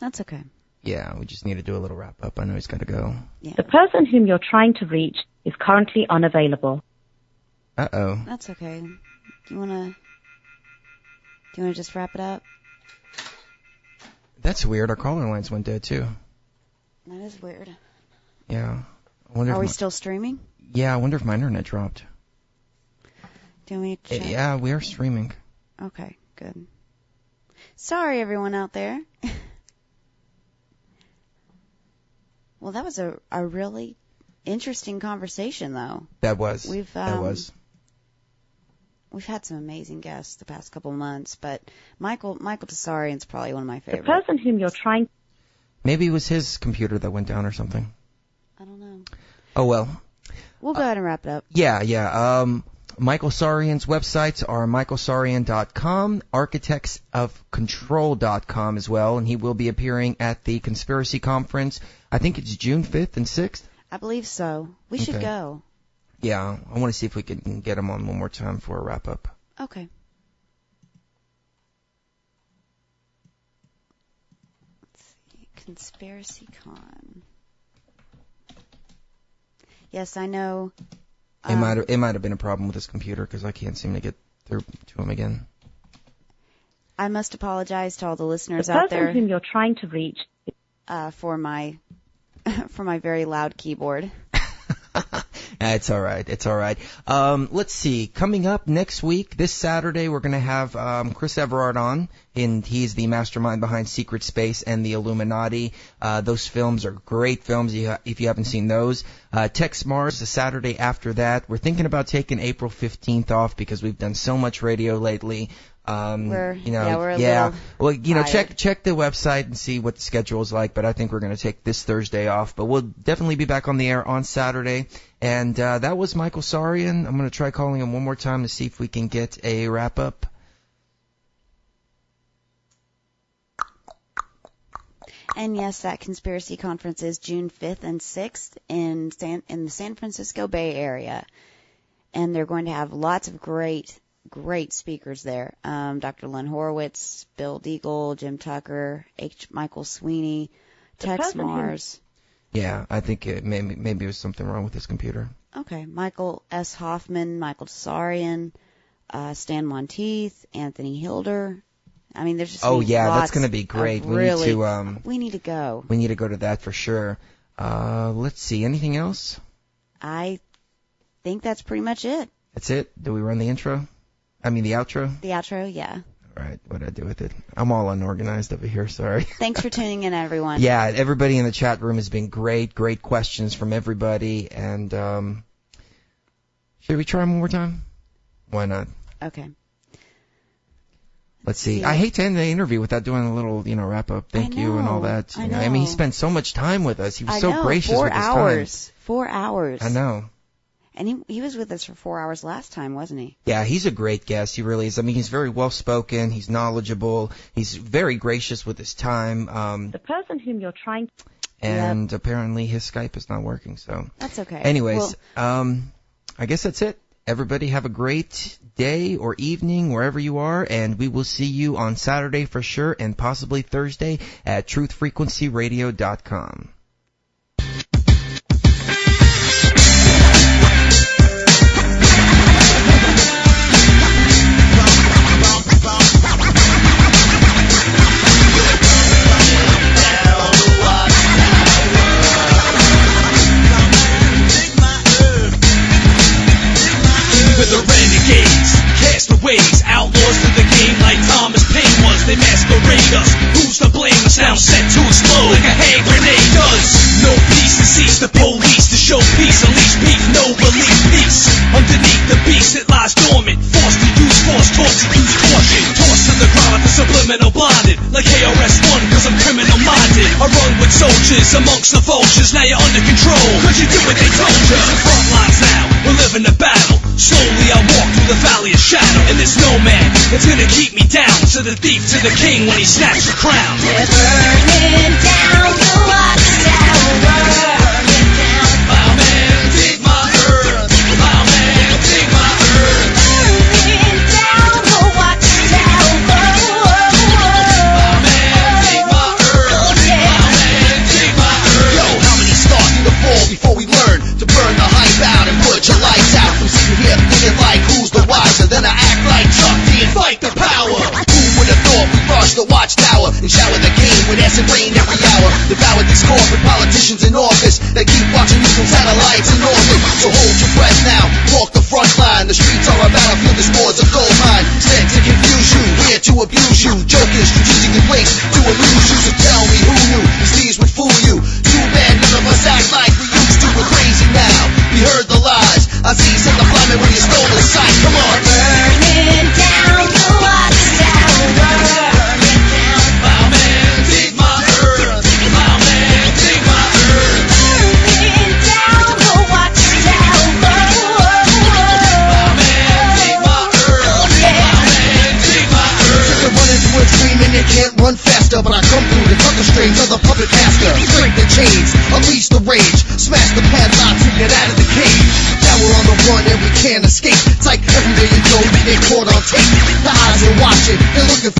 That's okay. Yeah, we just need to do a little wrap up. I know he's got to go. Yeah. The person whom you're trying to reach is currently unavailable. Uh-oh. That's okay. Do you wanna just wrap it up? That's weird. Our caller lines went dead too. That is weird. Yeah. I wonder Are we still streaming? Yeah, I wonder if my internet dropped. Do you want me to check? Yeah, we are streaming. Okay, good. Sorry, everyone out there. Well, that was a really interesting conversation, though. That was. We've had some amazing guests the past couple months, but Michael Tsarion's probably one of my favorites. The person whom you're trying... Maybe it was his computer that went down or something. I don't know. Oh, well. We'll go ahead and wrap it up. Yeah. Michael Tsarion's websites are michaeltsarion.com, architectsofcontrol.com as well, and he will be appearing at the Conspiracy Conference. I think it's June 5th and 6th. I believe so. We should go. Yeah, I want to see if we can get him on one more time for a wrap-up. Okay. Let's see. Conspiracy Con. Yes, I know. It might have been a problem with his computer because I can't seem to get through to him again. I must apologize to all the listeners out there. The person whom you're trying to reach for my very loud keyboard. It's all right. Let's see. Coming up next week, this Saturday, we're going to have Chris Everard on, and he's the mastermind behind Secret Space and the Illuminati. Those films are great films if you haven't seen those. Tex Mars, the Saturday after that. We're thinking about taking April 15th off because we've done so much radio lately. We're a little Well, tired. check the website and see what the schedule is like, but I think we're going to take this Thursday off. But we'll definitely be back on the air on Saturday. And that was Michael Tsarion. I'm going to try calling him one more time to see if we can get a wrap-up. And yes, that conspiracy conference is June 5th and 6th in the San Francisco Bay Area. And they're going to have lots of great speakers there. Dr. Len Horowitz, Bill Deagle, Jim Tucker, H. Michael Sweeney, Tex Mars. Yeah, I think maybe there was something wrong with his computer. Okay. Michael S. Hoffman, Michael Tsarion, Stan Monteith, Anthony Hilder. I mean, there's just that's going to be great. We need to go. We need to go to that for sure. Let's see. Anything else? I think that's pretty much it. That's it? Do we run the intro? I mean, the outro? The outro, yeah. All right. What did I do with it? I'm all unorganized over here. Sorry. Thanks for tuning in, everyone. Yeah, everybody in the chat room has been great. Great questions from everybody. And should we try one more time? Why not? Okay. Let's see. I hate to end the interview without doing a little, wrap-up. Thank you and all that. I know. I mean, he spent so much time with us. He was so gracious with his time. 4 hours. 4 hours. I know. And he was with us for 4 hours last time, wasn't he? Yeah, he's a great guest. He really is. I mean, he's very well-spoken. He's knowledgeable. He's very gracious with his time. The person whom you're trying to... And apparently his Skype is not working, so... That's okay. Anyways, I guess that's it. Everybody have a great day or evening wherever you are, and we will see you on Saturday for sure, and possibly Thursday at truthfrequencyradio.com. The renegades, castaways, outlaws to the game like Thomas Paine was. They masquerade us. Who's to blame? The sound set to explode like a hand grenade does. No peace to seize the police to show peace. Unleash beef, no belief, peace. Underneath the beast it lies dormant, forced to use force soldiers amongst the vultures, now you're under control, cause you do what they told you. The front lines now, we're living the battle. Slowly I walk through the valley of shadow, and there's no man that's gonna keep me down. To the thief, to the king when he snaps the crown. We're burning down the watchtower. Burn it down. My man, dig my earth. My man, dig my earth. Burning down the watchtower. My man, dig my earth. My man, dig my earth. Yo, how many stars need to fall before we learn to burn the hype out and put your lights out? I'm sitting here thinking like, who's the wiser? Then I act like Chuck D and fight the power. Who would have thought we rush the watchtower and shower the game with acid rain every hour? Devour these corporate politicians in office that keep watching you from satellites in orbit. So hold your breath now, walk the front line. The streets are a battlefield, this war's a gold mine. Sent to confuse you, here to abuse you. Jokers strategically placed to amuse you. So tell me who knew these thieves would fool you? Too bad none of us act like we used to. We're crazy now, we heard the lies. I see some of the vomit when you stole the sight. Come on. Burning down the watchtower. Burn it down. My man, dig my earth. My man, dig my earth. Burning down the watchtower. My man, dig my earth. My man, dig my earth. You're running through a dream and you can't run faster, but I come through to cut the strings of the puppet master. Break the chains, unleash the rage, smash the padlocks and get out of the cage. Now we're on the run and we can't escape. It's like everywhere you go, you get caught on tape. The eyes are watching, they're looking for